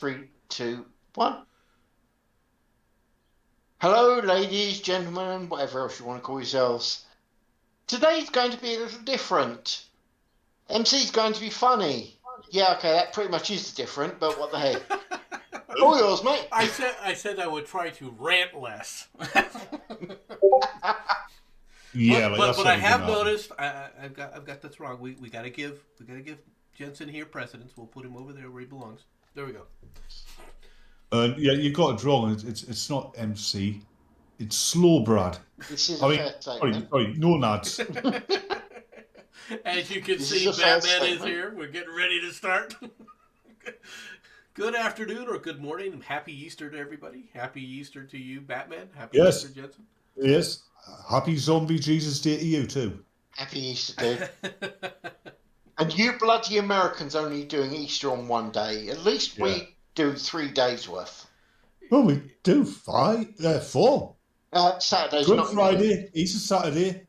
Three, two, one. Hello, ladies, gentlemen, whatever else you want to call yourselves. Today's going to be a little different. MC's going to be funny. Yeah, okay, that pretty much is different, but what the heck? All yours, mate. I said I would try to rant less. Yeah, but like but, that's but I not have gonna happen. noticed I've got this wrong. We gotta give Jenson here precedence. We'll put him over there where he belongs. There we go. Yeah, you got it wrong. It's not MC. It's slow, Brad. This is I a mean, fair statement. sorry, no nads. As you can This is see, a fair Batman is statement. here. We're getting ready to start. Good afternoon or good morning. Happy Easter to everybody. Happy Easter to you, Batman. Happy Yes, Easter, Jensen. yes. Happy Zombie Jesus Day to you too. Happy Easter, dude. And you bloody Americans only doing Easter on one day. At least Yeah. we do 3 days worth. Well, we do four. Saturday's Good not included. Friday, Easter Saturday,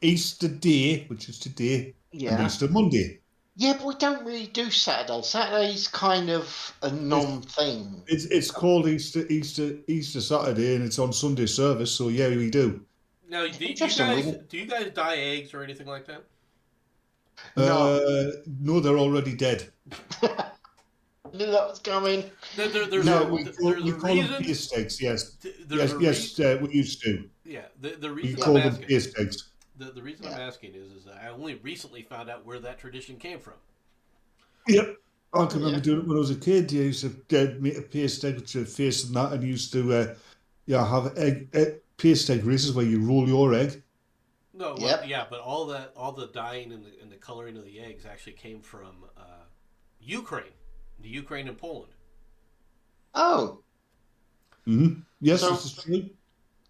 Easter Day, which is today, and Yeah. Easter Monday. Yeah, but we don't really do Saturday. Saturday's kind of a non-thing. It's called Easter Saturday, and it's on Sunday service. So yeah, we do. Now, do you Interesting. guys do you guys dye eggs or anything like that? No. No, they're already dead. Knew that was coming. There's No, a, we there's we a call them reason. beer steaks. Yes, There's yes, a yes. We used to. yeah. The We reason call I'm them asking beer steaks. the reason I'm asking is that I only recently found out where that tradition came from. Yep. I can Yeah. remember doing it when I was a kid. You used to make a beer steak with your face and that, and you used to have beer steak races where you roll your egg. No, well, Yep. yeah, but all the dyeing and the coloring of the eggs actually came from Ukraine, the Ukraine and Poland. Oh, Mm-hmm. Yes, so this is true.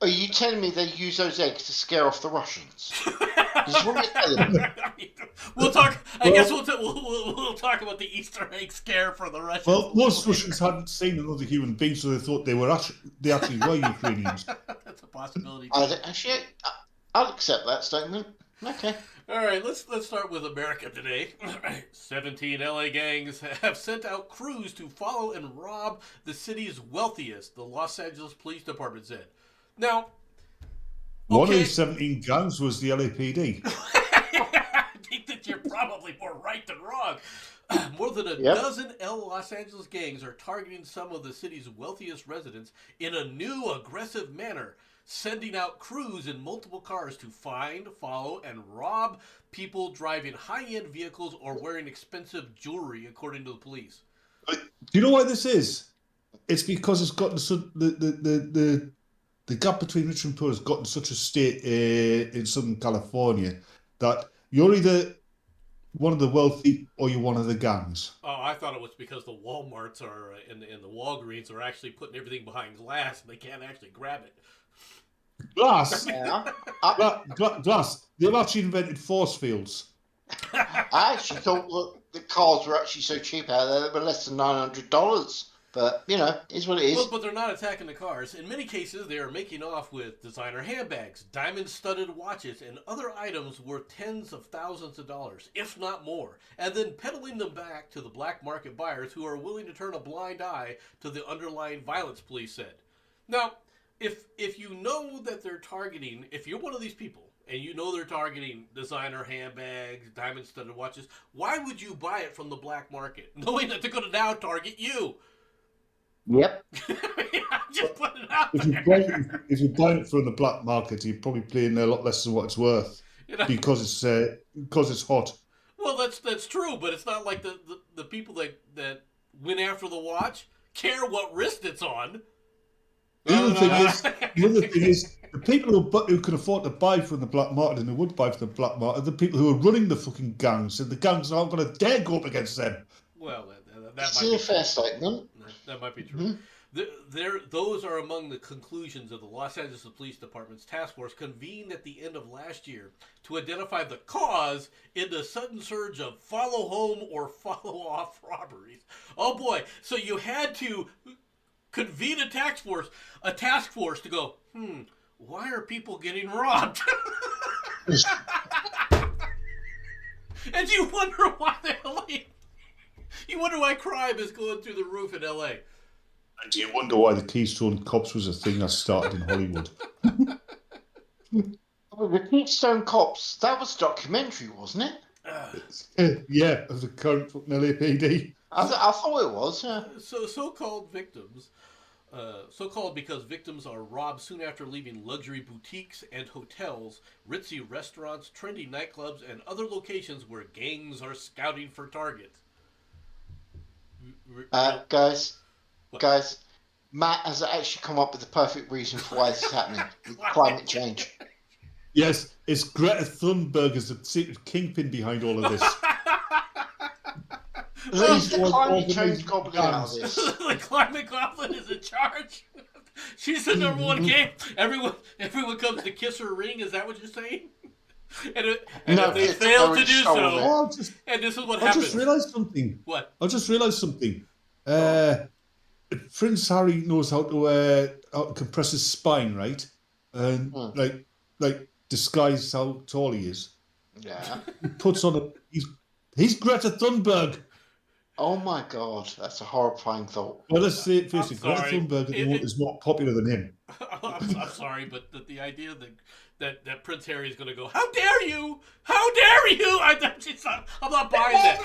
are you telling me they use those eggs to scare off the Russians? Is what you're telling me? We'll talk. I guess Well, we'll talk about the Easter egg scare for the Russians. well, most Russians hadn't seen another human being, so they thought they actually were Ukrainians. That's a possibility. Actually, I'll accept that statement. Okay. All right, let's start with America today. 17 LA gangs have sent out crews to follow and rob the city's wealthiest, the Los Angeles Police Department said. Now, One of okay, these 17 gangs was the LAPD. I think that you're probably more right than wrong. More than a Yep. dozen Los Angeles gangs are targeting some of the city's wealthiest residents in a new aggressive manner, sending out crews in multiple cars to find, follow, and rob people driving high-end vehicles or wearing expensive jewelry, according to the police. Do you know why this is? It's because it's gotten the gap between rich and poor has gotten such a state in Southern California that you're either one of the wealthy or you're one of the gangs. Oh, I thought it was because the Walmarts are and the Walgreens are actually putting everything behind glass and they can't actually grab it. Glass, Yeah. glass. They've actually invented force fields. I actually thought that the cars were actually so cheap out there, they were less than $900. But, is what it is. Well, but they're not attacking the cars. In many cases, they are making off with designer handbags, diamond-studded watches, and other items worth tens of thousands of dollars, if not more, and then peddling them back to the black market buyers who are willing to turn a blind eye to the underlying violence, police said. Now, if you know that they're targeting, if you're one of these people, and you know they're targeting designer handbags, diamond-studded watches, why would you buy it from the black market, knowing that they're going to now target you? Yep. I'm just putting it out If you there. if you're buying it from the black market, you're probably paying a lot less than what it's worth You know? because it's hot. Well, that's true, but it's not like the people that went after the watch care what wrist it's on. The other thing is, the people who can afford to buy from the black market and who would buy from the black market are the people who are running the fucking gangs, and the gangs aren't going to dare go up against them. Well, that It's might be a fair true. statement. That might be true. Those are among the conclusions of the Los Angeles Police Department's task force convened at the end of last year to identify the cause in the sudden surge of follow home or follow off robberies. Oh boy! So you had to convene a task force to go. Why are people getting robbed? And you wonder why You wonder why crime is going through the roof in L.A. And do you wonder why the Keystone Cops was a thing that started in Hollywood? Well, the Keystone Cops, that was a documentary, wasn't it? Yeah, of the current fucking LAPD. I thought it was. So-called victims, so-called because victims are robbed soon after leaving luxury boutiques and hotels, ritzy restaurants, trendy nightclubs, and other locations where gangs are scouting for targets. Guys, What? guys, Matt has actually come up with the perfect reason for why this is happening. Climate change. Yes, it's Greta Thunberg is the secret kingpin behind all of this. Leave the Well, climate well, change the goblin out of this. The climate goblin is in charge. She's the number one game. Everyone comes to kiss her ring. Is that what you're saying? And No, if they it's fail to already do stolen so, it. Oh, and this is what I happens. just realised something. What? I just realised something. Prince Harry knows how to compress his spine, right? And like disguise how tall he is. Yeah. He puts on a he's Greta Thunberg. Oh my God, that's a horrifying thought. Well, let's say it face it. Greta sorry. Thunberg is more popular than him. I'm sorry, but the idea that Prince Harry is going to go, how dare you? How dare you? I'm not buying that.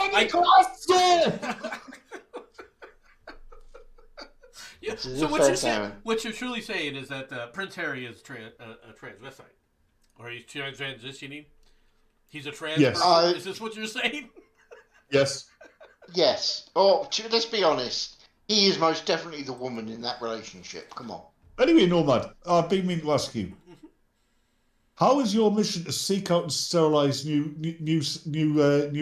Yeah, This is so a what fair you're, statement. what you're truly saying is that Prince Harry is a transvestite, or he's transitioning. He's a trans Yes. person. Is this what you're saying? Yes. Yes. Oh, let's be honest. He is most definitely the woman in that relationship. Come on. Anyway, Nomad, I've been meaning to ask you. How is your mission to seek out and sterilise new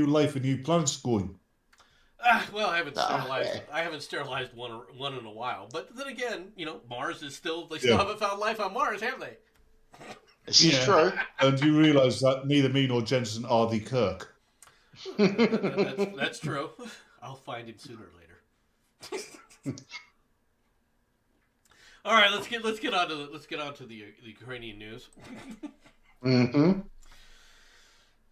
life and new planets going? Well, I haven't sterilized. Okay. I haven't sterilized one in a while. But then again, Mars is still. They still haven't found life on Mars, have they? This is true. And you realise that neither me nor Jenson are the Kirk. That's true. I'll find him sooner or later. All right, let's get on to the Ukrainian news. Mm-hmm.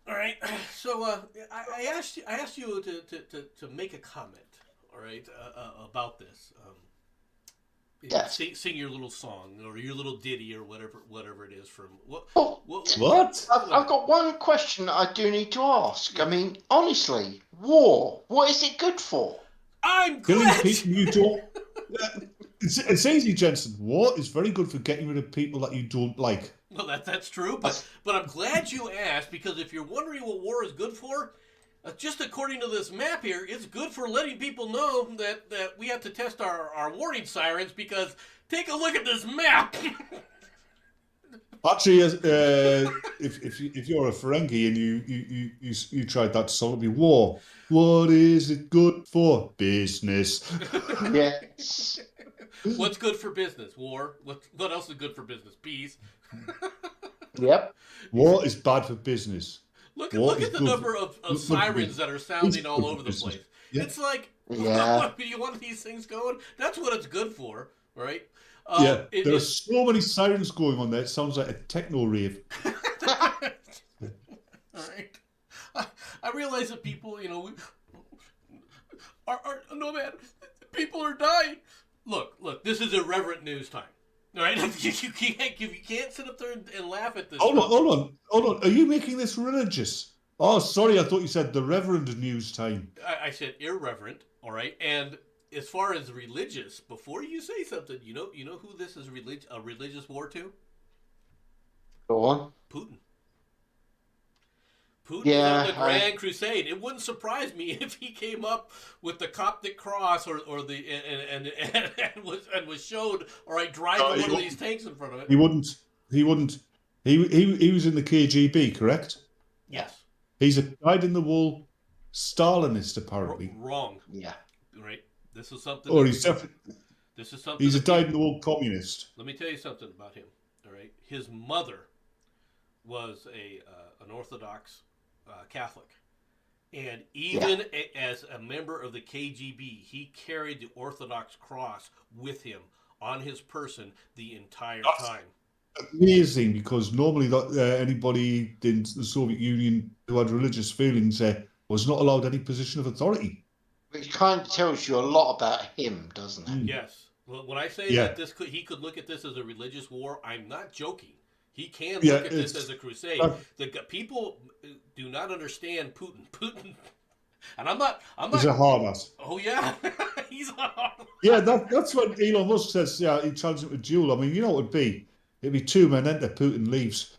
All right, so I asked you to make a comment. All right, about this. Yes. Sing your little song or your little ditty or whatever it is from what? What? I've got one question that I do need to ask. I mean, honestly, war. What is it good for? I'm Killing glad. people you don't. It's easy, Jensen. War is very good for getting rid of people that you don't like. Well, that's true, but I'm glad you asked, because if you're wondering what war is good for, just according to this map here, it's good for letting people know that we have to test our warning sirens, because take a look at this map. Actually, if you're a Ferengi and you tried that song, it'd be war. What is it good for? Business. Yes. What's good for business? War. What else is good for business? Peace. Yep. War is bad for business. Look War at is the good number for- of good for sirens business. that are sounding It's all good for over the business. place. Yeah. It's like, Yeah. you want these things going? That's what it's good for, right? Yeah, there are so many sirens going on there. It sounds like a techno rave. All right. I realize that people, are Nomad. People are dying. Look. This is irreverent news time. All right, you can't sit up there and laugh at this. Hold on. Are you making this religious? Oh, sorry. I thought you said the Reverend news time. I said irreverent. All right, and as far as religious, before you say something, you know who this is a religious war to? Go on. Putin. Putin is Yeah, on the Grand Crusade. It wouldn't surprise me if he came up with the Coptic cross or the and was showed, all right, driving one of these tanks in front of it. He wouldn't. He was in the KGB, correct? Yes. He's a dyed-in-the-wool Stalinist, apparently. Wrong. Yeah. Right. This is something. Or he's definitely. This is something. He's a that people- dyed-in-the-wool communist. Let me tell you something about him. All right, his mother was an Orthodox Catholic, and even as a member of the KGB, he carried the Orthodox cross with him on his person the entire time. Amazing, because normally anybody in the Soviet Union who had religious feelings was not allowed any position of authority. Which kind of tells you a lot about him, doesn't it? Yes. Well, when I say Yeah. that he could look at this as a religious war, I'm not joking. He can Yeah, look at this it's- as a crusade. People do not understand Putin. Putin, and I'm not. He's a hard ass. Oh yeah, he's a hard. Yeah, that's what Elon Musk says. Yeah, he challenged him to a duel. I mean, you know what it'd be? It'd be 2 men enter, Putin leaves.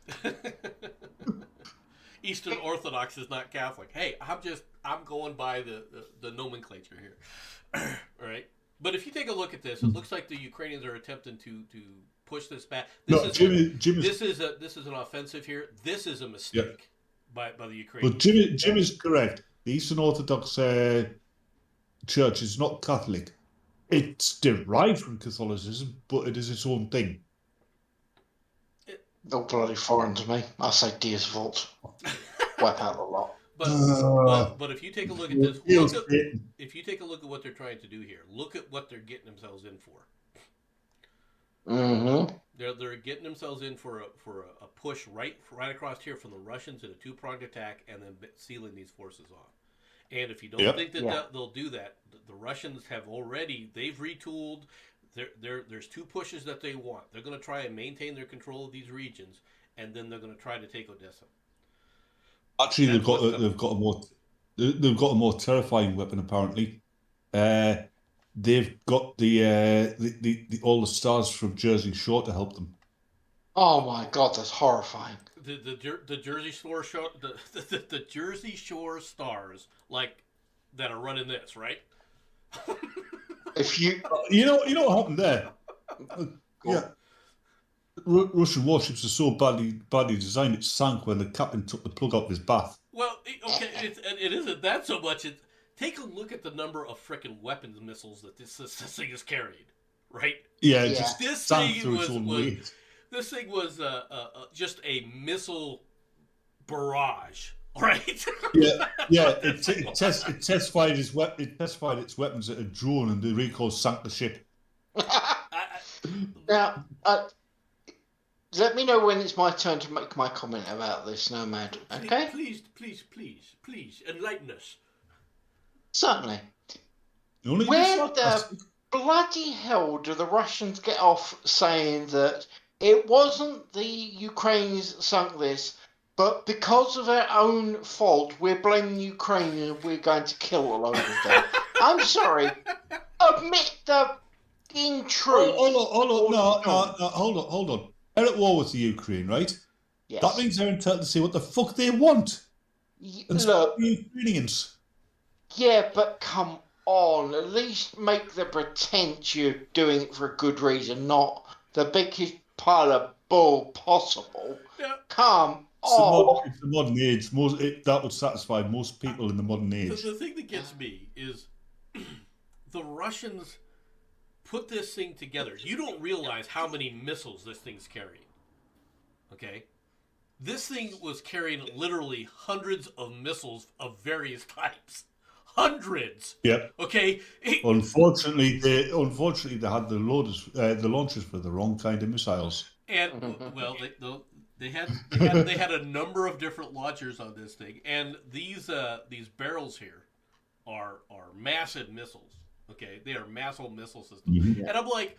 Eastern Orthodox is not Catholic. Hey, I'm going by the nomenclature here. All right. But if you take a look at this, it looks like the Ukrainians are attempting to push this back. Jimmy, This is an offensive here. This is a mistake by the Ukrainians. but Jim is correct. The Eastern Orthodox Church is not Catholic. It's derived from Catholicism, but it is its own thing. All bloody foreign to me. I say Deer's fault. Wipe out the lot. But if you take a look at this, if you take a look at what they're trying to do here, look at what they're getting themselves in for. Mm-hmm. They're getting themselves in for a push right across here from the Russians in a two-pronged attack, and then sealing these forces off. And if you don't think that they'll do that, the Russians they've retooled. There's two pushes that they want. They're going to try and maintain their control of these regions, and then they're going to try to take Odessa. Actually, they've got a more terrifying weapon. Apparently, they've got the all the stars from Jersey Shore to help them. Oh my God, that's horrifying. The Jersey Shore the Jersey Shore stars that are running this, right? If you know what happened there? Russian warships are so badly designed it sank when the captain took the plug out of his bath. Well, okay, it isn't that so much. Take a look at the number of frickin' weapons missiles that this thing is carried, right? Yeah, Yeah. just This sank thing through its own weight. This thing was just a missile barrage, right? Yeah. It testified its weapons at a drone, and the recoil sank the ship. now, let me know when it's my turn to make my comment about this, Nomad. Okay? Please, enlighten us. Certainly. Only Where the bloody hell do the Russians get off saying that it wasn't the Ukrainians sunk this, but because of our own fault, we're blaming Ukraine and we're going to kill a load of them? I'm sorry. Admit the in truth. Hold on. They're at war with the Ukraine, right? Yes. That means they're entitled to say what the fuck they want. And Look, the Ukrainians. yeah, but come on. At least make the pretense you're doing it for a good reason, not the biggest pile of bull possible. Yeah. Come on. It's the modern age. That would satisfy most people in the modern age. The thing that gets me is the Russians put this thing together. You don't realize how many missiles this thing's carrying. Okay? This thing was carrying literally hundreds of missiles of various types. Hundreds. Yep. Okay? Unfortunately, they had the launchers for the wrong kind of missiles. And well, they had a number of different launchers on this thing, and these barrels here are massive missiles. Okay, they are massive missile systems, and I'm like,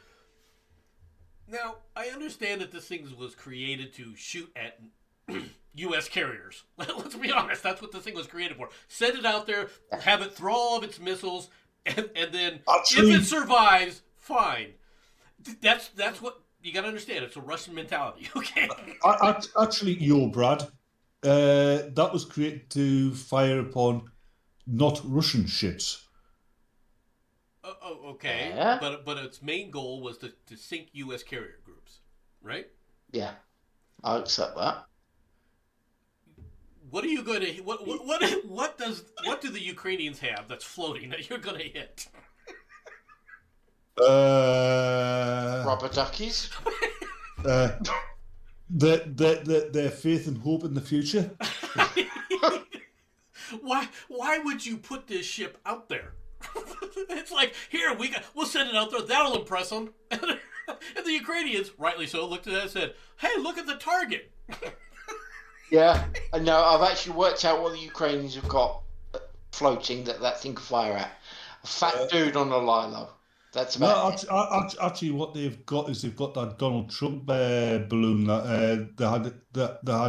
now I understand that this thing was created to shoot at U.S. carriers. Let's be honest, that's what this thing was created for. Send it out there, have it throw all of its missiles, and then if it survives, fine. That's what. You got to understand, it's a Russian mentality, okay? Actually, Brad, that was created to fire upon not Russian ships. Okay. Yeah. But its main goal was to sink U.S. carrier groups, right? Yeah, I'll accept that. What are you going to... What do the Ukrainians have that's floating that you're going to hit? Rubber duckies. Their faith and hope in the future. Why would you put this ship out there? It's like, here, we'll send it out there. That'll impress them. And the Ukrainians, rightly so, looked at that and said, hey, look at the target. Yeah, I know. I've actually worked out what the Ukrainians have got floating that thing can fire at. A fat dude on a lilo. That's No, about it. actually, what they've got is they've got that Donald Trump balloon that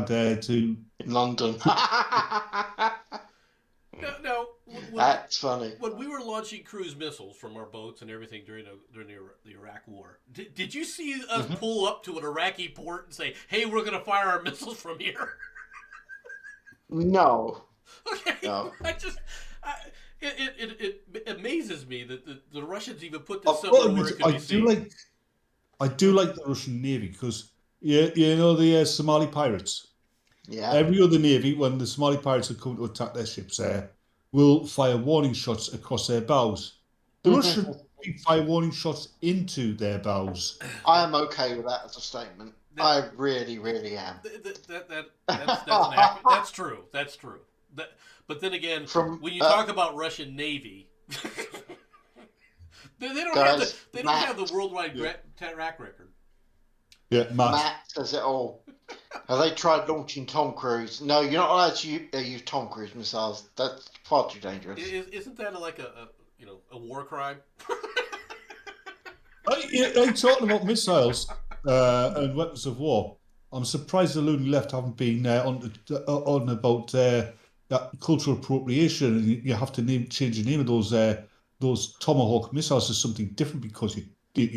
they had to. In London. Now, That's funny. when we were launching cruise missiles from our boats and everything during the Iraq War, did you see us pull up to an Iraqi port and say, "Hey, we're going to fire our missiles from here"? No. Okay, No. it amazes me that the Russians even put I've this got to somewhere where admit, it could be seen. I do like the Russian Navy because you know the Somali pirates. Yeah. Every other navy, when the Somali pirates have come to attack their ships, will fire warning shots across their bows. The Russians fire warning shots into their bows. I am okay with that as a statement. I really, really am. That's true. That's true. But then again, when you talk about Russian Navy, they don't have the worldwide track record. Yeah, Matt says it all. Have they tried launching Tom Cruise? No, you're not allowed to use Tom Cruise missiles. That's far too dangerous. Isn't that like a war crime? Talking about missiles and weapons of war, I'm surprised the Looney Left haven't been on about that cultural appropriation, and you have to change the name of those Tomahawk missiles to something different because you Hey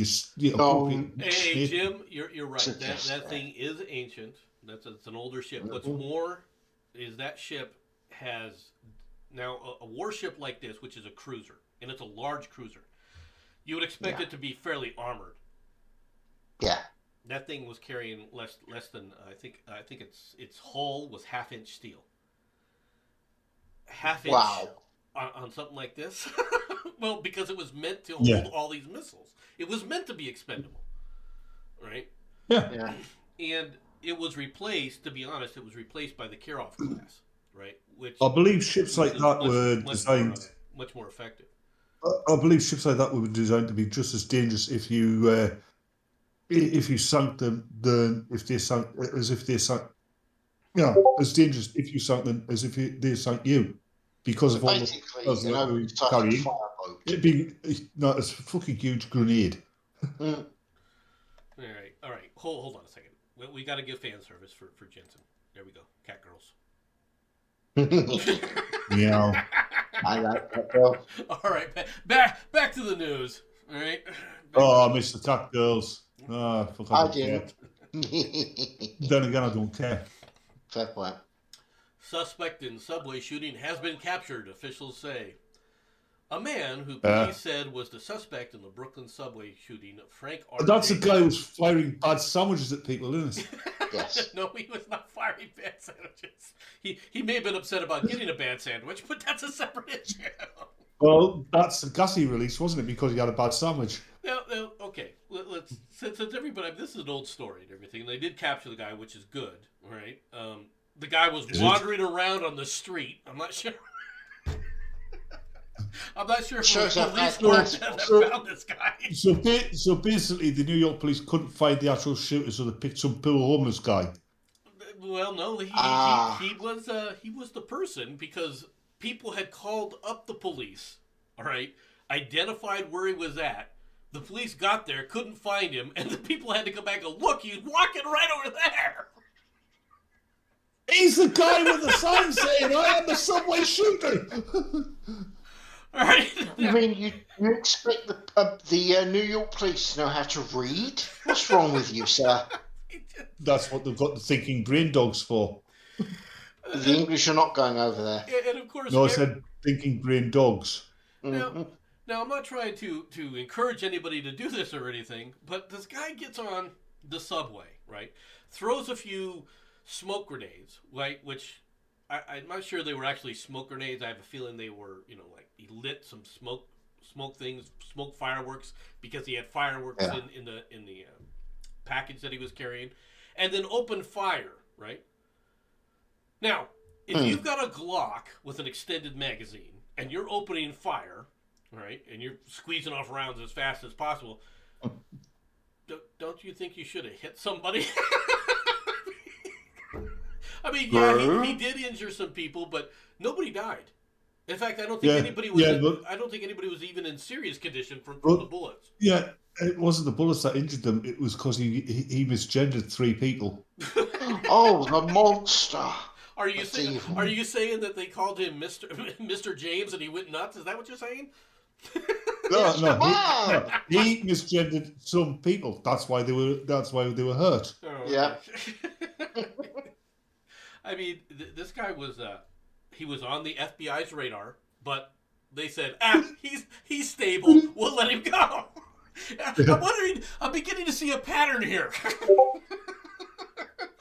Jim, you're right. That thing is ancient. It's an older ship. What's more is that ship has now a warship like this, which is a cruiser, and it's a large cruiser. You would expect it to be fairly armored. Yeah. That thing was carrying less than I think its hull was 1/2-inch steel. 1/2 inch on something like this. Well, because it was meant to hold all these missiles. It was meant to be expendable, right? Yeah. And it was replaced. To be honest, it was replaced by the Kirov class, right? Which I believe ships like that were designed much more effective. I believe ships like that were designed to be just as dangerous if you sunk them than if they sank as dangerous if you sunk them as if they sank you, because of all the carrying. It'd be not as a fucking huge grenade. All right. Hold on a second. We got to give fan service for Jenson. There we go. Cat girls. Yeah. I like that, girl. All right, back to the news. All right. I miss the cat girls. I didn't. Then again, I don't care. Fair point. Suspect in subway shooting has been captured, officials say. A man who police said was the suspect in the Brooklyn subway shooting, Frank R. That's the guy who was firing bad sandwiches at people, isn't it? Yes. No, he was not firing bad sandwiches. He may have been upset about getting a bad sandwich, but that's a separate issue. Well, that's a gassy release, wasn't it? Because he had a bad sandwich. No, okay. Let's since everybody, this is an old story and everything. And they did capture the guy, which is good, right? The guy was wandering around on the street. I'm not sure. I'm not sure if the police found this guy. So basically, the New York police couldn't find the actual shooter, so they picked some poor homeless guy. Well, no, he was the person because people had called up the police. All right, identified where he was at. The police got there, couldn't find him, and the people had to come back and look. He's walking right over there. He's the guy with the sign saying, "I am the subway shooter." All right. You mean you expect the New York police to know how to read? What's wrong with you, sir? That's what they've got the thinking brain dogs for. The English are not going over there. And of course, no, I said thinking brain dogs. Mm-hmm. Now, I'm not trying to encourage anybody to do this or anything, but this guy gets on the subway, right? Throws a few smoke grenades, right? Which I'm not sure they were actually smoke grenades. I have a feeling they were, like he lit some smoke fireworks because he had fireworks in the package that he was carrying, and then opened fire, right? Now, if you've got a Glock with an extended magazine and you're opening fire, right, and you're squeezing off rounds as fast as possible, don't you think you should have hit somebody? I mean, yeah, he did injure some people, but nobody died. In fact, I don't think Yeah, anybody was. yeah, but I don't think anybody was even in serious condition from the but bullets. yeah, it wasn't the bullets that injured them. It was because he misgendered 3 people. Oh, the monster. Are you That's saying? evil. Are you saying that they called him Mr. James and he went nuts? Is that what you're saying? No, Yes, no, man. he misgendered some people. That's why they were. That's why they were hurt. Oh, Yeah. okay. I mean, this guy was he was on the FBI's radar, but they said, he's stable. We'll let him go. I'm wondering. I'm beginning to see a pattern here.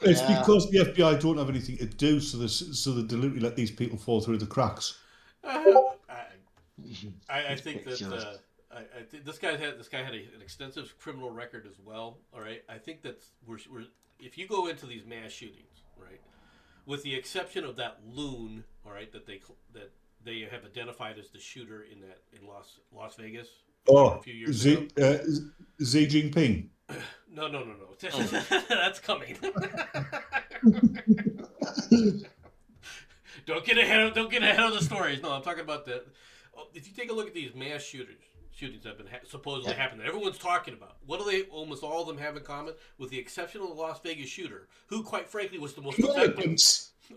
It's Yeah. because the FBI don't have anything to do, so they deliberately let these people fall through the cracks. I think that Ridiculous. I think this guy had an extensive criminal record as well. All right, I think that we're if you go into these mass shootings, right, with the exception of that loon, all right, that they have identified as the shooter in Las Vegas a few years ago. Xi Jinping. No. That's coming. Don't get ahead of the stories. No, I'm talking about the. If you take a look at these mass shootings that have been supposedly happening, everyone's talking about. What do they? Almost all of them have in common, with the exception of the Las Vegas shooter, who, quite frankly, was the most effective.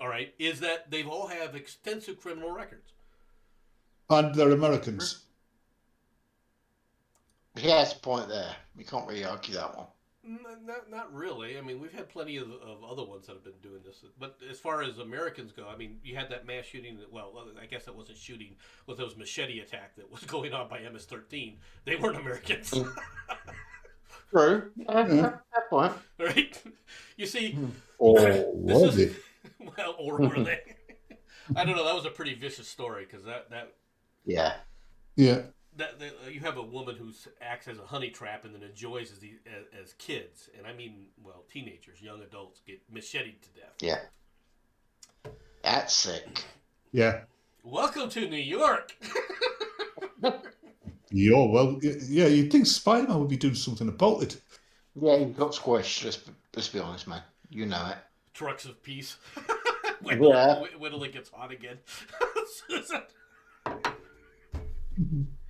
All right, is that they've all have extensive criminal records, And they're Americans. He has a point there. We can't really argue that one. Not really. I mean, we've had plenty of other ones that have been doing this. But as far as Americans go, I mean, you had that mass shooting. Well, I guess that wasn't shooting. Well, that was machete attack that was going on by MS-13. They weren't Americans. True. Fair point. Right? You see, Or was it? well, or were they? I don't know. That was a pretty vicious story because that Yeah. you have a woman who acts as a honey trap and then enjoys as kids, and I mean, well, teenagers, young adults get macheted to death. Yeah. That's sick. Yeah. Welcome to New York. Yeah, well, yeah, you'd think Spider-Man would be doing something about it. Yeah, he got squished. Let's be honest, man. You know it. Trucks of peace. Yeah. Wait till it gets hot again.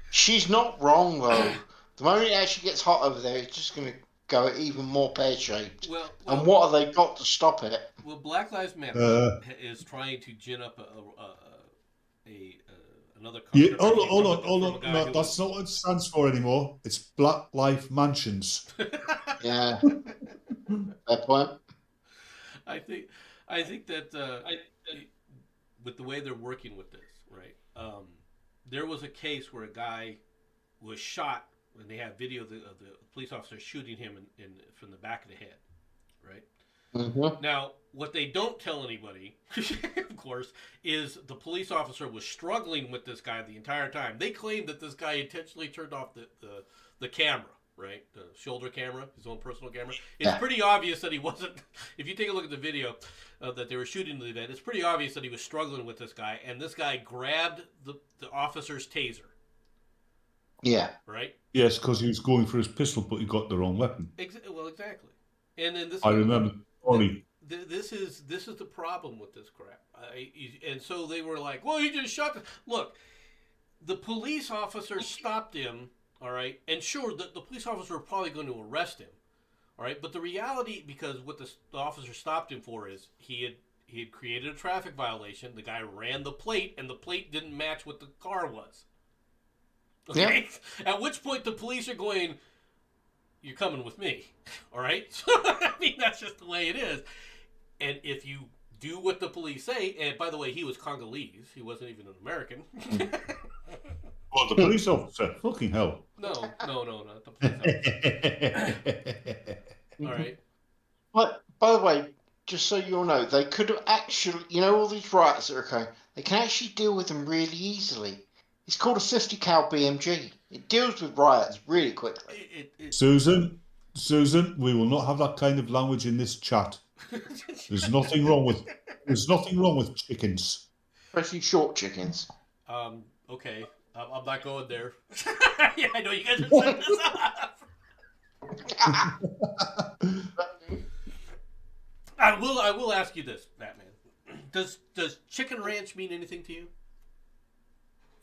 She's not wrong, though. The moment it actually gets hot over there, it's just going to go even more pear-shaped. Well, and what have they got to stop it? Well, Black Lives Matter is trying to gin up another Yeah, controversy. hold on. No, that's not what it stands for anymore. It's Black Life Mansions. Yeah. Fair point. I think that with the way they're working with this, right? There was a case where a guy was shot, and they have video of the police officer shooting him in from the back of the head, right? Mm-hmm. Now, what they don't tell anybody, of course, is the police officer was struggling with this guy the entire time. They claim that this guy intentionally turned off the camera, right? The shoulder camera, his own personal camera. It's pretty obvious that he wasn't. If you take a look at the video that they were shooting the event, it's pretty obvious that he was struggling with this guy, and this guy grabbed the officer's taser. Yeah. Right? Yes, because he was going for his pistol, but he got the wrong weapon. Well, exactly. And then this. I remember. Sorry. This is the problem with this crap. And so they were like, well, he just shot. Look, the police officer stopped him, all right? And sure, the police officer were probably going to arrest him, all right? But the reality, because what the officer stopped him for is he had created a traffic violation. The guy ran the plate, and the plate didn't match what the car was. Okay? Yeah. At which point the police are going, you're coming with me, all right? So, I mean, that's just the way it is. And if you do what the police say, and by the way, he was Congolese. He wasn't even an American. Well, the police officer, fucking hell. No, not the police officer. All right. But, by the way, just so you all know, they could have actually, all these riots that are occurring, they can actually deal with them really easily. It's called a 50 cal BMG. It deals with riots really quickly. Susan, we will not have that kind of language in this chat. There's nothing wrong with chickens. Especially short chickens. Okay. I'm not going there. Yeah, I know you guys are setting this up. I will ask you this, Batman. Does Chicken Ranch mean anything to you?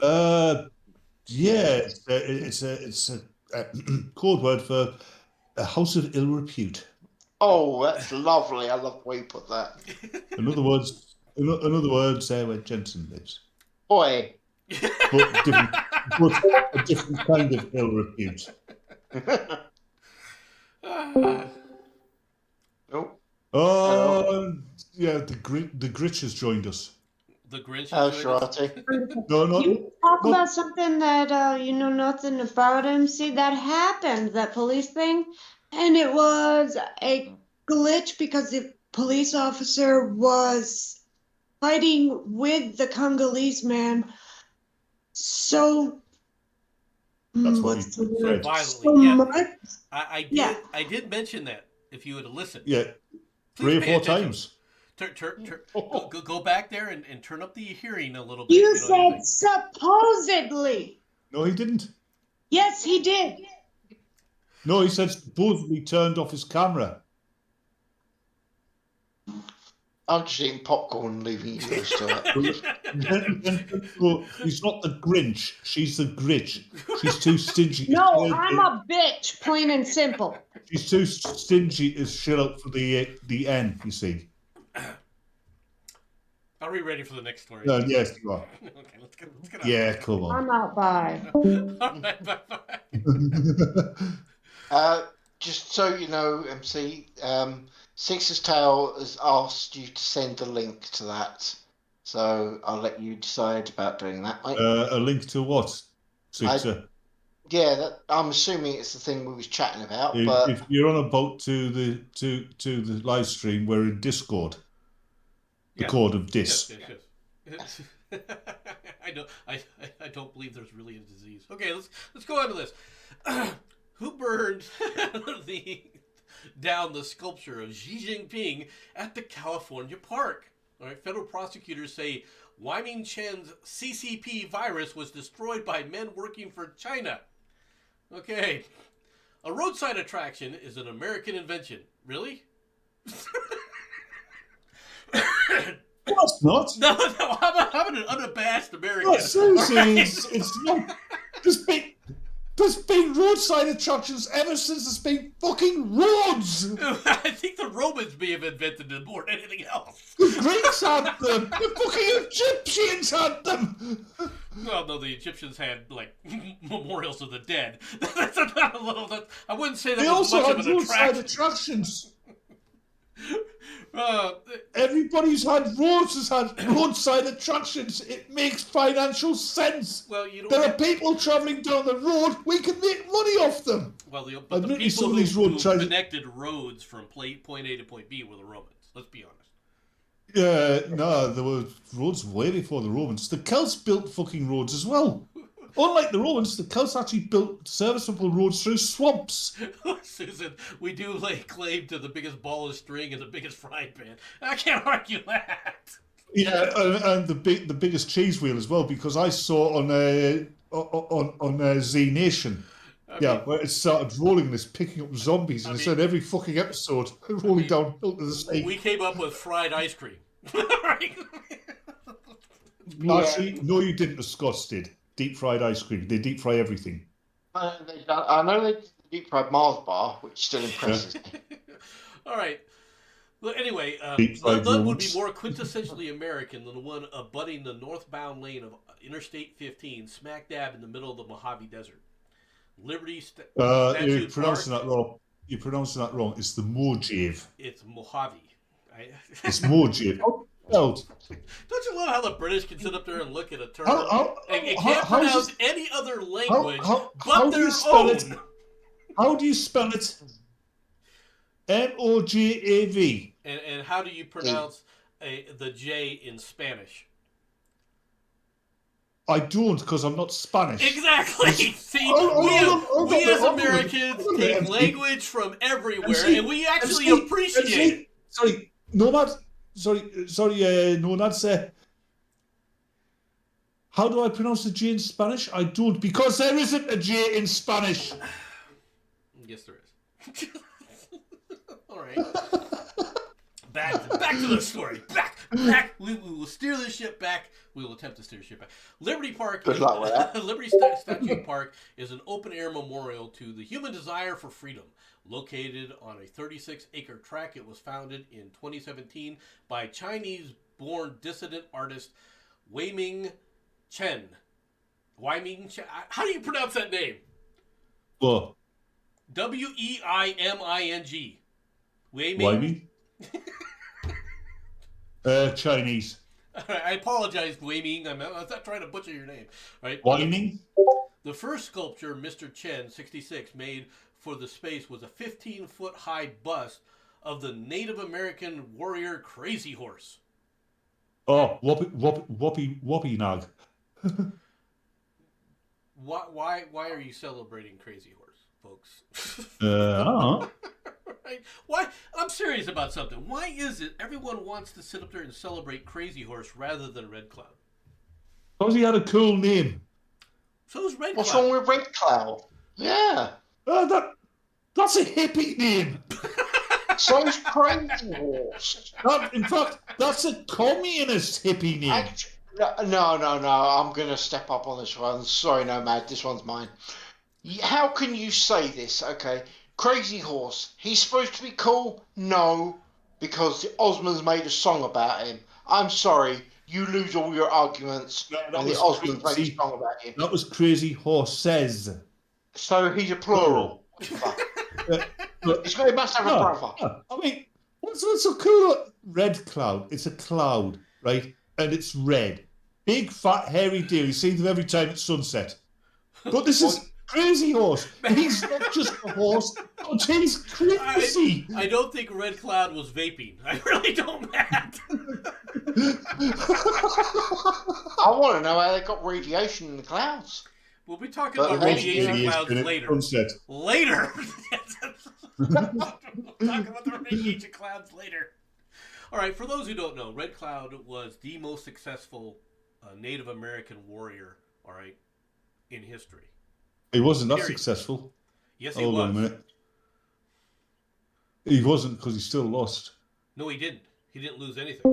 Yeah, it's a code word for a house of ill repute. Oh, that's lovely. I love the way you put that. In other words, where Jenson lives, Boy. but different, but a different kind of ill repute. Oh, hello. Yeah, the Grinch has joined us. The Grinch Hello, enjoyed us. Sharati. No, You talk no. about something that you know nothing about, MC. That happened, that police thing, and it was a glitch because the police officer was fighting with the Congolese man. So, That's what what's the he word? said. Violently, So yeah. much. Yeah. I did mention that. If you would have listened, Yeah, please 3 or pay 4 attention. times. Go back there and turn up the hearing a little bit. You You know what you said think? supposedly. No, he didn't. Yes, he did. No, he said supposedly turned off his camera. I'm just eating popcorn and leaving you guys to it. Well, he's not the Grinch. She's the Grinch. She's too stingy. No, I'm a bitch, plain and simple. She's too stingy to shell out for the end. You see. Are we ready for the next story? Yes, you are. Okay, let's get on. Yeah, come on. I'm out by. All right, bye. Just so you know, MC, Six's Tale has asked you to send a link to that. So I'll let you decide about doing that, mate. A link to what? Sixer. Yeah, I'm assuming it's the thing we was chatting about. If, But if you're on a boat to the live stream, we're in Discord. The code of Dis. Yes. I don't believe there's really a disease. Okay, let's go on to this. Who burned down the sculpture of Xi Jinping at the California park? All right, federal prosecutors say Wyming Chen's CCP virus was destroyed by men working for China. Okay, a roadside attraction is an American invention. Really? Well, it's not. No, I'm an unabashed American. No, seriously, it's not. There's been roadside attractions ever since there's been fucking roads. I think the Romans may have invented them more than anything else. The Greeks had them. The fucking Egyptians had them. Well, no, the Egyptians had like memorials of the dead. That's not a little. I wouldn't say that They was also much had of an roadside attraction. attractions. Uh, Everybody who's had roads has had roadside attractions. It makes financial sense. well, you know. There are people travelling down the road. We can make money off them. Well, the Admittedly, people some of these who roadside- connected roads from point A to point B were the Romans. Let's be honest. Yeah, no, there were roads way before the Romans. The Celts built fucking roads as well. Unlike the Romans, the Celts actually built serviceable roads through swamps. Susan, we do lay claim to the biggest ball of string and the biggest frying pan. I can't argue that. Yeah, and the biggest cheese wheel as well, because I saw on Z Nation. Where it started rolling this, picking up zombies, and it said every fucking episode rolling downhill to the sea. We came up with fried ice cream. Right? Actually, no, you didn't. The Scots did. Deep fried ice cream. They deep fry everything. I know they deep fried Mars bar, which still impresses me. All right. Well, anyway, Deep-fried none would be rolls. more quintessentially American than the one abutting the northbound lane of Interstate 15, smack dab in the middle of the Mojave Desert. Liberty You're Statute pronouncing Park. that wrong. You're pronouncing that wrong. It's the Mojave. It's Mojave. It's Mojave. Don't you love how the British can sit up there and look at a term and can't how's pronounce this- any other language how but do you their spell own? it? How do you spell it? Mojave. And how do you pronounce the J in Spanish? I don't, because I'm not Spanish. Exactly. See, Hold we as on. Americans Hold on, take MC. language from everywhere, MC, and we actually MC, appreciate it. Sorry, Nomad. Sorry, Nomad. How do I pronounce the J in Spanish? I don't, because there isn't a J in Spanish. Yes, there is. All right. back to the story. Back. We will steer this ship back. We will attempt to steer the ship back. Liberty Park. Good luck with that. Liberty Statue Park is an open-air memorial to the human desire for freedom. Located on a 36-acre tract, it was founded in 2017 by Chinese-born dissident artist Weiming Chen. How do you pronounce that name? What? Weiming. Weiming? Chinese. I apologize, Weiming. I'm not trying to butcher your name. Right? Whining? The first sculpture Mr. Chen, 66, made for the space was a 15-foot high bust of the Native American warrior Crazy Horse. Oh, whoppy nag. Why are you celebrating Crazy Horse, folks? I don't know. Right? Why? I'm serious about something. Why is it everyone wants to sit up there and celebrate Crazy Horse rather tthan Red Cloud? Because he had a cool name. So is Red What's Cloud. wrong with Red Cloud? Yeah. That's a hippie name. So is Crazy Horse. In fact, that's a communist hippie name. No. I'm going to step up on this one. Sorry, Nomad. This one's mine. How can you say this? Okay. Crazy Horse. He's supposed to be cool? No. Because the Osmonds made a song about him. I'm sorry. You lose all your arguments. And the Osmonds made a song about him. That was Crazy Horse Says. So he's a plural. He must have a brother. I mean, what's so cool about Red Cloud? It's a cloud, right? And it's red. Big, fat, hairy deer. You see them every time at sunset. But this is Crazy Horse. He's not just a horse, but he's crazy. I don't think Red Cloud was vaping. I really don't, Matt. I want to know how they got radiation in the clouds. We'll be talking about radiation clouds later. Later. We'll talk about the radiation clouds later. All right, for those who don't know, Red Cloud was the most successful Native American warrior, all right, in history. He wasn't that successful. Yes, he was. Hold on a minute. He wasn't because he still lost. No, he didn't. He didn't lose anything.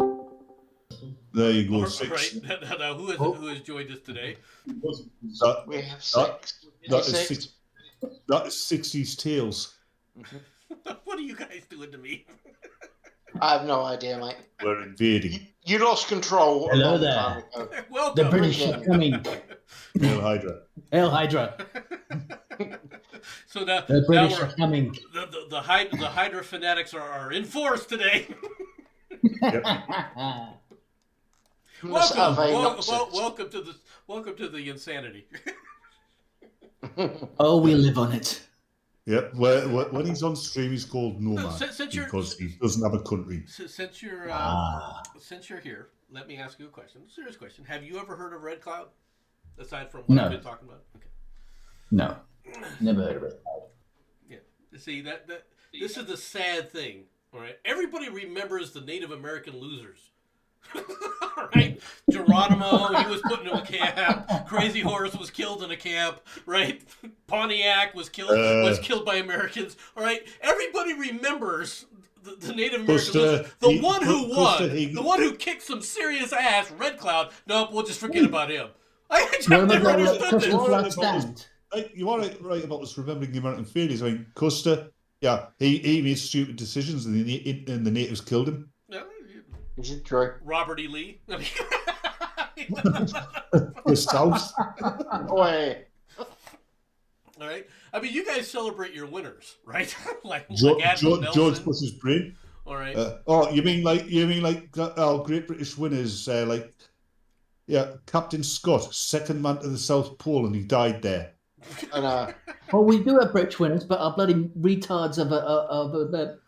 There you go. All right. Now, who has joined us today? We have six. That is 60s Tales. What are you guys doing to me? I have no idea, mate. We're invading. You lost control. Hello there. Welcome. The British are coming. Hail Hydra. Hail Hydra. So now, the British are coming. The Hydra fanatics are in force today. Yep. Welcome to the insanity. Oh, we live on it. Yep. When he's on stream, he's called Nomad because he doesn't have a country. Since you're here, let me ask you a question. A serious question. Have you ever heard of Red Cloud? Aside from what I've been talking about? Okay. No. Never heard of it. Yeah. See, that this is the sad thing. All right. Everybody remembers the Native American losers. All right. Geronimo, he was put into a camp. Crazy Horse was killed in a camp. Right. Pontiac was killed by Americans. All right. Everybody remembers the Native American losers. The one who won, the one who kicked some serious ass, Red Cloud. Nope, we'll just forget about him. I never understood this. You are right about us remembering the American failures. I mean, Custer, yeah, he made stupid decisions and the natives killed him. No, is it true? Robert E. Lee. The South. All right. I mean, you guys celebrate your winners, right? like George Bush's brain. All right. You mean like our Great British winners, Captain Scott, second man to the South Pole, and he died there. Well, we do have British winners, but our bloody retards of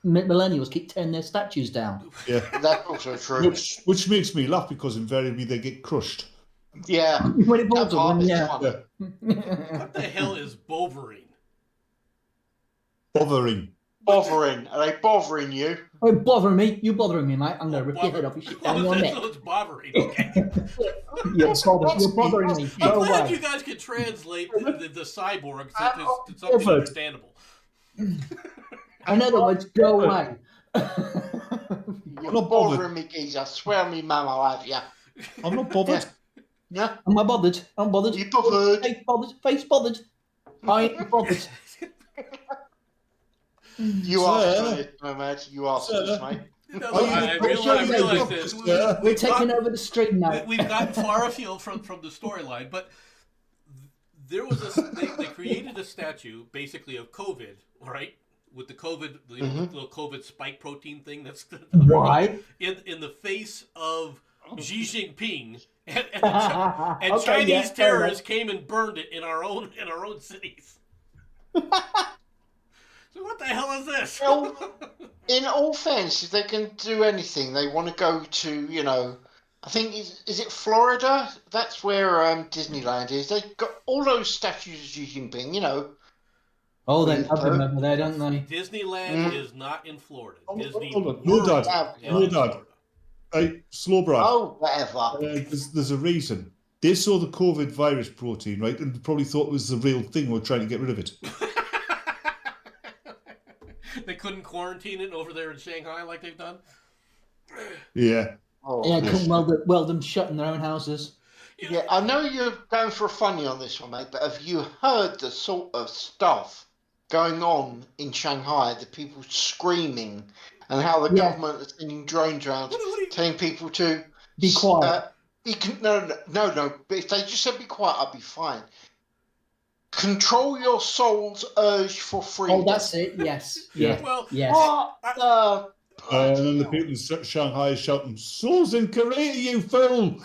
millennials keep tearing their statues down. Yeah, that's also true. Which makes me laugh because invariably they get crushed. Yeah. When it falls on them, yeah. What the hell is bothering? Bothering. Are they bothering you? Oh, bothering me? You bothering me, mate? I'm going to rip your head off your shit down your neck. So it's bothering, okay. You're bothering me. I'm glad you guys can translate the cyborg to something understandable. In other words, go away. You're not bothering bothered. me, geezer. Swear me, mum, I'll have you. I'm not bothered. Yeah? Am I bothered? I'm bothered. You bothered? Face bothered. Face bothered. I ain't bothered. You asked for Sir. this, Nomad. You asked for this, Sir. mate. No, Are you I the realize doctor, this. sir? We're taking over the stream now. We've gotten far afield from the storyline, but there was they created a statue basically of COVID, right? With the COVID, the little COVID spike protein thing that's Why? in the face of Xi Jinping, and Okay, Chinese yeah, fair terrorists came and burned it in our own cities. So what the hell is this? Well, in all fairness, if they can do anything, they want to go to, I think, is it Florida? That's where Disneyland is. They've got all those statues of Xi Jinping, Oh, they love him over there, don't they? Disneyland is not in Florida. Disney Hold on. No, World Dad. is No, in Dad. Florida. Hey, slow, Brad. Oh, whatever. There's a reason. They saw the COVID virus protein, right, and probably thought it was the real thing. We're trying to get rid of it. They couldn't quarantine it over there in Shanghai like they've done. Yeah. Oh, Yeah, couldn't weld them shut in their own houses. yeah, I know you're going for a funny on this one, mate, but have you heard the sort of stuff going on in Shanghai? The people screaming and how the government is sending drones around telling people to Be quiet. No. But if they just said be quiet, I'd be fine. Control your soul's urge for freedom. Oh, that's it. Yes. Yeah. Well, Yes. What the? And then the people in Shanghai are shouting, "Souls in Korea, you fool!"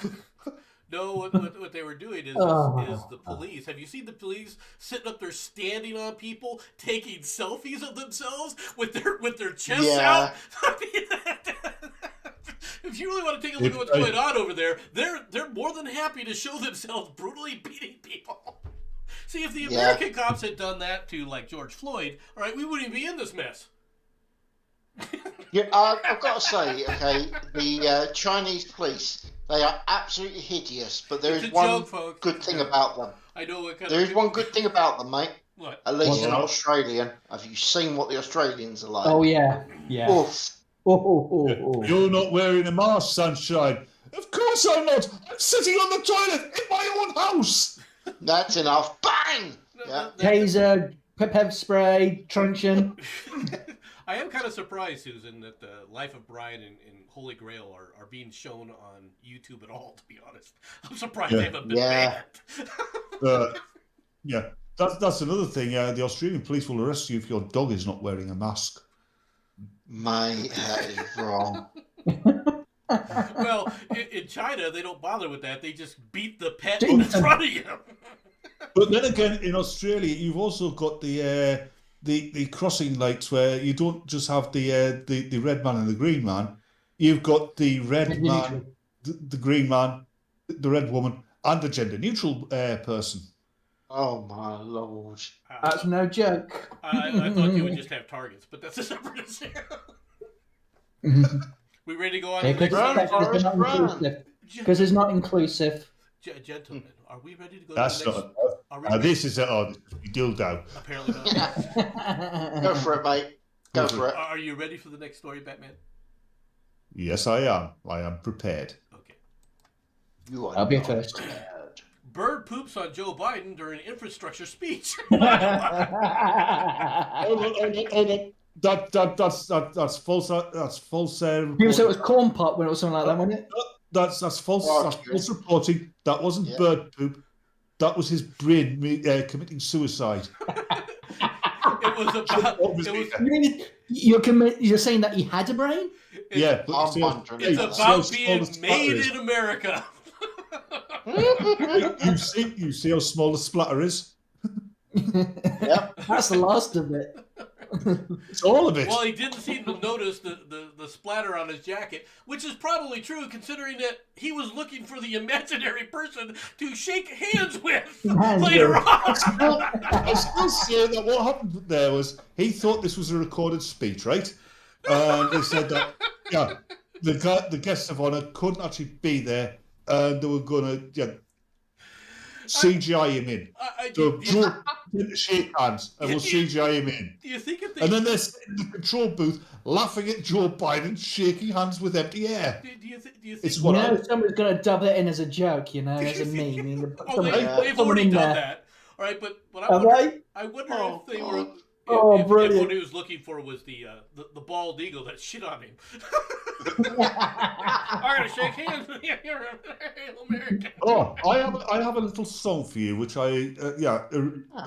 no, what they were doing is the police. Have you seen the police sitting up there standing on people, taking selfies of themselves with their chests out? I mean, if you really want to take a look at what's going on over there, they're more than happy to show themselves brutally beating people. See, if the American cops had done that to, like, George Floyd, all right, we wouldn't be in this mess. Yeah, I've got to say, okay, the Chinese police, they are absolutely hideous, but there is one good thing about them. I know what kind There is one good thing about them, mate. What? At least they're not Australian. Have you seen what the Australians are like? Oh, yeah. Yeah. Oof. Oh. You're not wearing a mask, sunshine. Of course I'm not. I'm sitting on the toilet in my own house. That's enough. Bang! Yeah. Taser, pepper spray, truncheon. I am kind of surprised, Susan, that the Life of Brian and Holy Grail are being shown on YouTube at all, to be honest. I'm surprised they haven't been banned. Yeah, that's another thing. The Australian police will arrest you if your dog is not wearing a mask. Mate, that is wrong. Well, in China, they don't bother with that. They just beat the pet in front of you. But then again, in Australia, you've also got the crossing lights where you don't just have the red man and the green man. You've got the red man, the green man, the red woman, and the gender neutral person. Oh my lord! That's no joke. I thought you would just have targets, but that's a separate issue. We ready to go on to the next story? Because it's not inclusive. Gentlemen, are we ready to go That's to the next? not. This is it. Oh, dildo. Apparently not. Go for it, mate. Go for it. Are you ready for the next story, Batman? Yes, I am. I am prepared. Okay. I'll be first. Bird poops on Joe Biden during infrastructure speech. Hold on. That's false. That's false. You said it was corn pop when it was something like that, wasn't it? That's false. That's false reporting. That wasn't bird poop. That was his brain committing suicide. It was about. You're saying that he had a brain? Yeah, but it's about being made in America. You see how small the splatter is? Yeah, that's the last of it. It's all of it. Well, he didn't seem to notice the splatter on his jacket, which is probably true considering that he was looking for the imaginary person to shake hands with later on. I still say that what happened there was he thought this was a recorded speech, right? And they said that, the guests of honor couldn't actually be there, and they were going to, CGI him in. So do Joe didn't shake hands, and we'll CGI him in. you think if they And then they're sitting in the control booth laughing at Joe Biden shaking hands with empty air. do you think It's what I... Someone's going to dub it in as a joke, as a meme. they've already done that. All right, but I wonder if they were. If brilliant. what he was looking for was the bald eagle that shit on him. I'm gonna shake hands with you. You're American. Oh, I have a little song for you, which I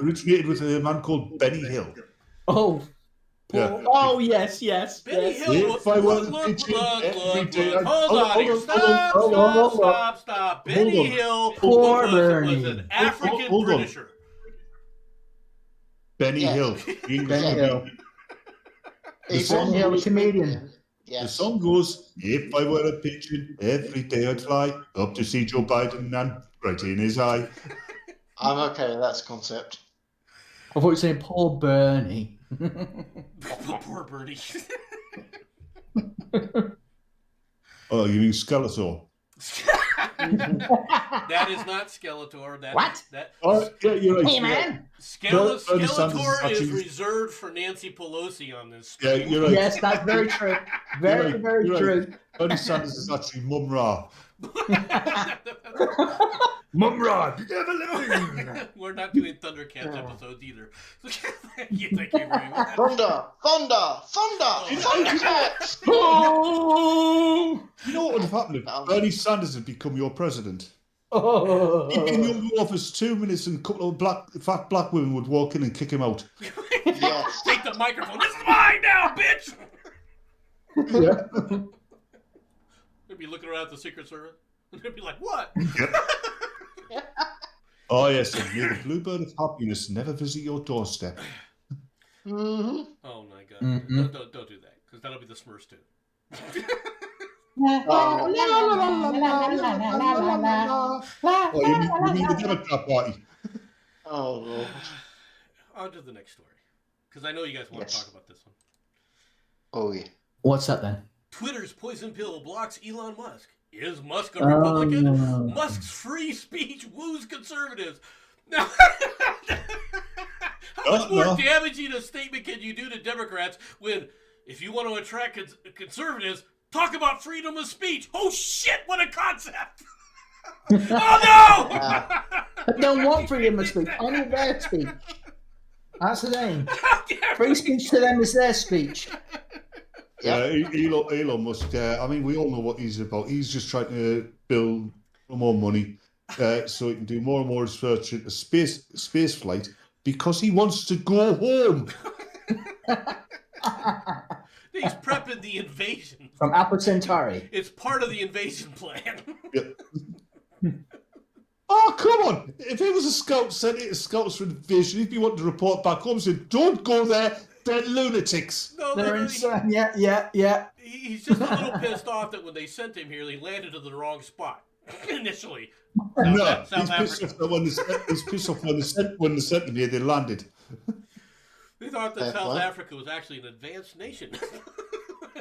originated with a man called Benny Hill. Oh. Yeah. Oh, yes. Benny Hill. If I were Look. Hold Hold on. Stop. Benny Hill was an African Britisher. Benny Hill. Benny Hill. He's Benny Hill, the comedian. The song goes, if I were a pigeon, every day I'd fly up to see Joe Biden and right in his eye. I'm okay with that concept. I thought you were saying Paul Bernie. Poor Bernie. Oh, you mean Skeletor? That is not Skeletor. Yeah, you're right. Hey, man. Skeletor is reserved for Nancy Pelosi on this Yeah, stream. you're right. Yes, that's very true. Very true. Bernie Sanders is actually Mum Ra. Mum Ra, never living. We're not doing Thundercats episodes either. Thank you very much. Thundercats! Oh! You know what would have happened if Bernie Sanders had become your president? He'd be in your office 2 minutes and a couple of fat black women would walk in and kick him out. Yes. Take the microphone. This is mine now, bitch! Yeah. They'd be looking around at the Secret Service. They'd be like, what? Oh, yes, and may the bluebird of happiness never visit your doorstep. Mm-hmm. Oh, my God. Mm-mm. Don't do that, because that'll be the Smurfs, too. Oh, you mean the Democrat Party? Oh, Lord. On to the next story, because I know you guys want to talk about this one. Oh, yeah. What's that then? Twitter's poison pill blocks Elon Musk. Is Musk a Republican? No. Musk's free speech woos conservatives. Now, how much more damaging a statement can you do to Democrats when, if you want to attract conservatives, talk about freedom of speech? Oh shit, what a concept! Oh no! I don't want freedom of speech. I need their speech. That's the name. Free speech to them is their speech. Yeah, Elon Musk, I mean, we all know what he's about. He's just trying to build more money so he can do more and more research into space flight because he wants to go home. He's prepping the invasion. From Alpha Centauri. It's part of the invasion plan. Yeah. Oh, come on. If he was a scout sent it to scouts for invasion, he'd be wanting to report back home saying, don't go there. They're lunatics. No, They're insane. Yeah. He's just a little pissed off that when they sent him here, they landed in the wrong spot initially. He's pissed off when they sent him here, they landed. They thought that South Africa was actually an advanced nation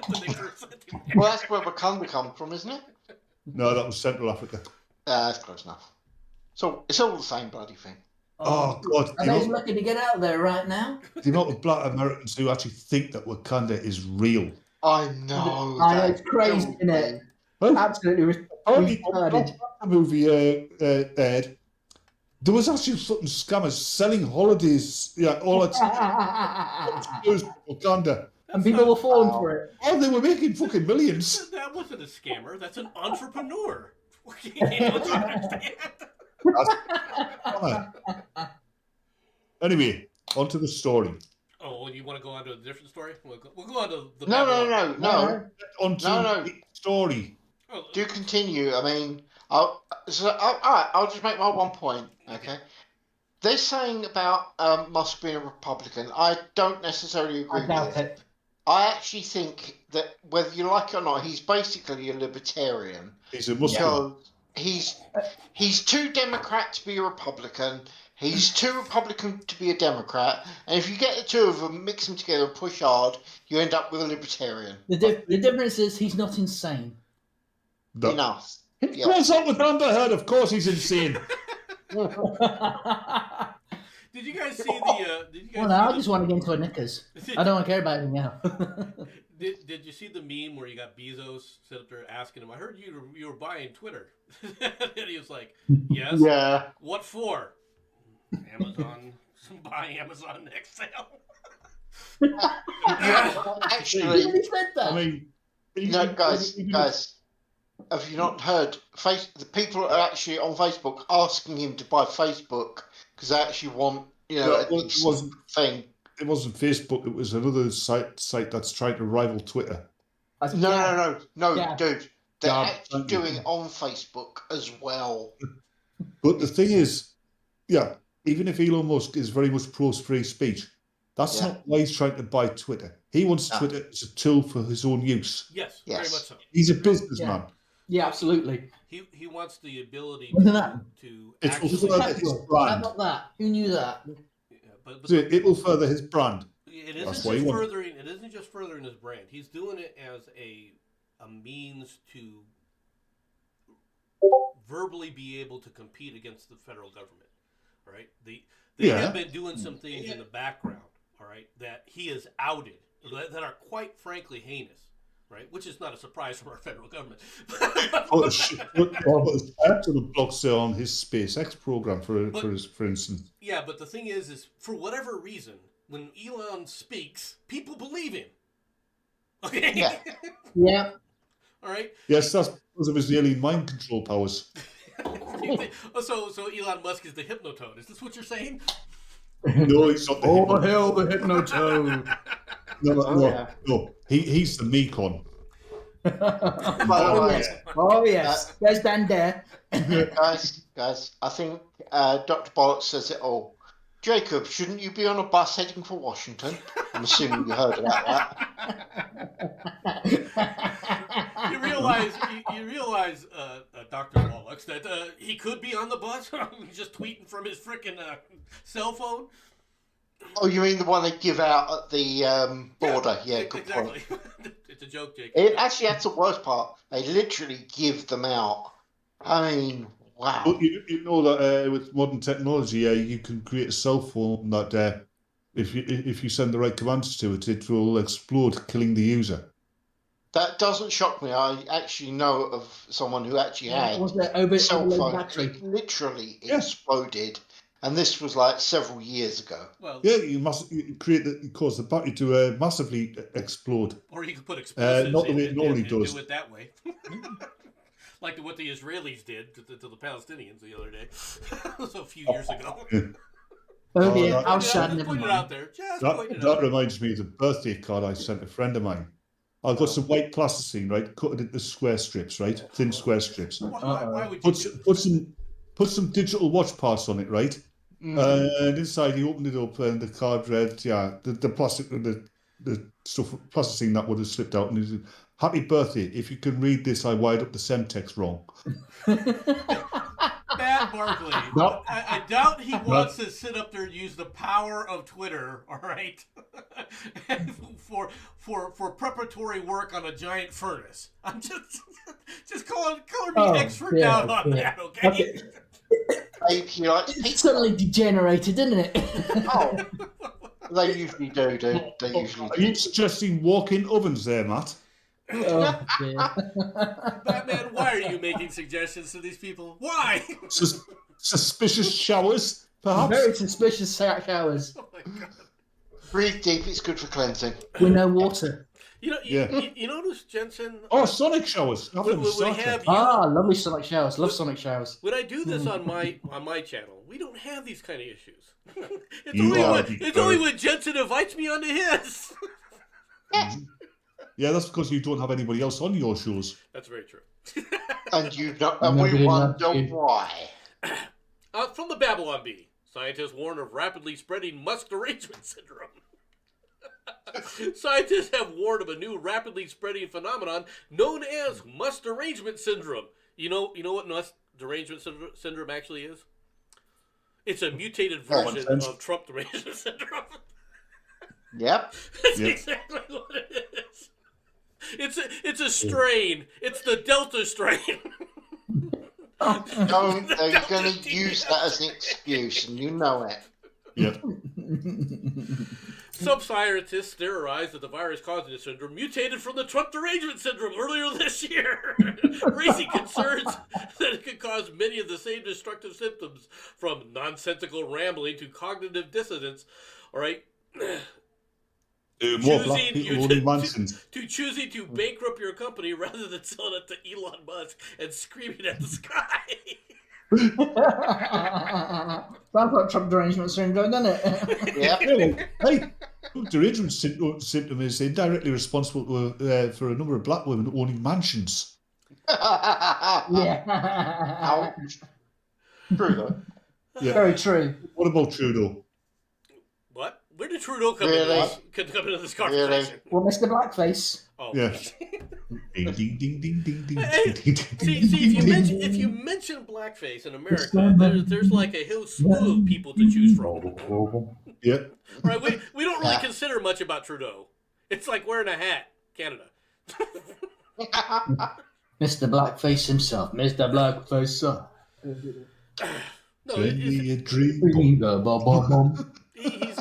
when they first sent him here. Well, that's where Wakanda come from, isn't it? No, that was Central Africa. That's close enough. So it's all the same bloody thing. Oh, God. Are they lucky to get out there right now? The amount of black Americans who actually think that Wakanda is real. I know. I know, it's crazy, isn't it? Absolutely retarded. The movie aired. There was actually certain scammers selling holidays, all that Wakanda. And people were falling for it. Oh, they were making fucking millions. That wasn't a scammer. That's an entrepreneur. You don't understand. Anyway, on to the story. Oh, you want to go on to a different story? We'll go on to the No. On to the story. Oh, Do continue. I mean, all right. I'll just make my one point. Okay. They're saying about Musk being a Republican. I don't necessarily agree with it. I actually think that whether you like it or not, he's basically a libertarian. He's a Muslim. He's too Democrat to be a Republican. He's too Republican to be a Democrat. And if you get the two of them, mix them together, and push hard, you end up with a libertarian. The difference is he's not insane. Enough. He goes out with Amber Heard. Of course he's insane. Did you guys see the? Did you guys Well, no, I see just want to get into a knickers. I don't care about anything else. Did you see the meme where you got Bezos sit up there asking him? I heard you were buying Twitter, and he was like, "Yes." Yeah. What for? Amazon. Buy Amazon next sale. Actually, He said that. I mean, guys, have you not heard? The people are actually on Facebook asking him to buy Facebook because they actually want, well, a decent thing. it wasn't Facebook. It was another site that's trying to rival Twitter. No, Yeah. dude. They're Yeah, actually doing it on Facebook as well. But the thing is, yeah, even if Elon Musk is very much pro free speech, that's not why he's trying to buy Twitter. He wants Twitter as a tool for his own use. Yes, very much so. He's a businessman. Yeah, absolutely. He wants the ability Wasn't that? to It's actually. also his brand. How about that? Who knew that? But It will further his brand. it That's isn't why he just wants it. furthering. It isn't just furthering his brand. He's doing it as a means to verbally be able to compete against the federal government. All right, they have been doing some things in the background. All right, that he has outed that are quite frankly heinous. Right, which is not a surprise from our federal government. But after the blocks on his SpaceX program, for instance. Yeah, but the thing is for whatever reason, when Elon speaks, people believe him. Okay. Yeah. Yeah. All right. Yes, that's because of his alien mind control powers. So Elon Musk is the hypnotoad. Is this what you're saying? No, he's not the Oh, hell, the hypnotoad. No. He's the Mekon. Oh, yes. There's Dan there. Guys, I think Dr. Bollock says it all. Jacob, shouldn't you be on a bus heading for Washington? I'm assuming you heard about that. You realize, Dr. Bollock, that he could be on the bus. He's just tweeting from his freaking cell phone. Oh, you mean the one they give out at the border? Yeah, good exactly. point. It's a joke, Jacob. Actually, that's the worst part. They literally give them out. I mean, wow. But you know that with modern technology, you can create a cell phone that if you send the right commands to it, it will explode, killing the user. That doesn't shock me. I actually know of someone who actually had a cell phone battery? literally exploded, and this was like several years ago. Well, you cause the battery to massively explode. Or you could put explosives not the way in it normally and does. do it that way. Like what the Israelis did to the Palestinians the other day. So a few years ago. Oh, dear. that- I'll shut Just never point it mind. out there. That reminds me of the birthday card I sent a friend of mine. I've got some white plasticine, right? Cut it into square strips, right? Thin square strips. Why would you Put some digital watch parts on it, right? Mm-hmm. And inside he opened it up and the card read, the plastic, the stuff, plasticine that would have slipped out, and he said, "Happy birthday. If you can read this, I wired up the semtex wrong." Matt Barkley. No. I doubt he wants to sit up there and use the power of Twitter, all right, for preparatory work on a giant furnace. I'm just color me expert down on that, okay? He likes It's pizza. suddenly degenerated, isn't it? Oh, they usually do, dude. They usually Are do. you suggesting walk-in ovens there, Matt? Oh, dear. Batman, why are you making suggestions to these people? Why? Suspicious showers, perhaps? Very suspicious showers Oh my God. Breathe deep. It's good for cleansing. with no water. You notice, Jenson? Oh, sonic showers. Have them When we Star have Trek. you, Lovely sonic showers. Love sonic showers. when I do this on my channel, we don't have these kind of issues. It's You only are when Jensen invites me onto his. Yeah, that's because you don't have anybody else on your shows. That's very true. And you know, and we Nobody wonder loves you. why. From the Babylon Bee, scientists warn of rapidly spreading Musk derangement syndrome. Scientists have warned of a new rapidly spreading phenomenon known as Musk derangement syndrome. You know what Musk derangement syndrome actually is? It's a mutated version of Trump derangement syndrome. Yep. That's exactly what it is. It's a strain. It's the Delta strain. They're going to use that as an excuse, and you know it. Yep. Some scientists theorized that the virus causing the syndrome mutated from the Trump derangement syndrome earlier this year, raising concerns that it could cause many of the same destructive symptoms, from nonsensical rambling to cognitive dissonance. All right. More black people owning mansions. To choosing to bankrupt your company rather than selling it to Elon Musk and screaming at the sky. Sounds like Trump derangement syndrome, doesn't it? Yeah. Really? Hey, derangement syndrome is indirectly responsible for a number of black women owning mansions. Yeah. Ouch. True though. Yeah. Very true. What about Trudeau? What? Where did Trudeau come Really? into this conversation? Well, Mr. Blackface. Oh. Yeah. Ding ding ding ding ding ding. Hey, ding, see, if you mention blackface in America, there's like a whole slew of people to choose from. Yeah. Right? We don't really consider much about Trudeau. It's like wearing a hat, Canada. Mr. Blackface himself. Mr. Blackface, sir. No, Send me a dream.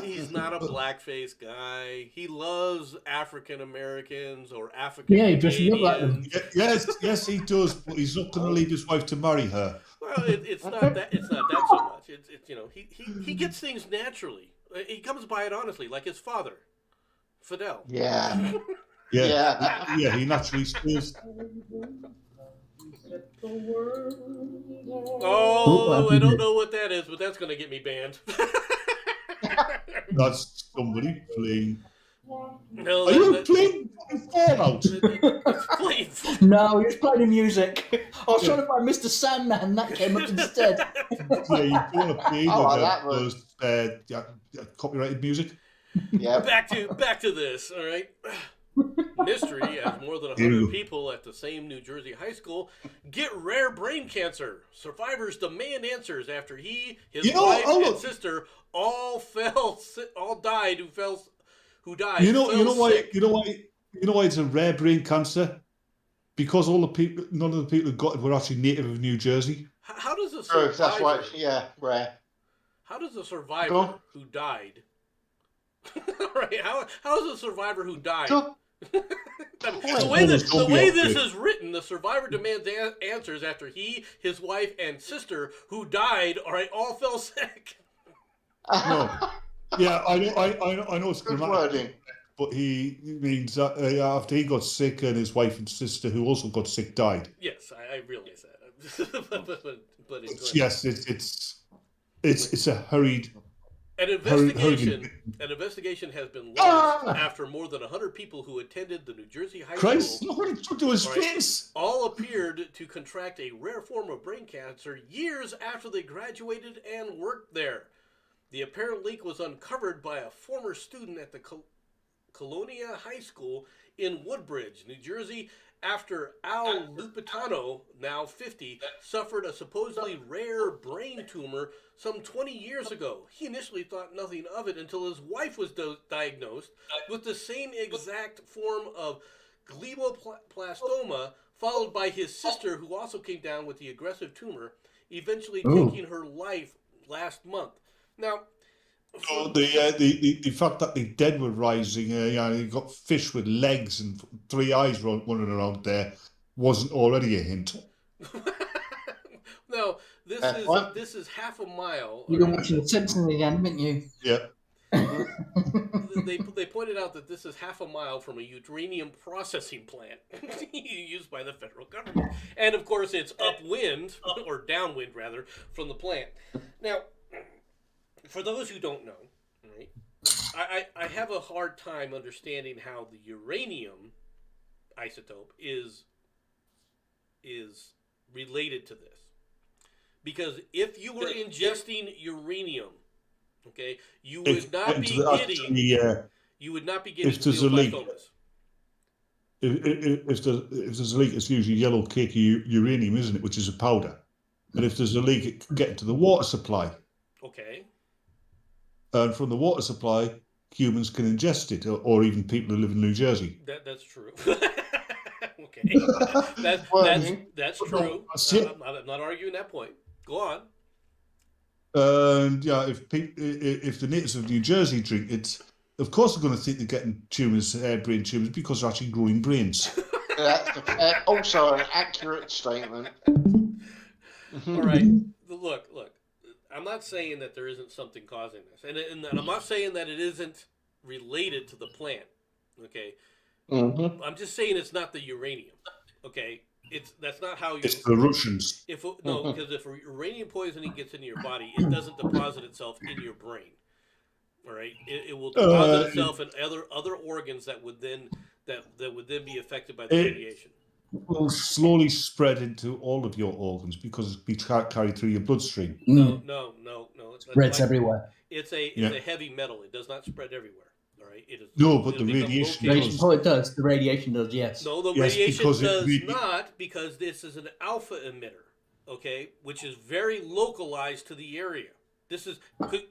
he's not a blackface guy. He loves African Americans or African Yeah, he doesn't look like them. Yes, he does, but he's not going to leave his wife to marry her. Well, it's not that so much. It's he gets things naturally. He comes by it honestly, like his father, Fidel. Yeah. Yeah. Yeah, he naturally speaks. Oh, I don't know what that is, but that's going to get me banned. That's somebody playing. No, Are you playing Fallout? No, he was playing the music. I was trying to find Mr. Sandman. That came up instead. Yeah, you don't want to play those copyrighted music. Yeah. Back to this, all right? Mystery, as more than 100 people at the same New Jersey high school get rare brain cancer. Survivors demand answers after his wife and sister all died. Who died? You know why it's a rare brain cancer? Because none of the people who got it were actually native of New Jersey. How does a survivor? That's why. Yeah, rare. How does a survivor who died? Right? How is a survivor who died? The way this is written, the survivor demands answers after his wife, and sister who died, all fell sick. No. Yeah, I know it's Good grammatically, wording. but he means that after he got sick and his wife and sister, who also got sick, died. Yes, I realize that. but yes, it's a hurried. An investigation has been launched after more than 100 people who attended the New Jersey high Christ, school. look what he took to his face. All appeared to contract a rare form of brain cancer years after they graduated and worked there. The apparent leak was uncovered by a former student at the Colonia High School in Woodbridge, New Jersey, after Al Lupitano, now 50, suffered a supposedly rare brain tumor some 20 years ago. He initially thought nothing of it until his wife was diagnosed with the same exact form of glioblastoma, followed by his sister, who also came down with the aggressive tumor, eventually taking her life last month. Now, the fact that the dead were rising, you got fish with legs and 3 eyes running around there, wasn't already a hint. No, this is half a mile. You've been watching The Simpsons again, haven't you? Yeah. They pointed out that this is half a mile from a uranium processing plant used by the federal government, and of course it's upwind or downwind rather from the plant. Now, for those who don't know, right, I have a hard time understanding how the uranium isotope is related to this. Because if you were ingesting uranium, okay, you would not be getting glioblastomas. If there's a leak, it's usually yellow cakey uranium, isn't it, which is a powder. And if there's a leak, it can get into the water supply. Okay. And from the water supply, humans can ingest it, or even people who live in New Jersey. That's true. Okay, that's true. That's it. I'm not arguing that point. Go on. And yeah, if the natives of New Jersey drink it, of course they're going to think they're getting tumors, brain tumors, because they're actually growing brains. That's also an accurate statement. All right. Look. I'm not saying that there isn't something causing this, and I'm not saying that it isn't related to the plant. Okay. Mm-hmm. I'm just saying it's not the uranium. Okay. That's not how you. It's the Russians. Because if uranium poisoning gets into your body, it doesn't deposit itself in your brain. All right, it will deposit itself in other organs that would then be affected by the radiation. Will slowly spread into all of your organs because it's be carried through your bloodstream. No. Spreads everywhere. It's a heavy metal. It does not spread everywhere. All right. It is. No, but the radiation does. Oh, it does. The radiation does. Yes. No, the radiation does not, because this is an alpha emitter. Okay, which is very localized to the area. This is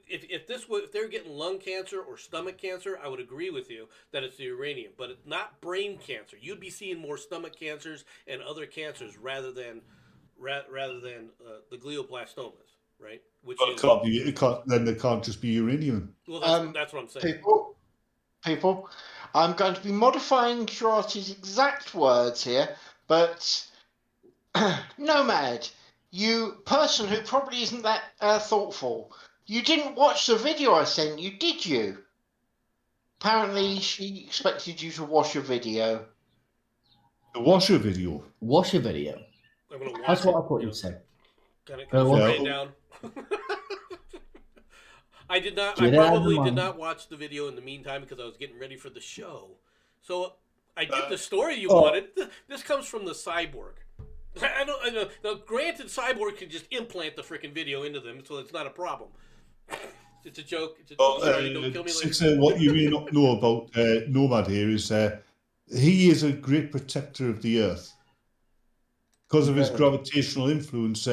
if they're getting lung cancer or stomach cancer, I would agree with you that it's the uranium, but it's not brain cancer. You'd be seeing more stomach cancers and other cancers rather than the glioblastomas, right? Then there can't just be uranium. Well, that's what I'm saying. People, I'm going to be modifying Shorty's exact words here, but Nomad, you person who probably isn't that thoughtful, you didn't watch the video I sent you, did you? Apparently, she expected you to watch a video. To watch a video? Watch a video. I'm gonna watch That's what I thought you'd say. Can I write it down? I did not. I probably did not watch the video in the meantime because I was getting ready for the show. So I did the story you wanted. This comes from the Cyborg. I know. Now, granted, Cyborg can just implant the freaking video into them, so it's not a problem. It's a joke. Sorry, don't kill me later. What you may not know about Nomad here is he is a great protector of the Earth. Because of his gravitational influence,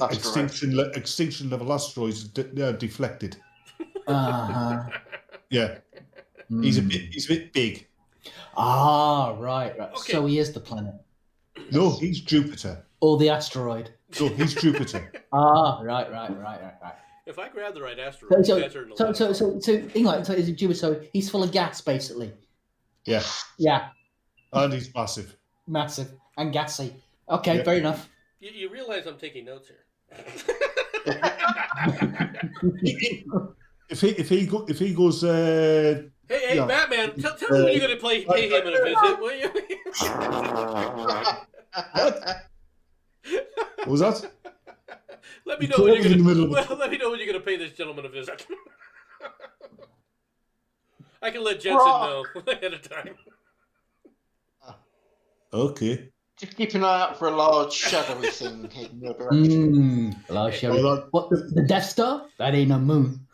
extinction level asteroids deflected. Yeah, he's a bit big. Ah, right. Okay. So he is the planet. No, he's Jupiter. Or the asteroid. No, he's Jupiter. Right. If I grab the right asteroid, so is it Jupiter? So he's full of gas, basically. Yeah. Yeah. And he's massive. Massive and gassy. Okay, fair enough. You realize I'm taking notes here. if he goes. Hey, Batman! Tell me when you're going to pay him a visit, will you? What was that? Let me know when you're going to pay this gentleman a visit. I can let Jenson know ahead of time. Okay. Just keep an eye out for a large shadowy thing in your direction. Large shadowy. What, the Death Star? That ain't no moon.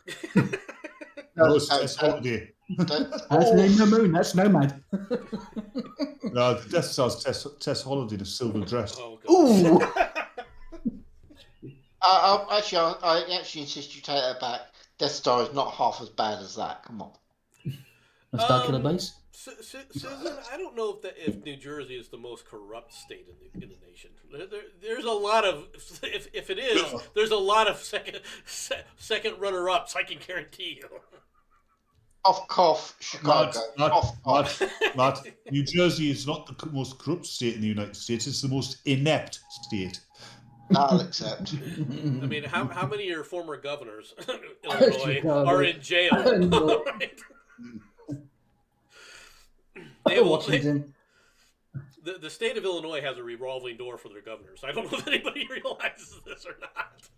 That's holiday. That's no moon. That's Nomad. No, the Death Star's Tess Holiday in a silver dress. Oh, ooh. I actually insist you take that back. Death Star is not half as bad as that. Come on. A Star Killer Base? Susan, I don't know if New Jersey is the most corrupt state in the nation. There's a lot of, if it is, there's a lot of second runner-ups, I can guarantee you. Cough, Chicago. Matt, New Jersey is not the most corrupt state in the United States. It's the most inept state. I'll accept. I mean, how many of your former governors, Illinois, are in jail? Right? Washington. The state of Illinois has a revolving door for their governors. I don't know if anybody realizes this or not.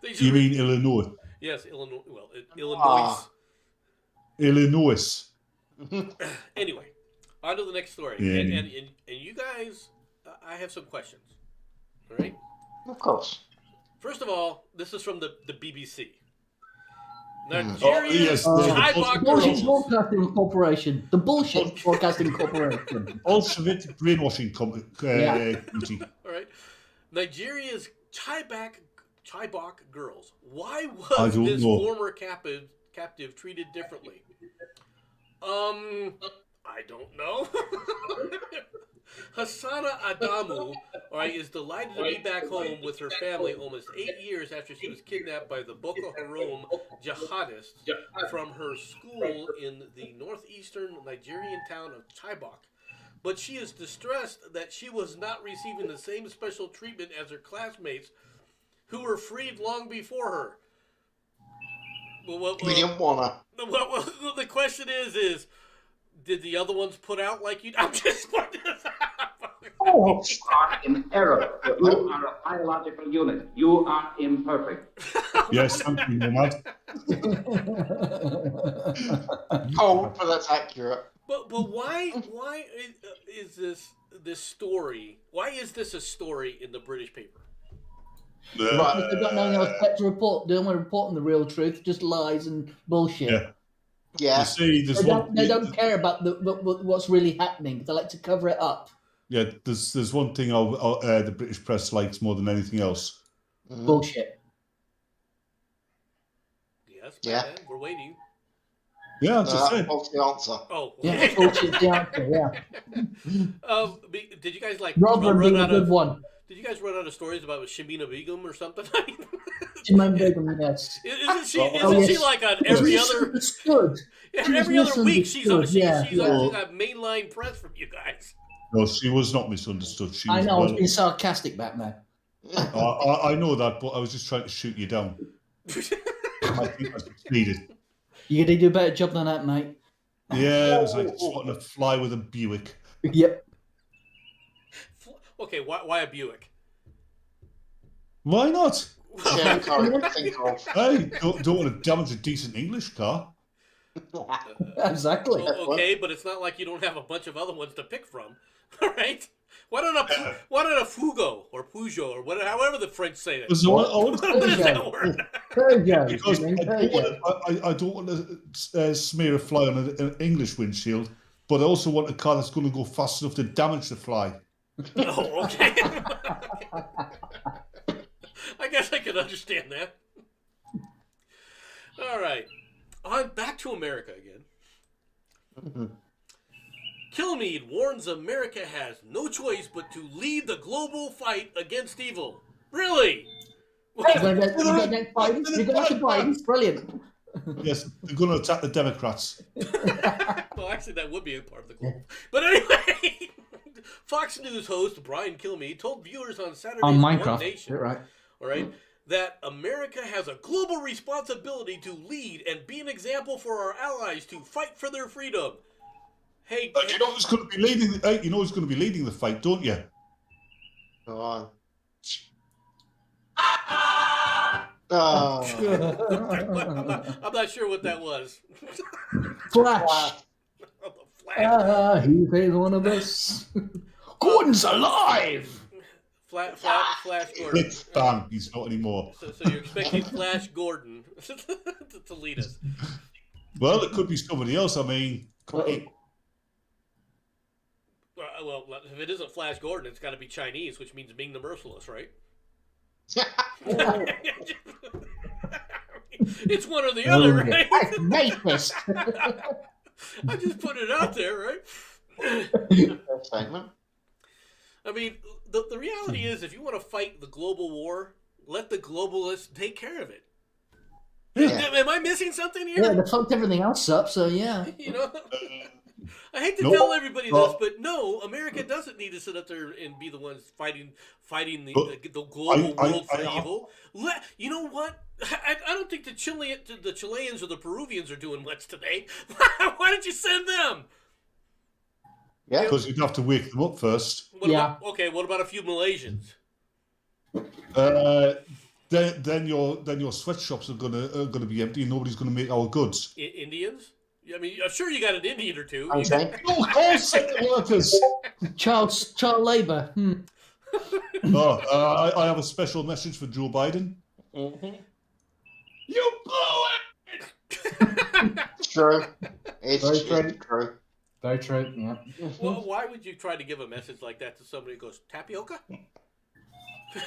You mean Illinois? Yes, Illinois. Well, Illinois. Illinois. Anyway, on to the next story. Yeah. And you guys, I have some questions. All right? Of course. First of all, this is from the BBC. Nigeria's the Bullshit Broadcasting Corporation. The Bullshit Broadcasting Corporation. Bolshevik brainwashing committee. All right. Nigeria's Chibok girls. Why was this former captive treated differently? I I don't know. Hassana Adamu, all right, is delighted to be back home with her family almost 8 years after she was kidnapped by the Boko Haram jihadists from her school in the northeastern Nigerian town of Chibok. But she is distressed that she was not receiving the same special treatment as her classmates who were freed long before her. We didn't wanna. Well, the question is, did the other ones put out like you? I'm just pointing this out. Oh, You are in error. You are a biological unit. You are imperfect. Yes, thank you, Nomad. Cold, but that's accurate. But why is this story? Why is this a story in the British paper? Because they've got nothing else better to report. They don't want to report on the real truth, just lies and bullshit. Yeah. Yeah. You see, there's They don't care about what's really happening. They like to cover it up. Yeah, there's one thing the British press likes more than anything else. Bullshit. Yes. Yeah. Man, we're waiting. Yeah, that's just it. That's the answer. Oh. Yeah, bullshit's the answer. Yeah. Did you guys like Rather run being a out good of? one. Did you guys run out of stories about Shamina Begum or something? Jemima Begum, yes. Isn't she? Oh, Isn't yes. she like on every She's other? misunderstood. Every other week she's on Yeah. a mainline press from you guys. No, she was not misunderstood. She I was know, I was being sarcastic back then. I know that, but I was just trying to shoot you down. I think I succeeded. You gotta do a better job than that, mate. Yeah, it was like swatting a fly with a Buick. Yep. Okay, why a Buick? Why not? Yeah, can't think of. Hey, don't want to damage a decent English car. Exactly. Okay, but it's not like you don't have a bunch of other ones to pick from, all right? Why not a Fugo or Peugeot or whatever, however the French say it? So What is that word? There you go. Because There you go. I don't want to smear a fly on an English windshield, but I also want a car that's going to go fast enough to damage the fly. Oh, okay. I guess I can understand that. All right. On back to America again. Kilmeade warns America has no choice but to lead the global fight against evil. Really? You're going to get Biden? You're going to get Biden? Brilliant. Yes, they're going to attack the Democrats. Well, actually, that would be a part of the goal. But anyway, Fox News host Brian Kilmeade told viewers on Saturday's On One Minecraft. Nation, You're right. all right, that America has a global responsibility to lead and be an example for our allies to fight for their freedom. Hey, You know who's going to be leading? You know who's going to be leading the fight, don't you? Go on. Oh. I'm not sure what that was. Flash. Oh, the Flash. He's one of us. Gordon's alive. Flash Gordon. Blitz, bang, he's not anymore. So you're expecting Flash Gordon to lead us. Well, it could be somebody else. I mean, Well, if it isn't Flash Gordon, it's got to be Chinese, which means Ming the Merciless, right? It's one or the other, right? That's racist. I just put it out there, right? Segment. I mean, the reality is, if you want to fight the global war, let the globalists take care of it. Yeah. Am I missing something here? Yeah, they fucked everything else up, so yeah. You know, I hate to Nope. tell everybody this, but no, America doesn't need to sit up there and be the ones fighting the global world for evil. You know what? I don't think the Chileans or the Peruvians are doing much today. Why didn't you send them? Yeah. because you'd have to wake them up first. What Yeah. what about a few Malaysians? Then your sweatshops are gonna be empty, and nobody's gonna make our goods. Indians? I mean, I'm sure you got an Indian or two. Okay. All second workers. Child labour. I have a special message for Joe Biden. Mm-hmm. You blew it. It's true. It's Very true. Very true, yeah. Well, why would you try to give a message like that to somebody who goes, tapioca?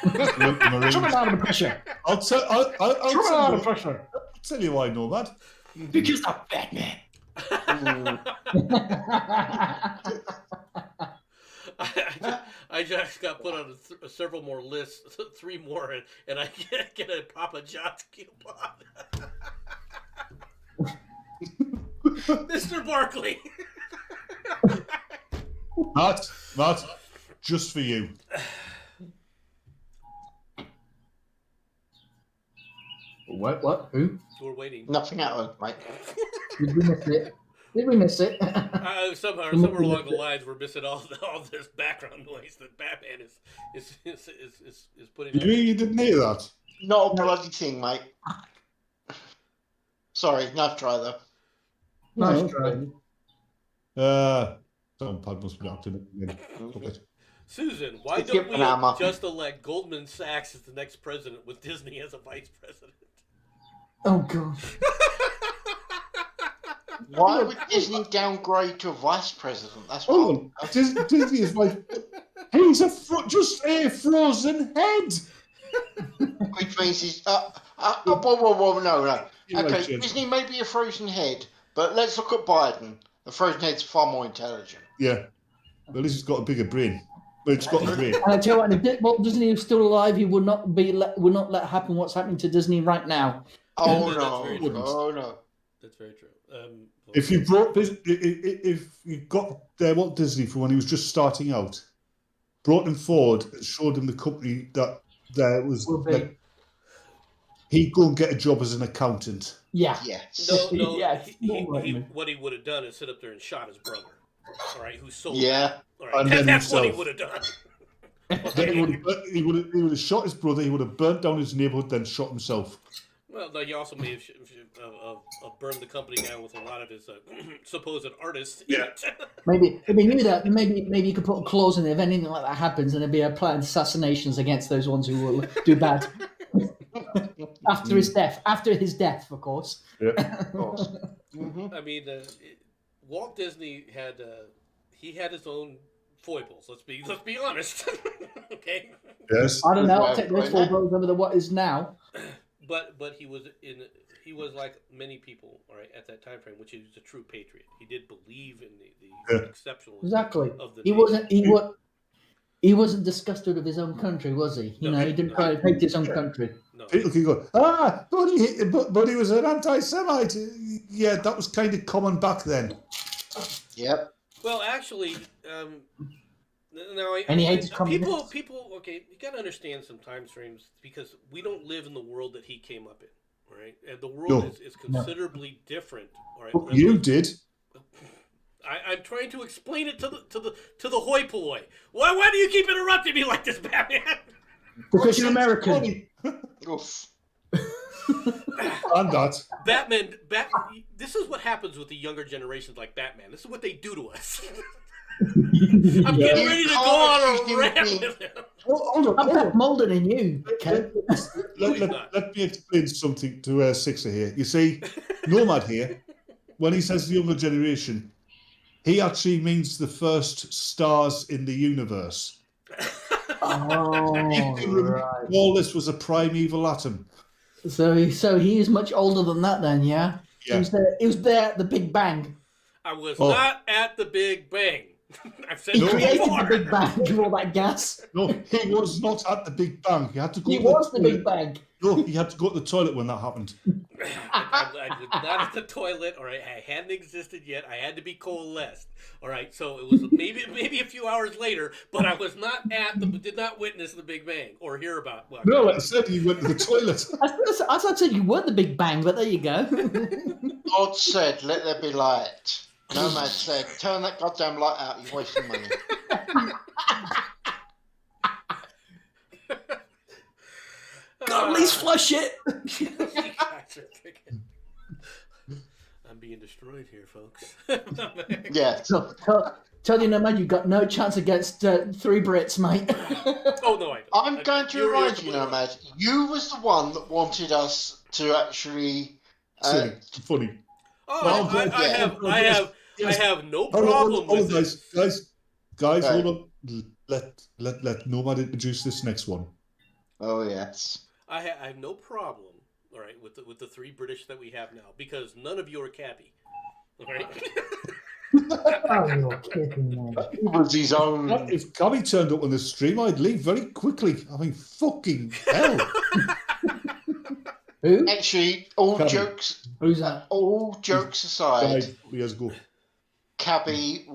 Coming out of the pressure. I'll Coming out of tell pressure. you why, Nomad. Because I'm Batman. I just got put on several more lists, 3 more, and I get a Papa John's coupon. Mr. Barkley. Matt, just for you. What? Who? We're waiting. Nothing happened, mate. Did we miss it? Did we miss it? Somewhere along the lines, we're missing all this background noise that Batman is putting. You didn't hear that? Not a bloody thing, mate. Sorry, nice try though. Nice try. Some pad must be acting again. Okay. Susan, why Let's don't give an armor. we just elect Goldman Sachs as the next president with Disney as a vice president? Oh god. Why would Disney downgrade to a vice president? That's what. Hold on. Disney is like, he's just a frozen head. Which means he's. Whoa, no. You're Okay, right, Jen. Disney may be a frozen head, but let's look at Biden. The frozen head's far more intelligent. Yeah. Well, at least it's got a bigger brain. But it's got a brain. And I tell you what, if Disney was still alive, he would not let happen what's happening to Disney right now. Oh That's very true. no. That's very true. If you brought this, if you got Walt Disney for when he was just starting out, brought him forward, and showed him the company that there was, like, he'd go and get a job as an accountant. Yeah. Yes. No. Yes. What he would have done is sit up there and shot his brother. All right, who sold? Yeah. All right, And then that's what he himself. would have done. Then he would have shot his brother. He would have burnt down his neighborhood, then shot himself. Well, no, he also may have burned the company down with a lot of his supposed artists. Yeah. Maybe knew that. Maybe you could put a clause in there if anything like that happens, and there'd be a planned assassinations against those ones who will do bad. After his death, of course. Yeah. Of course. Mm-hmm. I mean, Walt Disney had his own foibles. Let's be honest. Okay. Yes. I don't know. I'll take those 4 brothers over what is now. But he was like many people, all right, at that time frame, which he was a true patriot. He did believe in the exceptionalism Exactly. of the He nation. he wasn't disgusted of his own country, was he? He didn't try to hate his own country. No. People can go, but he was an anti-Semite. Yeah, that was kind of common back then. Yep. Well, actually, no. And he hates people. communists. Okay, you got to understand some time frames because we don't live in the world that he came up in, all right? And the world is considerably different, all right? But you did. I'm trying to explain it to the hoi polloi. Why do you keep interrupting me like this, Batman? Because you're American. Oof. And that. Batman. This is what happens with the younger generations like Batman. This is what they do to us. I'm getting ready to go on a rant with him. Hold I'm on. older than you. Okay. Let me explain something to Sixer here. You see, Nomad here, when he says the younger generation, he actually means the first stars in the universe. Oh, right. All this was a primeval atom. So he is much older than that, then, yeah. Yeah. He was there at the Big Bang. I was not at the Big Bang. I've said He it created before. the Big Bang with all that gas. No, he was not at the Big Bang. He had to go. He to was the toilet. Big Bang. No, he had to go to the toilet when that happened. I was not at the toilet. All right, I hadn't existed yet. I had to be coalesced. All right, so it was maybe a few hours later, but I was not did not witness the Big Bang or hear about. Well, No, like I said, he went to the toilet. I said you weren't the Big Bang, but there you go. God said, "Let there be light." Nomad said, "Turn that goddamn light out. You're wasting money." God, please flush it. I'm being destroyed here, folks. Yeah. So, tell you, Nomad, you've got no chance against 3 Brits, mate. Oh no, I don't. I'm going to You're remind you, completely Nomad, you was the one that wanted us to actually. Silly, funny. Oh, Well, I have no problem with this. Guys, Right. hold on. Let Nomad introduce this next one. Oh yes. I have no problem, all right, with the 3 British that we have now because none of you are cabbie. Right? Oh, you're kidding me. He was his own. If Gabby turned up on the stream, I'd leave very quickly. I mean, fucking hell. Who? Actually, all Cabby. jokes aside, Died years ago. Cabby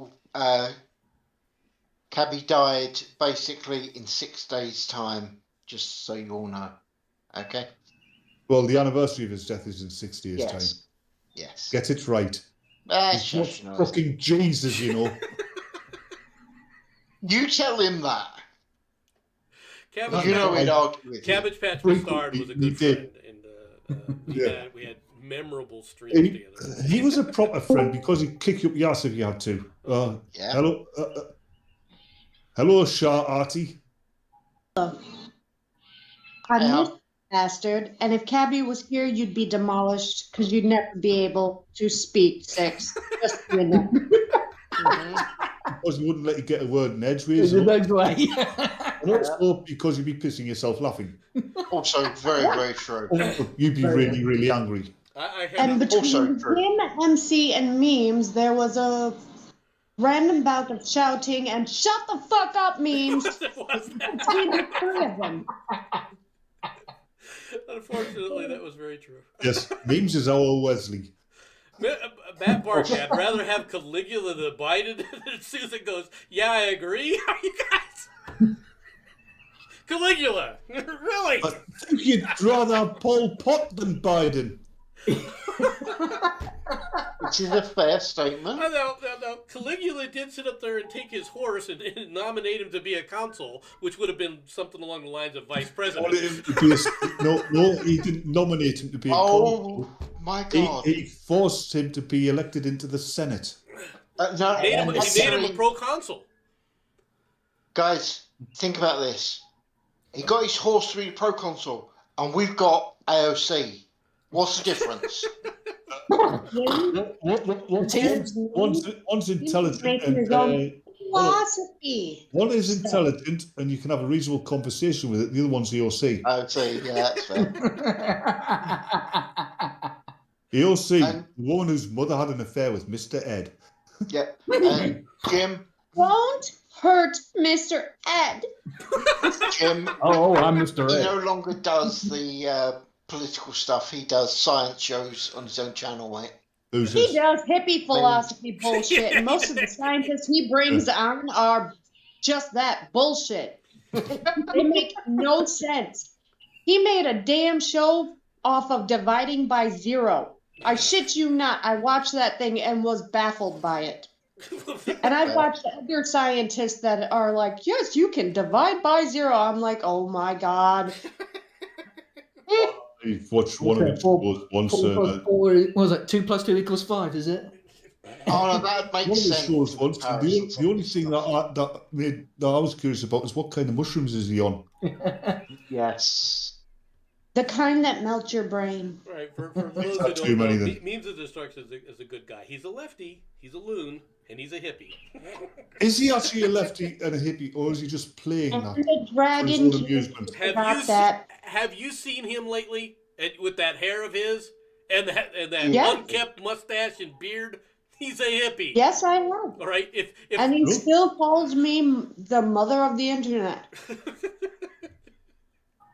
died basically in 6 days' time. Just so you all know. Okay. Well, the anniversary of his death is in 60 years' time. Yes. Get it right. That's He's not just, you know, fucking Jesus, you know. you tell him that. Cabbage, You know Patch, he'd argue with you. Cabbage Patch Bastard was a good friend, and we had memorable streams together. He was a proper friend because he'd kick you up your ass if you had to. Yeah. Hello, Shah Artie. I miss you, bastard. And if Cabby was here, you'd be demolished because you'd never be able to speak sex. Just so you know. Because he wouldn't let you get a word in edgeways. The next way. And also because you'd be pissing yourself laughing. Also, very, very true. You'd be really, really angry. And between Also him, MC, and memes, there was a random bout of shouting and "shut the fuck up" memes between the three of them. Unfortunately, that was very true. Yes, memes is our Wesley. Matt Barch, I'd rather have Caligula than Biden. And Susan goes, "Yeah, I agree." Are you guys? Caligula, really? I think you'd rather have Pol Pot than Biden. Which is a fair statement. No. Caligula did sit up there and take his horse and nominate him to be a consul, which would have been something along the lines of vice president. No, he didn't nominate him to be a consul. My God. He forced him to be elected into the Senate. No, He made him a pro-consul. Guys, think about this. He got his horse to be proconsul, and we've got AOC. What's the difference? One's intelligent and Philosophy. one is intelligent and you can have a reasonable conversation with it. The other one's EOC. AOC, yeah, that's fair. EOC, the woman whose mother had an affair with Mr. Ed. Yeah. And Jim. Won't hurt Mr. Ed. Jim. Oh, I'm Mr. He Ed. no longer does the political stuff. He does science shows on his own channel, mate. Who's He this? does hippie philosophy bullshit, and most of the scientists he brings on are just that bullshit. They make no sense. He made a damn show off of dividing by zero. I shit you not. I watched that thing and was baffled by it. And I've watched other scientists that are like, yes, you can divide by zero. I'm like, oh my God. You've watched one of it once. What was it? 2 + 2 = 5, is it? Oh, no, that makes One of the sense. shows once. The only thing that I was curious about is what kind of mushrooms is he on? Yes. The kind that melts your brain. Right, for those who Too don't many know, then. Memes of Destruction is a good guy. He's a lefty, he's a loon, and he's a hippie. Is he actually a lefty and a hippie, or is he just playing And that? the dragon For his own amusement. Have you seen him lately with that hair of his and that Yeah. unkept mustache and beard? He's a hippie. Yes, I have. All right. If And he still calls me the mother of the internet.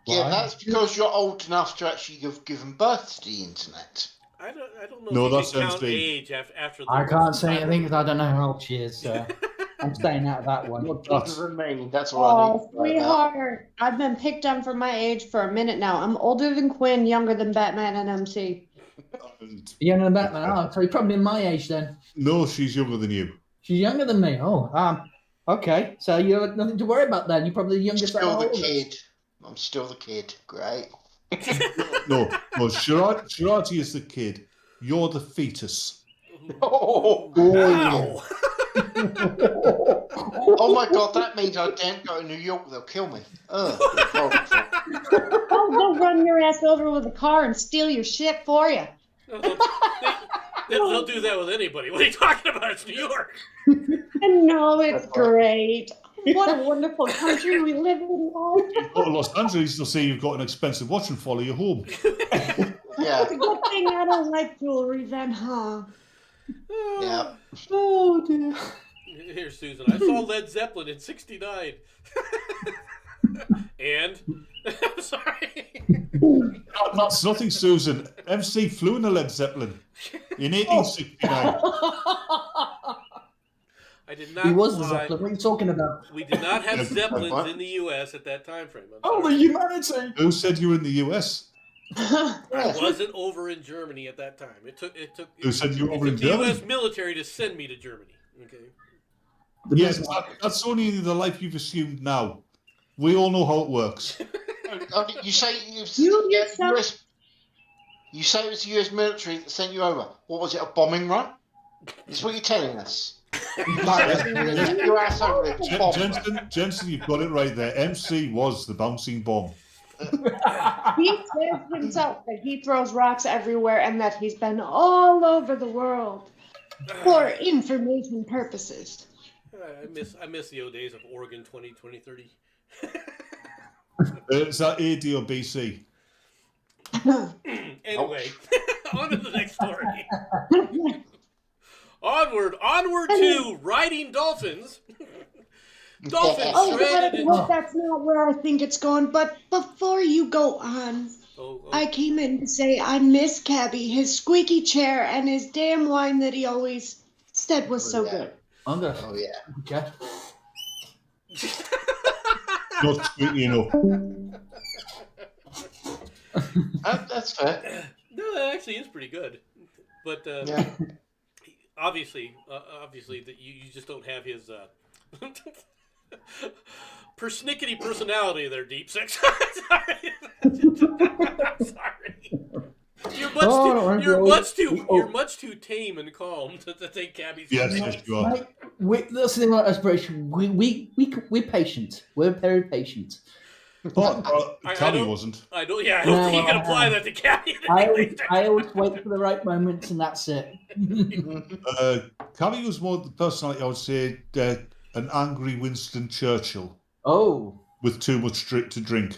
Yeah, Why? that's because you're old enough to actually have given birth to the internet. I don't know No, if you that's can count insane. age after. I can't say anything because I don't know how old she is. So I'm staying out of that one. What does it mean? That's what I need. Oh, sweetheart. I've been picked on for my age for a minute now. I'm older than Quinn, younger than Batman and MC. Younger than Batman. Oh, so you're probably my age then. No, she's younger than you. She's younger than me. Oh, okay. So you have nothing to worry about then. You're probably the youngest out Still of the all of us. kid. I'm still the kid. Great. No, Shirati is the kid. You're the fetus. Oh, Wow. oh my God, that means I daren't go to New York. They'll kill me. Ugh. Oh, they'll run your ass over with a car and steal your shit for you. They'll do that with anybody. What are you talking about? It's New York. And no, it's great. What a wonderful country we live in. You go to Los Angeles, they'll say you've got an expensive watch and follow you home. Yeah. It's a good thing I don't like jewelry then, huh? Yeah. Oh dear. Here, Susan. I saw Led Zeppelin in '69. And I'm sorry. That's nothing, Susan. MC flew in a Led Zeppelin in 1869. I did not. He was the fly. Zeppelin. What are you talking about? We did not have Yeah, Zeppelins what? in the U.S. at that time frame. I'm Oh, the sorry. humanity! Who said you were in the US? I wasn't over in Germany at that time. It took Who said you were over the in Germany? U.S. military to send me to Germany. Okay. Yes, that's only the life you've assumed now. We all know how it works. You say You yeah, yourself- US. You say it was the US military that sent you over. What was it? A bombing run? That's what you're telling us. Your ass over there to bomb. Jensen, you've got it right there. MC was the bouncing bomb. He says himself that he throws rocks everywhere and that he's been all over the world for information purposes. I miss the old days of Oregon 2030. Is that AD or BC? Anyway, on to the next story. Onward to riding dolphins. Dolphins Oh, stranded in. that's not where I think it's going. But before you go on, I came in to say I miss Cabby, his squeaky chair, and his damn wine that he always said was so good. I'm gonna. Oh yeah. Okay. Not squeaky enough. That's fair. No, that actually is pretty good. But Yeah. obviously, that you just don't have his persnickety personality there, Deep Six. Sorry. I'm sorry. You're much too tame and calm to take Cabby's. Yes, you are. That's the thing about aspiration. We're patient. We're very patient. Cabby wasn't. I don't think you can apply that to Cabby. I always wait for the right moments, and that's it. Cabby was more the personality, I would say, an angry Winston Churchill Oh. with too much to drink.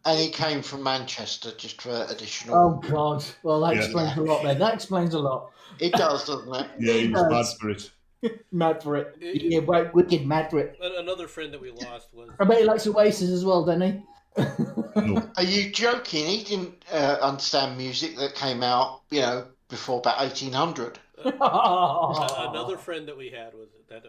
And he came from Manchester just for additional. Oh God. Well, that Yeah. explains a lot. Then that explains a lot. It does, doesn't it? Yeah, he was mad for it. Mad for it. Yeah, right. Wicked mad for it. Another friend that we lost was. I bet he likes Oasis as well, doesn't he? No. Are you joking? He didn't understand music that came out, before about 1800. Another friend that we had was that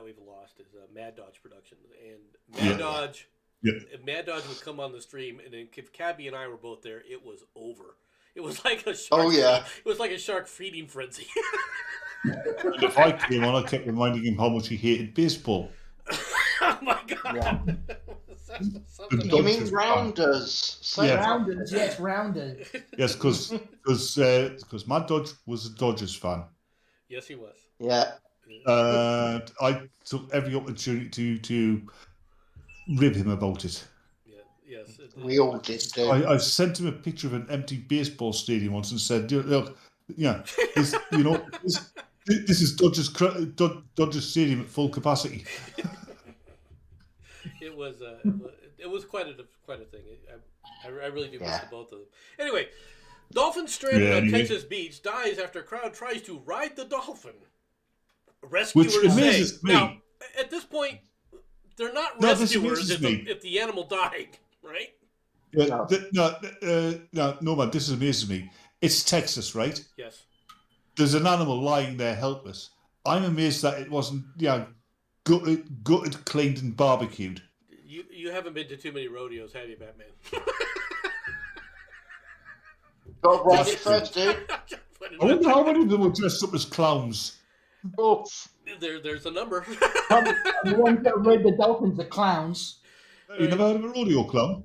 we've lost is Mad Dodge Productions, and Mad Dodge. Yeah. If Mad Dodge would come on the stream, and then if Cabby and I were both there, it was over. It was like a shark. Oh yeah. It was like a shark feeding frenzy. And if I came on, I kept reminding him how much he hated baseball. Oh my god. Yeah. Something You Dodgers mean fan. rounders? Say Yeah. Rounders, yes, rounders. Yes, because Mad Dodge was a Dodgers fan. Yes, he was. Yeah. And I took every opportunity to rib him about it. Yeah. Yes. We all did. I sent him a picture of an empty baseball stadium once and said, "Look, this is Dodgers Stadium at full capacity." It was quite a thing. I really do miss the both of them. Anyway, dolphin stranded on Texas beach dies after crowd tries to ride the dolphin. Rescuers Which amazes me. Now, at this point, they're not rescuers if the animal died, right? No, man, this amazes me. It's Texas, right? Yes. There's an animal lying there helpless. I'm amazed that it wasn't, gutted, cleaned, and barbecued. You haven't been to too many rodeos, have you, Batman? Got to ride it first, dude. I wonder how many of them were dressed up as clowns. Oh. There's a number. The ones that ride the dolphins are clowns. You never heard of a rodeo clown?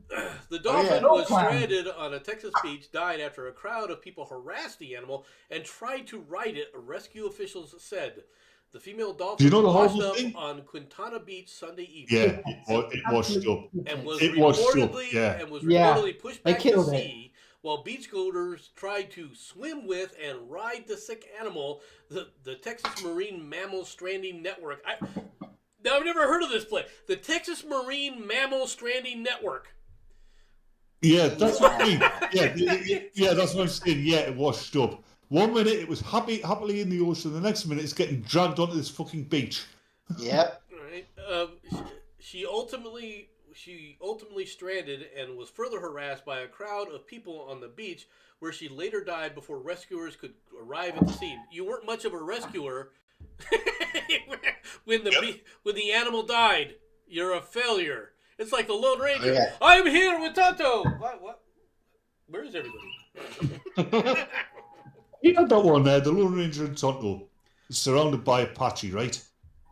The dolphin Oh, yeah. was stranded on a Texas beach, died after a crowd of people harassed the animal and tried to ride it, rescue officials said. The female dolphin washed up on Quintana Beach Sunday evening. Yeah, it washed up. And was It washed up, reportedly pushed back to killed sea while beachgoers tried to swim with and ride the sick animal. The Texas Marine Mammal Stranding Network. Now, I've never heard of this place. The Texas Marine Mammal Stranding Network. Yeah, that's what I mean. Yeah, that's what I'm saying. Yeah, it washed up. 1 minute it was happily in the ocean. The next minute it's getting dragged onto this fucking beach. Yep. Right. She ultimately stranded and was further harassed by a crowd of people on the beach, where she later died before rescuers could arrive at the scene. You weren't much of a rescuer when the animal died. You're a failure. It's like the Lone Ranger. Yeah. I'm here with Tonto. What? Where is everybody? You know that one there, the Lone Ranger and Tonto, surrounded by Apache, right?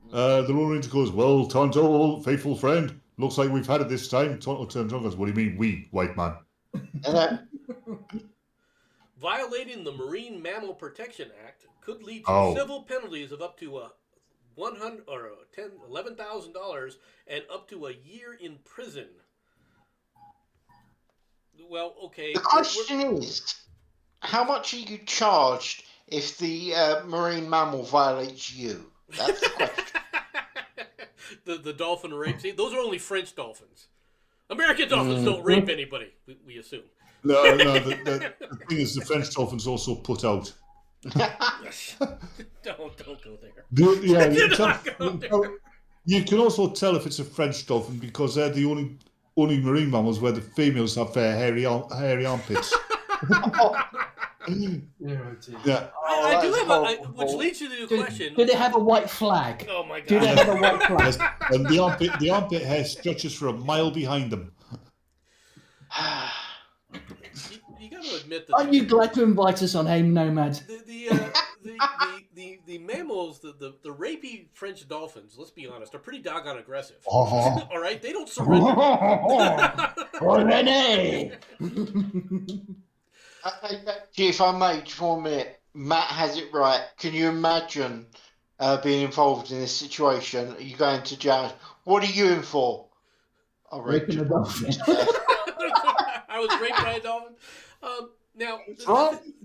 The Lone Ranger goes, "Well, Tonto, old faithful friend, looks like we've had it this time." Tonto turns around and goes, "What do you mean, we, white man?" Violating the Marine Mammal Protection Act could lead to civil penalties of up to $11,000 and up to a year in prison. Well, okay. The question is, how much are you charged if the marine mammal violates you? That's the question. the dolphin rape scene. Those are only French dolphins. American dolphins don't rape anybody, we assume. No, the thing is, the French dolphins also put out. Don't go there. You can also tell if it's a French dolphin because they're the only marine mammals where the females have hairy armpits. Yeah. I do have which leads you to the question. Do they have a white flag? Oh my god! Do they have a white flag? Yes, and the armpit hair stretches for a mile behind them. You got to admit that. Aren't you glad to invite us on AIM Nomads? The mammals, the rapey French dolphins, let's be honest, are pretty doggone aggressive. Uh-huh. All right, they don't surrender. Gee, if I may, just 1 minute. Matt has it right. Can you imagine being involved in this situation? Are you going to jail? What are you in for? Raping a dolphin. I was raped by a dolphin. Now,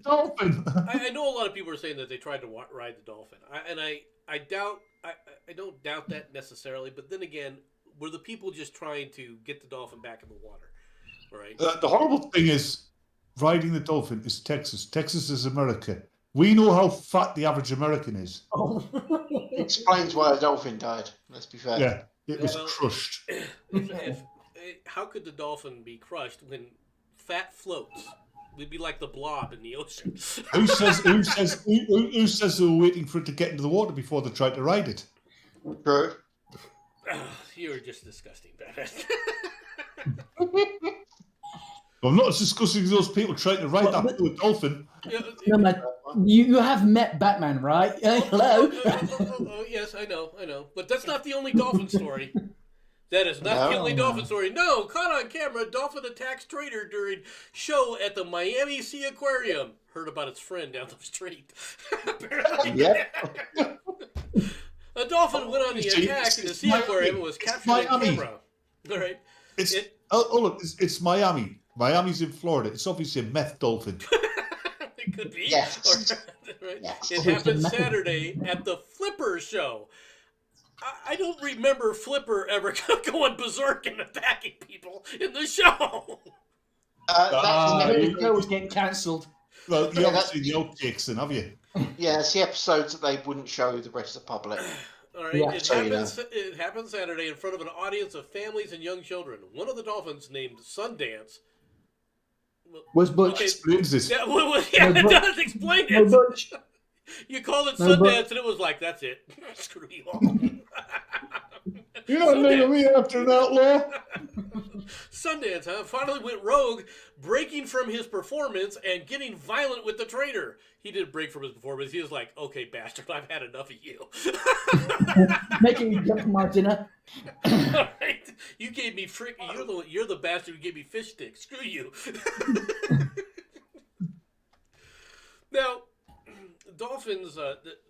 Dolphin. I know a lot of people are saying that they tried to ride the dolphin, I don't doubt that necessarily. But then again, were the people just trying to get the dolphin back in the water? All right. The horrible thing is, riding the dolphin is Texas. Texas is America. We know how fat the average American is. Oh. Explains why a dolphin died. Let's be fair. Yeah, it was crushed. How could the dolphin be crushed when fat floats? We'd be like the blob in the ocean. Who says they were waiting for it to get into the water before they tried to ride it? True. You're just disgusting, Batman. I'm not as disgusting as those people trying to ride that blue dolphin. No, man, you have met Batman, right? Hello. Oh, yes, I know. But that's not the only dolphin story. That is not the only dolphin story. No, caught on camera, dolphin attacks trader during show at the Miami Sea Aquarium. Heard about its friend down the street. Yep. A dolphin went on the attack in the sea aquarium and was captured on camera. All right. It's Miami. Miami's in Florida. It's obviously a meth dolphin. It could be. Yes. Right? Yes. It happened Saturday at the Flipper show. I don't remember Flipper ever going berserk and attacking people in the show. The show was getting cancelled. Well, you haven't seen the outtakes then, have you? Yeah, it's the episodes that they wouldn't show the rest of the public. All right, Yeah. it happened Saturday in front of an audience of families and young children. One of the dolphins, named Sundance, Was Butch. Okay. Explains this. Yeah, No, it does explain No, it. Butch. You called it No, Sundance, and it was like, that's it. Screw you all. You're not naming me after an outlaw. Sundance, finally went rogue, breaking from his performance and getting violent with the trader. He didn't break from his performance. He was like, okay, bastard, I've had enough of you. Making me jump from my dinner. All right. You gave me you're the bastard who gave me fish sticks. Screw you. Now, dolphins,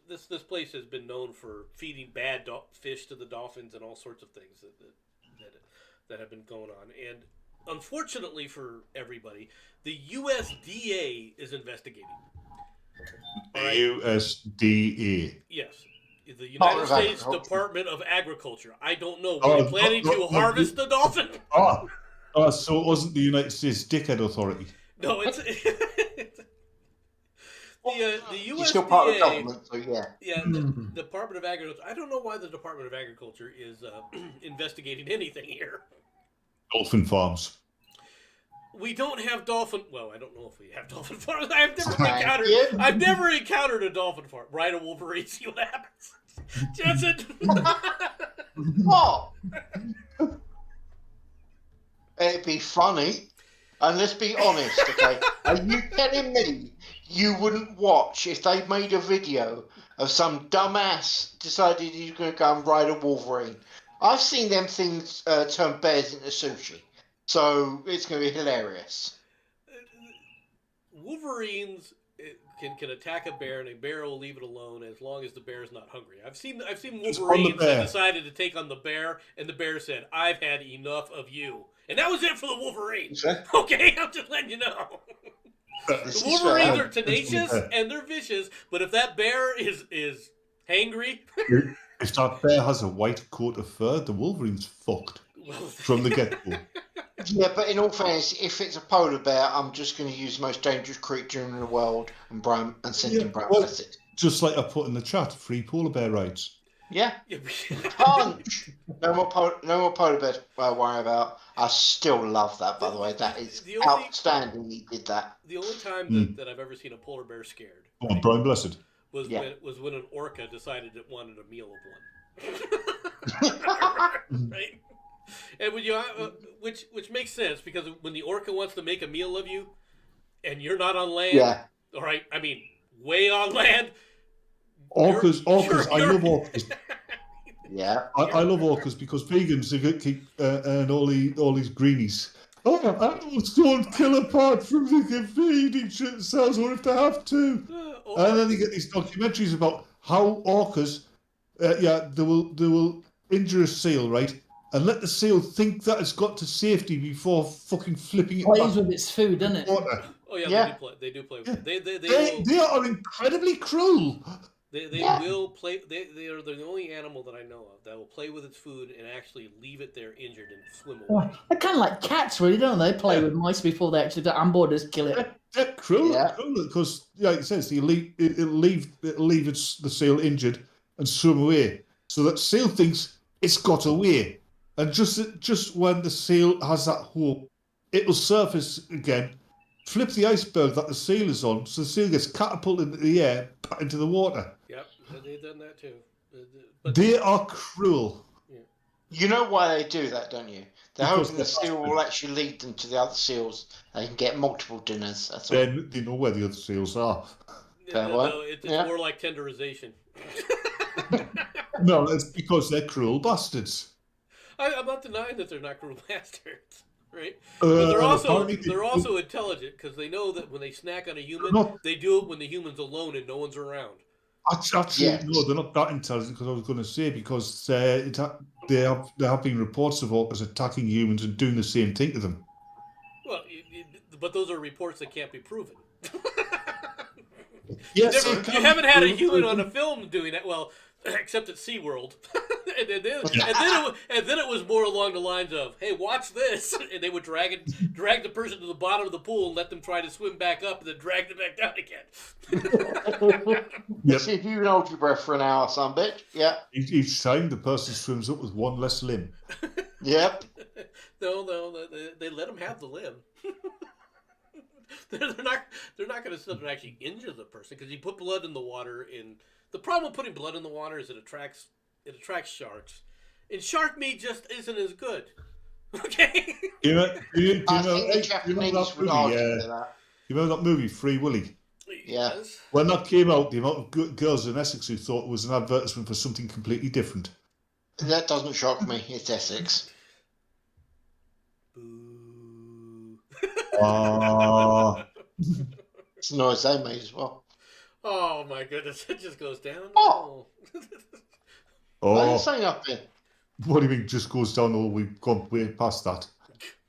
this place has been known for feeding bad fish to the dolphins and all sorts of things that have been going on. And unfortunately for everybody, the USDA is investigating. All right? USDA. Yes. The United States Department of Agriculture. I don't know. Were they planning to harvest the dolphin? So it wasn't the United States Dickhead Authority. No, it's The You're still part of the USDA, government, so yeah. yeah, the Department of Agriculture. I don't know why the Department of Agriculture is investigating anything here. Dolphin farms. We don't have dolphin. Well, I don't know if we have dolphin farms. I've never Thank encountered. you. I've never encountered a dolphin farm. Ride a Wolverine, see what happens. Jenson. What? It'd be funny. And let's be honest, okay? Are you telling me you wouldn't watch if they made a video of some dumbass decided he's going to go and ride a Wolverine? I've seen them things turn bears into sushi. So it's going to be hilarious. Wolverines can attack a bear, and a bear will leave it alone as long as the bear is not hungry. I've seen Wolverines that decided to take on the bear, and the bear said, "I've had enough of you," and that was it for the Wolverine. Okay, I'm just letting you know. The Wolverines are tenacious and they're vicious, but if that bear is hangry, if that bear has a white coat of fur, the Wolverine's fucked from the get-go. Yeah, but in all fairness, if it's a polar bear, I'm just going to use the most dangerous creature in the world and send him brown acid. Just like I put in the chat, free polar bear rides. Yeah. Punch! No more polar bears to worry about. I still love that, by the way. That is outstanding he did that. The only time that I've ever seen a polar bear scared Brian Blessed. was when an orca decided it wanted a meal of one. Right? And when you which makes sense, because when the orca wants to make a meal of you, and you're not on land, all right, I mean way on land. Orcas, I love orcas. Yeah, I love orcas because vegans they keep and all these greenies. Oh, animals don't kill apart from the feeding themselves, or if they have to. And then you get these documentaries about how orcas, they will injure a seal, right? And let the seal think that it's got to safety before fucking flipping it plays back with its food, doesn't it? water. Oh yeah, they do play with it. They are incredibly cruel. They will play. They are the only animal that I know of that will play with its food and actually leave it there injured and swim away. They're kind of like cats, really, don't they? Play with mice before they actually on board just kill it. They're cruel, because like it says, it'll leave the seal injured and swim away. So that seal thinks it's got away, and just when the seal has that hope, it'll surface again, flip the iceberg that the seal is on, so the seal gets catapulted into the air, back into the water. Yep, they've done that too. They are cruel. Yeah. You know why they do that, don't you? They're hoping the seal will actually lead them to the other seals. They can get multiple dinners. That's all. Then they know where the other seals are. It's more like tenderization. No, it's because they're cruel bastards. I'm not denying that they're not cruel bastards, right? But they're also intelligent, because they know that when they snack on a human, they do it when the human's alone and no one's around. Actually, no, they're not that intelligent, because I was going to say, because there have been reports of orcas attacking humans and doing the same thing to them. Well, but those are reports that can't be proven. Yes, you haven't had a human on a film doing that. Well, except at SeaWorld. and then it was more along the lines of, hey, watch this. And they would drag the person to the bottom of the pool and let them try to swim back up and then drag them back down again. Yep. See if you can hold your breath for an hour, son bitch. Yeah. Each time the person swims up with one less limb. Yep. No, they let them have the limb. They're not going to sit and actually injure the person, because you put blood in the water. The problem with putting blood in the water is it attracts sharks, and shark meat just isn't as good. Okay. I think the Japanese would argue that. You remember that movie Free Willy? Yeah. Yes. When that came out, the amount of girls in Essex who thought it was an advertisement for something completely different. That doesn't shock me. It's Essex. Boo. It's a noise they made as well. Oh my goodness! It just goes down. Oh. I didn't say nothing. What do you mean? Just goes down? Or we've gone way past that?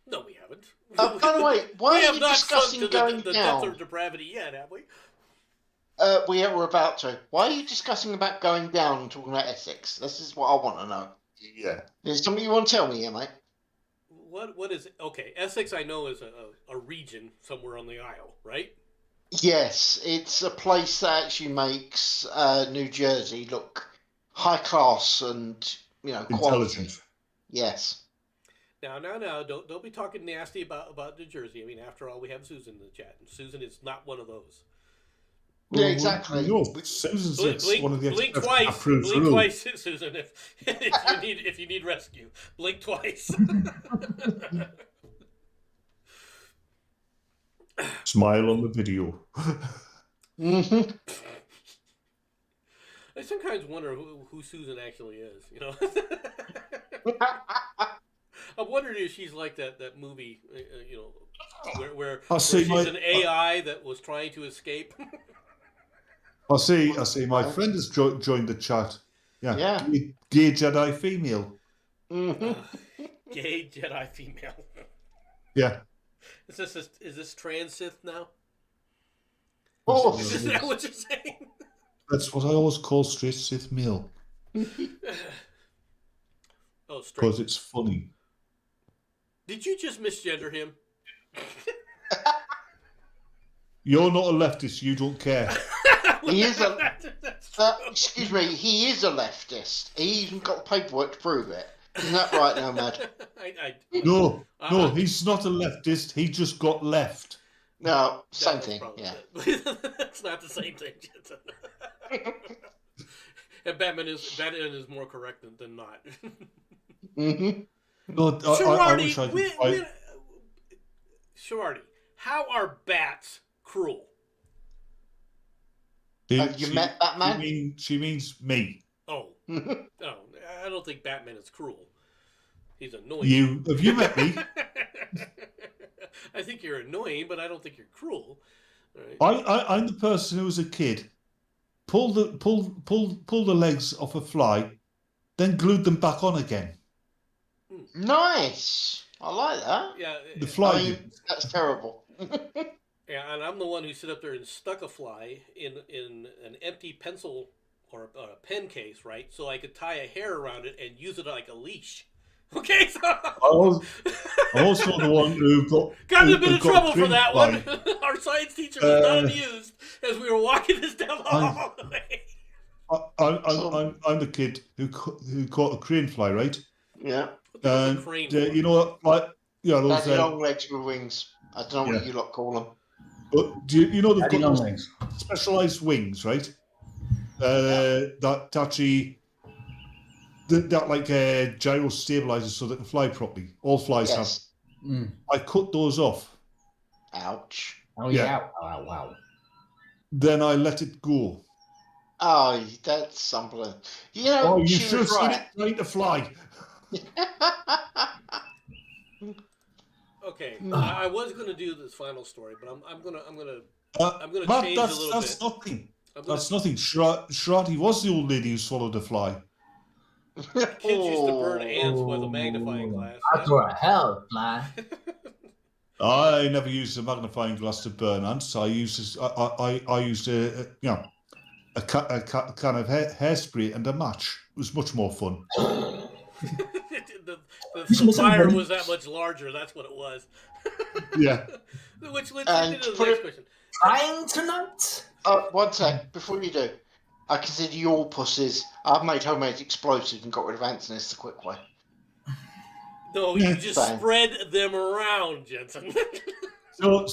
No, we haven't. By the way, why we are have you not discussing sunk going to the down? depth of depravity yet, have we? We're about to. Why are you discussing about going down and talking about Essex? This is what I want to know. Yeah. Is something you want to tell me here, mate? What is okay? Essex, I know, is a region somewhere on the Isle, right? Yes, it's a place that actually makes New Jersey look high class and quality. Intelligent. Yes. Now, don't be talking nasty about New Jersey. I mean, after all, we have Susan in the chat, and Susan is not one of those. Yeah, exactly. No, Susan's one of the Blink experts twice. that proves Blink the rule. twice, Susan. If you need rescue, blink twice. Smile on the video. Mm-hmm. I sometimes wonder who Susan actually is. I'm wondering if she's like that movie, where she's an AI that was trying to escape. I see. My friend has joined the chat. Yeah. Gay Jedi female. Mm-hmm. Gay Jedi female. Yeah. Is this trans Sith now? Oh, Is that what you're saying? That's what I always call straight Sith male. Oh, straight. Because it's funny. Did you just misgender him? You're not a leftist. You don't care. He is excuse me. He is a leftist. He even got the paperwork to prove it. Isn't that right, Nomad? No, he's not a leftist. He just got left. No, same thing. Yeah. That's not the same thing. And Batman is more correct than not. Mm-hmm. No, I wish I could. Shorty, how are bats cruel? Have you met Batman? She means me. Oh, no, I don't think Batman is cruel. He's annoying. Have you met me? I think you're annoying, but I don't think you're cruel. Right? I'm the person who was a kid, pulled the legs off a fly, then glued them back on again. Nice. I like that. Yeah, the fly. That's terrible. Yeah, and I'm the one who sit up there and stuck a fly in an empty pencil or a pen case, right? So I could tie a hair around it and use it like a leash. Okay, so I'm also the one who got in a bit of trouble for that fly. one. Our science teacher was not amused as we were walking this down the hallway. I'm the kid who caught a crane fly, right? Yeah. And crane you know what? Those long legs with wings. I don't know what you lot call them. But you know they've got those specialized wings, right? That actually that like gyro stabilizers so they can fly properly. All flies have. I cut those off. Ouch. Oh yeah. Wow. Then I let it go. Oh, that's something. You should have seen right. it trying to fly. Okay, I was going to do this final story, but I'm gonna change a little that's bit. Nothing. That's nothing. Shirati was the old lady who swallowed a fly. Kids used to burn ants with a magnifying glass. That's a hell fly. I never used a magnifying glass to burn ants. I used a can of hairspray and a match. It was much more fun. the fire was that much larger. That's what it was. Yeah. Which leads into the next question. Trying tonight? One sec. Before you do, I consider you all pussies. I've made homemade explosives and got rid of ants, and it's the quick way. No, you just spread them around, Jenson. So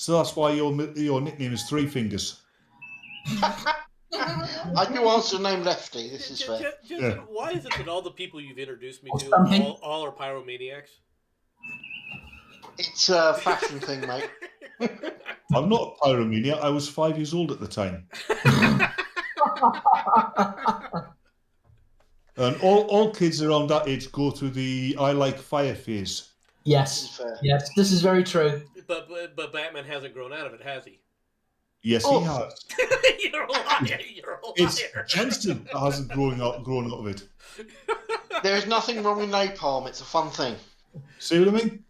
that's why your nickname is Three Fingers. I do answer the name Lefty. This is fair. Jenson, why is it that all the people you've introduced me to all are pyromaniacs? It's a fashion thing, mate. I'm not a pyromaniac. I was 5 years old at the time. And all kids around that age go through the I like fire phase. Yes. Yes, this is very true. But Batman hasn't grown out of it, has he? Yes, he has. You're a liar. It's Jenson that hasn't grown out of it. There is nothing wrong with napalm. It's a fun thing. See what I mean?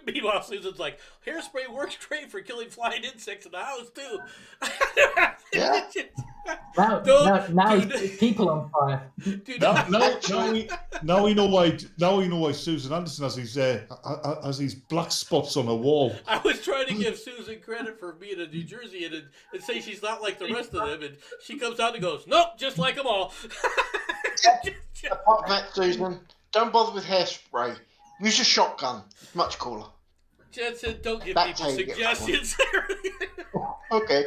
Meanwhile, Susan's like, hairspray works great for killing flying insects in the house, too. Now people on fire. Now Now we know why. Now we know why Susan Anderson has these black spots on her wall. I was trying to give Susan credit for being a New Jerseyan and say she's not like the rest of them, and she comes out and goes, "Nope, just like them all." Apart from that, Susan, don't bother with hairspray. Use a shotgun. It's much cooler. Jenson, don't give That's people how you get that suggestions. Okay.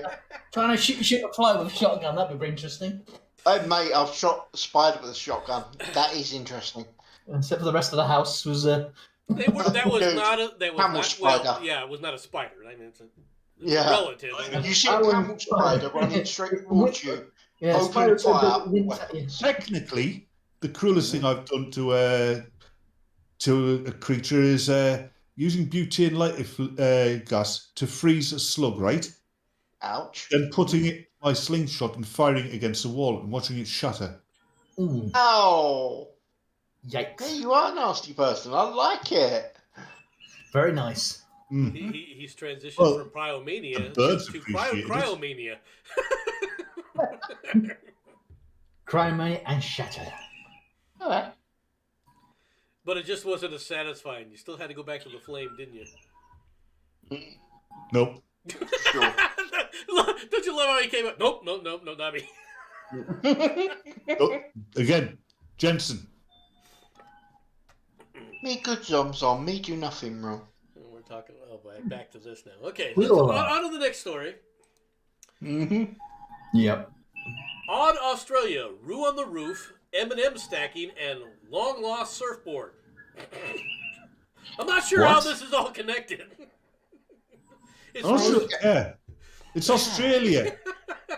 Trying to shoot a fly with a shotgun, that'd be interesting. Hey, mate, I've shot a spider with a shotgun. That is interesting. Except for the rest of the house was That was Dude, not a. That was camel not. spider. Well, yeah, it was not a spider. I mean, it's a Yeah. relative. I mean, You see a camel spider running straight towards you. yeah, Open spiders fire. are the- Weapon. Technically, the cruelest thing I've done to a creature is using butane lighter gas to freeze a slug, right? Ouch. Then putting it in my slingshot and firing it against a wall and watching it shatter. Ooh, Ow. yikes! Hey, you are a nasty person. I like it. Very nice. he's transitioned Well, from Pyromania the birds to appreciate it. Cryomania. Crime and shatter. All right. But it just wasn't as satisfying. You still had to go back to the flame, didn't you? Nope. Sure. Don't you love how he came up? Nope, not me. Oh, again, Jenson. Me good zombs on. Me do nothing wrong. We're talking. Oh, back to this now. Okay, We let's, all on to the next story. Mm-hmm. Yep. Odd Australia, Roo on the roof, M&M stacking, and long lost surfboard. I'm not sure how What? this is all connected. It's Yeah. It's Australia.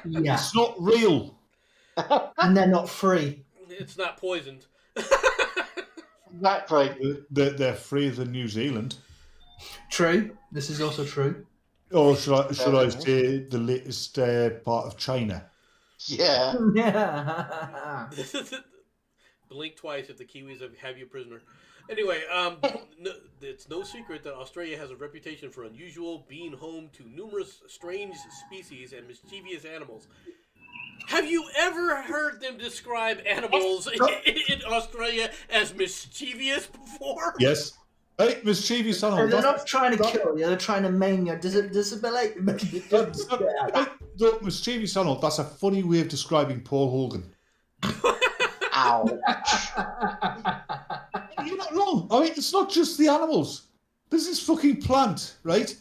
Yeah. It's not real. And they're not free. It's not poisoned. Exactly. They're freer than New Zealand. True. This is also true. Or should I say the latest part of China? Yeah. Yeah. Blink twice if the Kiwis have you prisoner. Anyway, it's no secret that Australia has a reputation for unusual, being home to numerous strange species and mischievous animals. Have you ever heard them describe animals in Australia as mischievous before? Yes. Hey, mischievous animal. They're not trying to kill you, they're trying to maim you. Disability. Look, mischievous animal, that's a funny way of describing Paul Hogan. Ow. You're not wrong. I mean, it's not just the animals. There's this fucking plant, right?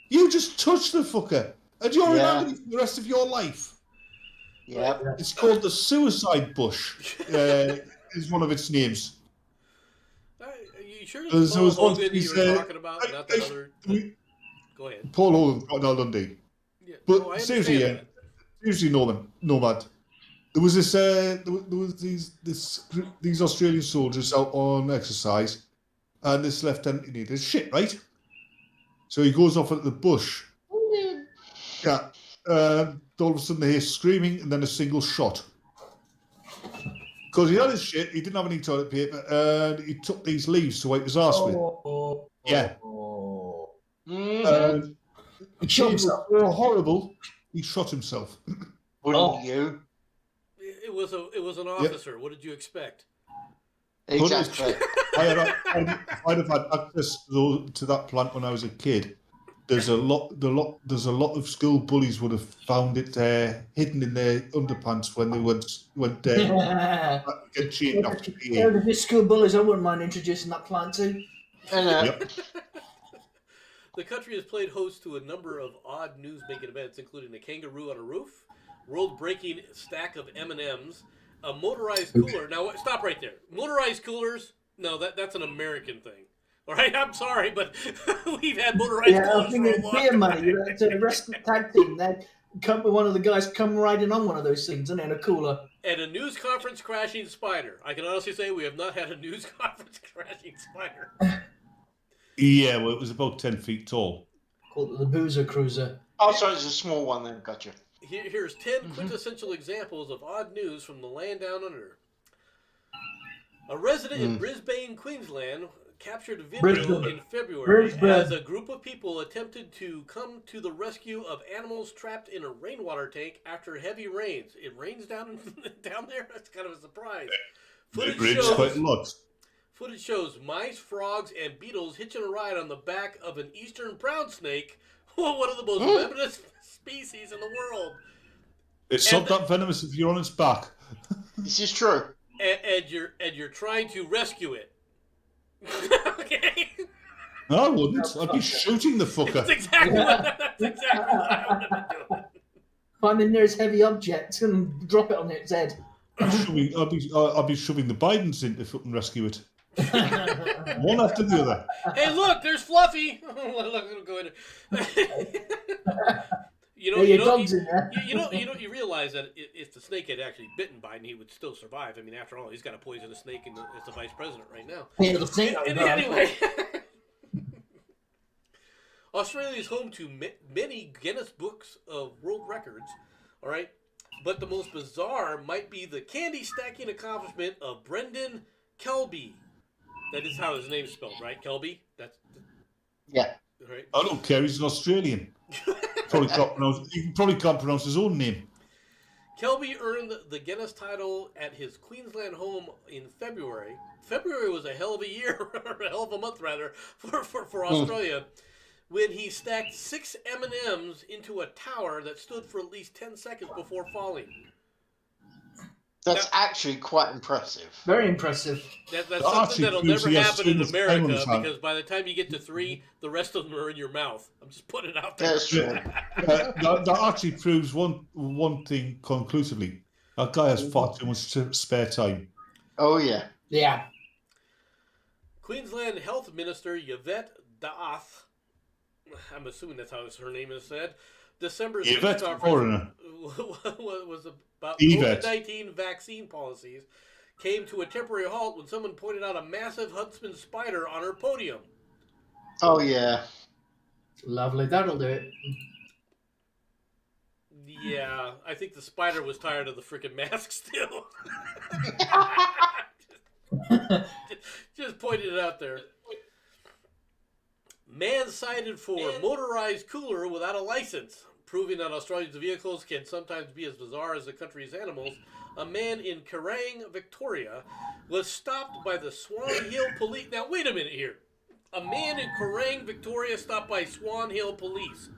You just touch the fucker, and you're in agony for the rest of your life. Yep. It's called the suicide bush. Is one of its names. Are you sure There it's Paul was one Hogan piece, you were talking about, not the other? Go ahead. Paul Hogan, not Dundee. Yeah, But no, I seriously, understand seriously, Nomad. There was this. There was these Australian soldiers out on exercise, and this lieutenant needed shit, right? So he goes off at the bush. Yeah. All of a sudden they hear screaming and then a single shot. Because he had his shit, he didn't have any toilet paper, and he took these leaves to wipe his arse with. Yeah. Mm-hmm. He shot himself. They were horrible. He shot himself. Wouldn't you? It was an officer. What did you expect? Exactly. I'd have had access to that plant when I was a kid. There's a lot of school bullies would have found it hidden in their underpants when they went get chained after PE. The school bullies, I wouldn't mind introducing that plant to. Yep. The country has played host to a number of odd news-making events, including a kangaroo on a roof, world-breaking stack of M&Ms, a motorized cooler. Now, stop right there. Motorized coolers? No, that's an American thing. All right, I'm sorry, but we've had motorized coolers for a long beer time. money. So the rest of the tag team, one of the guys come riding on one of those things, and in a cooler. And a news conference crashing spider. I can honestly say we have not had a news conference crashing spider. Yeah, well, it was about 10 feet tall. Called the Boozer Cruiser. Oh, sorry, it's a small one then. Gotcha. Here's 10 quintessential examples of odd news from the land down under. A resident in Brisbane, Queensland, captured a video in February as a group of people attempted to come to the rescue of animals trapped in a rainwater tank after heavy rains. It rains down there? That's kind of a surprise. It rains quite a lot. Footage shows mice, frogs, and beetles hitching a ride on the back of an eastern brown snake, one of the most venomous species in the world. It's not that venomous if you're on its back. This is true. And you're trying to rescue it. Okay. No, I wouldn't. I'd be shooting the fucker. That's exactly what I would have been doing. Find the nearest heavy object and drop it on its head. I'd be shoving the Bidens in to fucking rescue it. One after the other. Hey, look, there's Fluffy. Look, go in. You realize that if the snake had actually bitten Biden, he would still survive. I mean, after all, he's got a poisonous snake as the vice president right now. Yeah, the snake. Anyway, Australia is home to many Guinness Books of World Records. All right, but the most bizarre might be the candy stacking accomplishment of Brendan Kelby. That is how his name's spelled, right? Kelby. Yeah. Right. I don't care. He's an Australian. He probably can't pronounce his own name. Kelby earned the Guinness title at his Queensland home in February. February was a hell of a year, or a hell of a month rather, for Australia, when he stacked 6 M&Ms into a tower that stood for at least 10 seconds before falling. That's actually quite impressive. Very impressive. That's something that'll never happen in America, because by the time you get to 3, the rest of them are in your mouth. I'm just putting it out there. That's true. That actually proves one thing conclusively. That guy has far too much spare time. Oh, yeah. Yeah. Queensland Health Minister Yvette D'Ath, I'm assuming that's how her name is said, December's Yvette conference was about COVID-19 vaccine policies, came to a temporary halt when someone pointed out a massive huntsman spider on her podium. Oh, yeah. Lovely. That'll do it. Yeah, I think the spider was tired of the freaking mask still. just pointed it out there. Man cited for motorized cooler without a license. Proving that Australia's vehicles can sometimes be as bizarre as the country's animals, a man in Kerrang, Victoria, was stopped by the Swan Hill Police. Now, wait a minute here. A man in Kerrang, Victoria, stopped by Swan Hill Police.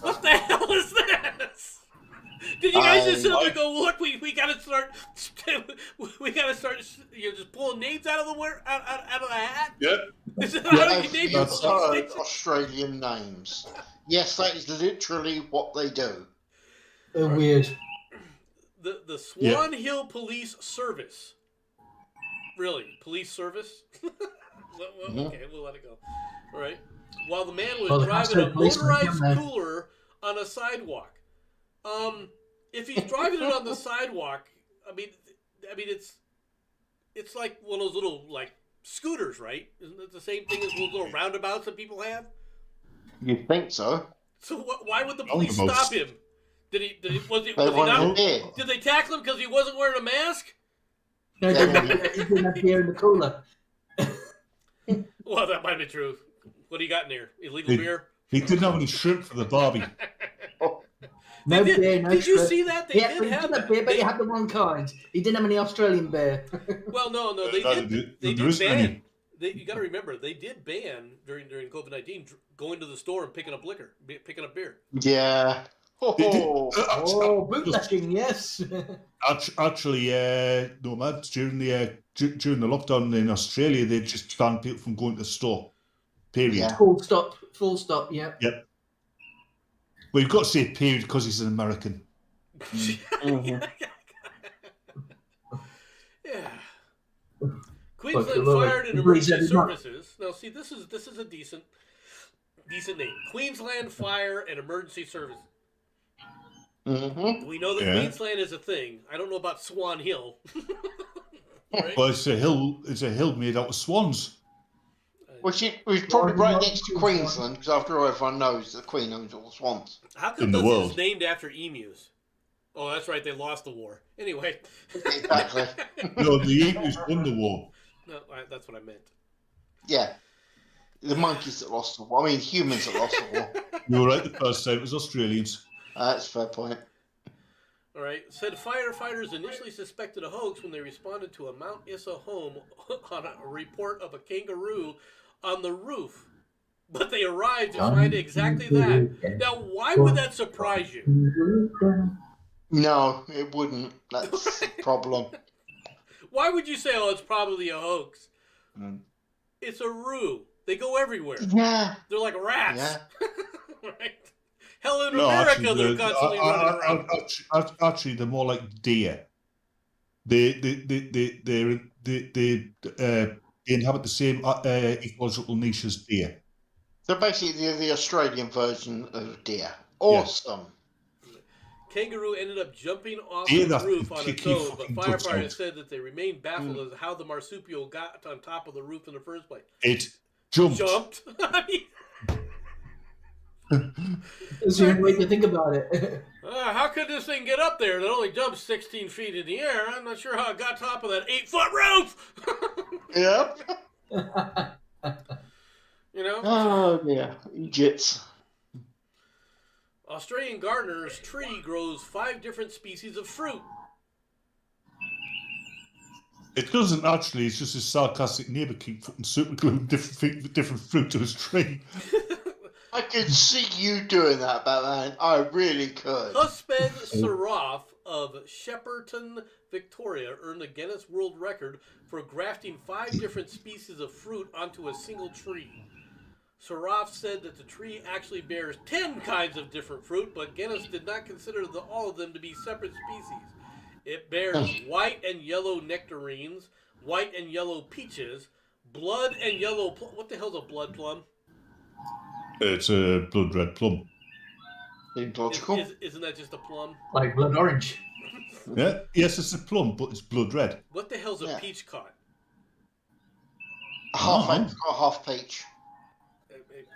What the hell is this? Did you guys just sit up and go, look, we gotta start, just pulling names out of the hat? Yep. Is that how you name That's Australian names. Yes, that is literally what they do. They're weird. The Swan Hill Police Service. Really? Police service? Okay, we'll let it go. All right. While the man was driving a motorized cooler on a sidewalk. If he's driving it on the sidewalk, I mean, it's like one of those little like scooters, right? Isn't it the same thing as those little roundabouts that people have? You'd think so. So why would the police stop him? Did they tackle him because he wasn't wearing a mask? No, he didn't have beer in the cooler. Well, that might be true. What do you got in there? Illegal beer? He didn't have any shrimp for the barbie. No beer, no Did you shrimp. see that? They did have that beer, but he had the wrong kind. He didn't have any Australian beer. Well, no, they did. They did ban. You got to remember, they did ban during COVID-19 going to the store and picking up liquor, picking up beer. Yeah. Bootlegging, yes. Actually, Nomads, during the lockdown in Australia, they just banned people from going to the store. Period. Yeah. Full stop, yeah. Yep. Well, you've got to say period because he's an American. Mm-hmm. Yeah. Queensland Fire and Emergency Services. Now, see, this is a decent name. Queensland Fire and Emergency Services. Mm-hmm. We know that Queensland is a thing. I don't know about Swan Hill. Right? Well, it's a hill made out of swans. Which was probably right next to Queensland, because after all, everyone knows the Queen owns all the swans. How come this is named after emus? Oh, that's right. They lost the war. Anyway. Exactly. No, the emus won the war. No, that's what I meant. Yeah. The monkeys that lost the war. I mean, humans that lost the war. You were right the first time. It was Australians. That's a fair point. All right, said firefighters initially suspected a hoax when they responded to a Mount Issa home on a report of a kangaroo on the roof. But they arrived to find exactly that. Now, why would that surprise you? No, it wouldn't. That's the problem. Why would you say, oh, it's probably a hoax? Mm. It's a roo. They go everywhere. Yeah. They're like rats. Yeah. Right? Hell, in No, America, actually, they're constantly running around. Actually, they're more like deer. They inhabit the same ecological niche as deer. So basically, they're the Australian version of deer. Awesome. Kangaroo ended up jumping off Yeah, the that roof on its picky own, but fucking guts firefighters out. said that they remained baffled as how the marsupial got on top of the roof in the first place. It jumped. Jumped? I mean, That's the only way to think about it. how could this thing get up there? It only jumped 16 feet in the air. I'm not sure how it got top of that 8-foot roof. Yep. You know? Oh, yeah. Egypt. Australian gardener's tree grows 5 different species of fruit. It doesn't actually. It's just his sarcastic neighbour keep putting super glue different fruit to his tree. I could see you doing that, Batman. I really could. Husband Saraf of Shepperton, Victoria, earned the Guinness World Record for grafting 5 different species of fruit onto a single tree. Saraf said that the tree actually bears 10 kinds of different fruit, but Guinness did not consider all of them to be separate species. It bears white and yellow nectarines, white and yellow peaches, blood and yellow what the hell's a blood plum? It's a blood red plum. Seems logical. Isn't that just a plum? Like blood orange. Yeah, yes, it's a plum, but it's blood red. What the hell's a Yeah. peach cod? Half peach.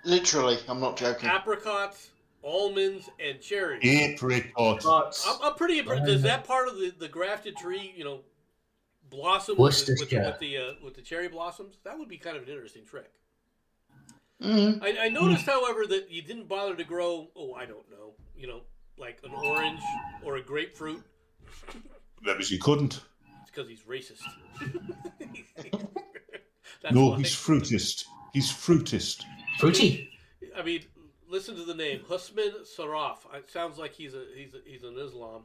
Literally, I'm not joking. Apricots, almonds, and cherries. Apricot. I'm pretty impressed. Does that part of the grafted tree, blossom with the cherry blossoms? That would be kind of an interesting trick. Mm-hmm. I noticed, however, that you didn't bother to grow. Oh, I don't know. Like an orange or a grapefruit. Because he couldn't. It's because he's racist. No, he's fruitist. He's fruitist. Fruity. I mean, listen to the name, Husman Saraf. It sounds like he's an Islam.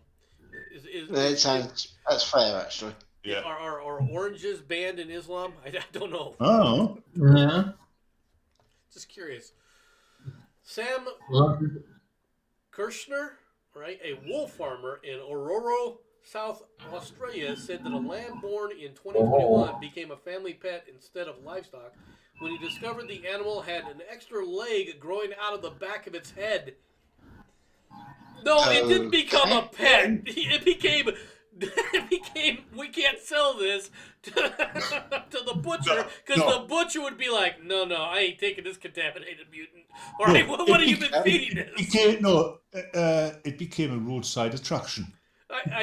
That's fair, actually. Yeah. Are oranges banned in Islam? I don't know. Oh. Yeah. Just curious. Sam Kirshner, right, a wool farmer in Ororo, South Australia, said that a lamb born in 2021 became a family pet instead of livestock when he discovered the animal had an extra leg growing out of the back of its head. No, it didn't become a pet. It became, we can't sell this to the butcher, because the butcher would be like, no, I ain't taking this contaminated mutant. All right, what have you been feeding this? It became a roadside attraction.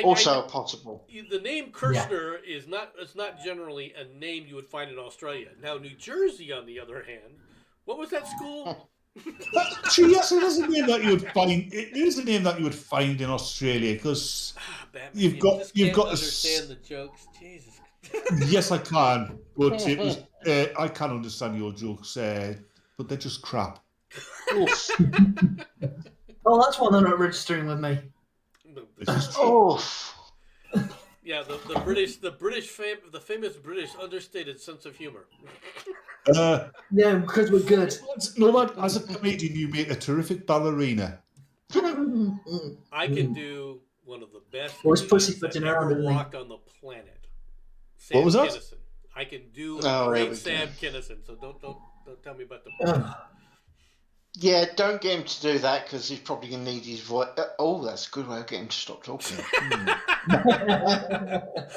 Also possible. The name Kirshner is not generally a name you would find in Australia. Now, New Jersey, on the other hand, what was that school? Yes, it is a name that you would find. It is a name that you would find in Australia because you've got to understand the jokes. Jesus. Yes, I can, but it was. I can understand your jokes, but they're just crap. Oh, that's why they're not registering with me. Yeah, the famous British understated sense of humor. Yeah, because we're good. No, as a comedian, you make a terrific ballerina. I can do one of the best that ever walked on the planet. Sam What was that? Kinison. I can do a great Sam Kinison, so don't tell me about the. Yeah, don't get him to do that because he's probably going to need his voice. Oh, that's a good way of getting him to stop talking.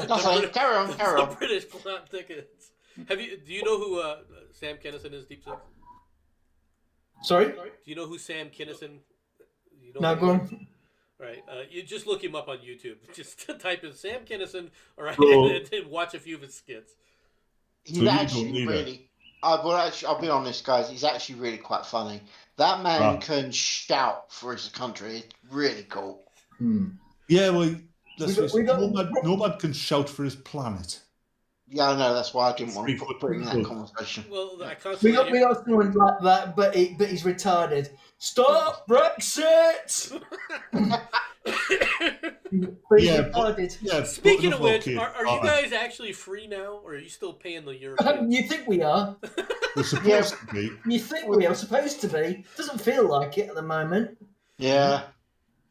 Nothing. Carry on. The British plot thickens. Do you know who Sam Kinison is, Deep Six? Sorry? Do you know who Sam Kinison? No, go on. Right, you just look him up on YouTube. Just type in Sam Kinison, all right, and watch a few of his skits. He's actually really. I'll be honest, guys. He's actually really quite funny. That man can shout for his country. It's really cool. Yeah, well, We got- Nomad can shout for his planet. Yeah, I know. That's why I didn't want to 3 foot put him in that people. conversation. Well, I We constantly got someone like that, but he's retarded. Stop Brexit! But he's retarded. Yeah, Speaking but of which, okay, are you guys actually free now, or are you still paying the Europeans? You think we are? We're supposed to be. You think we are supposed to be? Doesn't feel like it at the moment. Yeah.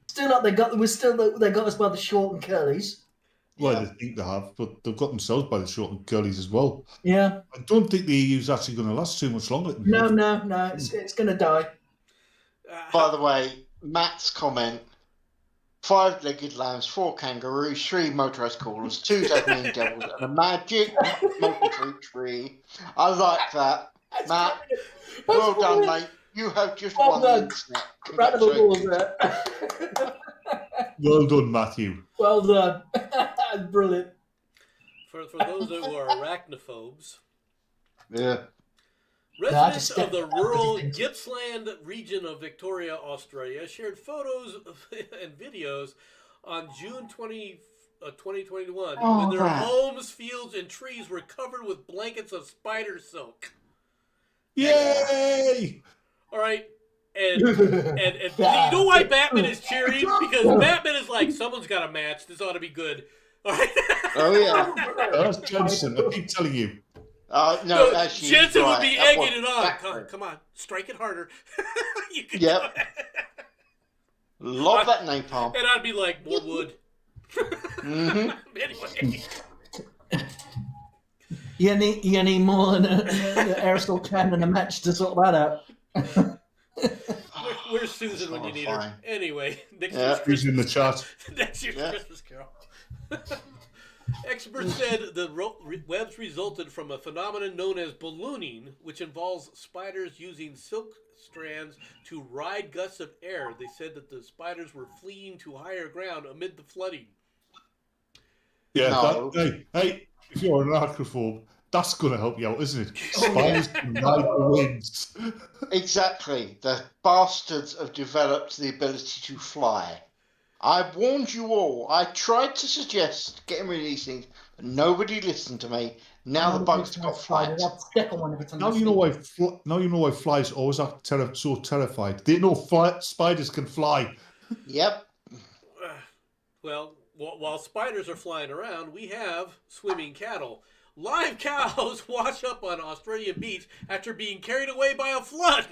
Still not. They got us by the short and curlies. Well, Yeah. they think they have, but they've got themselves by the short and curlies as well. Yeah. I don't think the EU's actually going to last too much longer. No. It's going to die. By the way, Matt's comment: 5-legged lambs, 4 kangaroos, 3 motorised coolers, 2 Tasmanian devils, and a magic multi-fruit tree. I like that, Matt. Well done, mate. You have just Well won done. the internet. Round of applause Congratulations. there. Well done, Matthew. Well done. Brilliant. For those who are arachnophobes, Yeah. residents just of the stepped rural out of the Gippsland region of Victoria, Australia, shared photos and videos on June 2021 when their Matt. homes, fields, and trees were covered with blankets of spider silk. Yay! All right. And you know why Batman is cheering? Because Batman is like, someone's got a match. This ought to be good. All right. Oh yeah. That's Jenson. I keep telling you. No, actually, Jenson right. would be That egging it on. Batman. Come on, strike it harder. You can Yep. do it. Love that napalm. And I'd be like, more wood. Mm-hmm. Anyway. You need more than an aerosol can and a match to sort that out. Where's Susan when you need her? Horrifying. Anyway, next Yeah. year's Who's in the Christmas. chat? Next year's Yeah. Christmas Carol. Experts said the webs resulted from a phenomenon known as ballooning, which involves spiders using silk strands to ride gusts of air. They said that the spiders were fleeing to higher ground amid the flooding. Yeah. No. Hey, if you're an arachnophobe, that's going to help you out, isn't it? Spiders can ride the winds. Exactly. The bastards have developed the ability to fly. I warned you all. I tried to suggest getting rid of these things, but nobody listened to me. Now the bugs got flight. Step on one if it's on Now the you know seat. why flies always act so terrified. They know spiders can fly. Yep. Well, while spiders are flying around, we have swimming cattle. Live cows wash up on Australian beach after being carried away by a flood.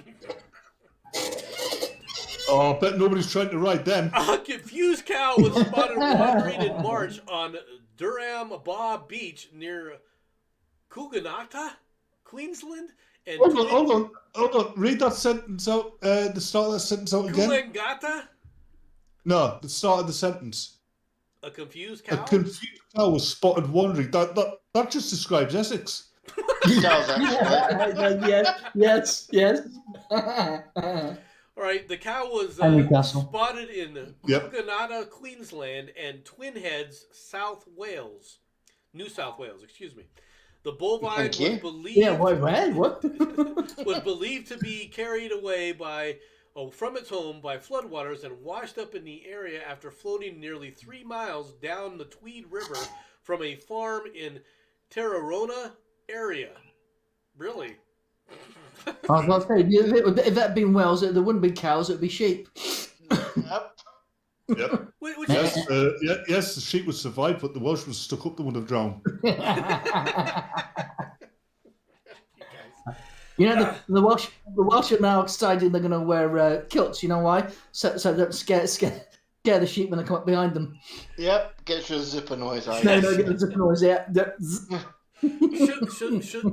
Oh, I bet nobody's trying to ride them. A confused cow was spotted wandering in March on Durham Baugh Beach near Cooganata, Queensland. And Hold on. Read that sentence out. The start of that sentence out again. Coolangatta? No, the start of the sentence. A confused A cow? confused cow was spotted wandering. That just describes Essex. It does, actually. Yes. All right, the cow was Newcastle. spotted in Yep. Cooganata, Queensland, and Twin Heads, New South Wales. Excuse me. The bovine Thank you. was believed Yeah, where? What? was believed to be carried away from its home by floodwaters and washed up in the area after floating nearly 3 miles down the Tweed River from a farm in Tarragona area. Really? I was about to say, if that had been Wales, there wouldn't be cows, it would be sheep. Yep. Yep. Which Yes, yes, the sheep would survive, but the Welsh was stuck up, they would have drowned. You know, the Welsh are now deciding they're going to wear kilts. You know why? So they don't scare the sheep when they come up behind them. Yep. Get your zipper noise out. No, get the zip noise. Yeah.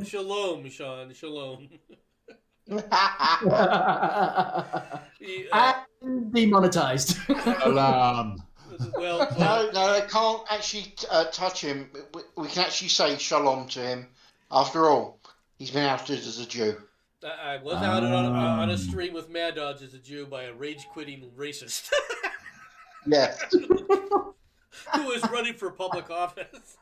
Shalom, Sean. Shalom. And demonetized. Alarm. Well, No, they can't actually touch him. We can actually say shalom to him. After all, he's been outed as a Jew. I was out on a stream with Mad Dodge as a Jew by a rage-quitting racist Yeah. who was running for public office.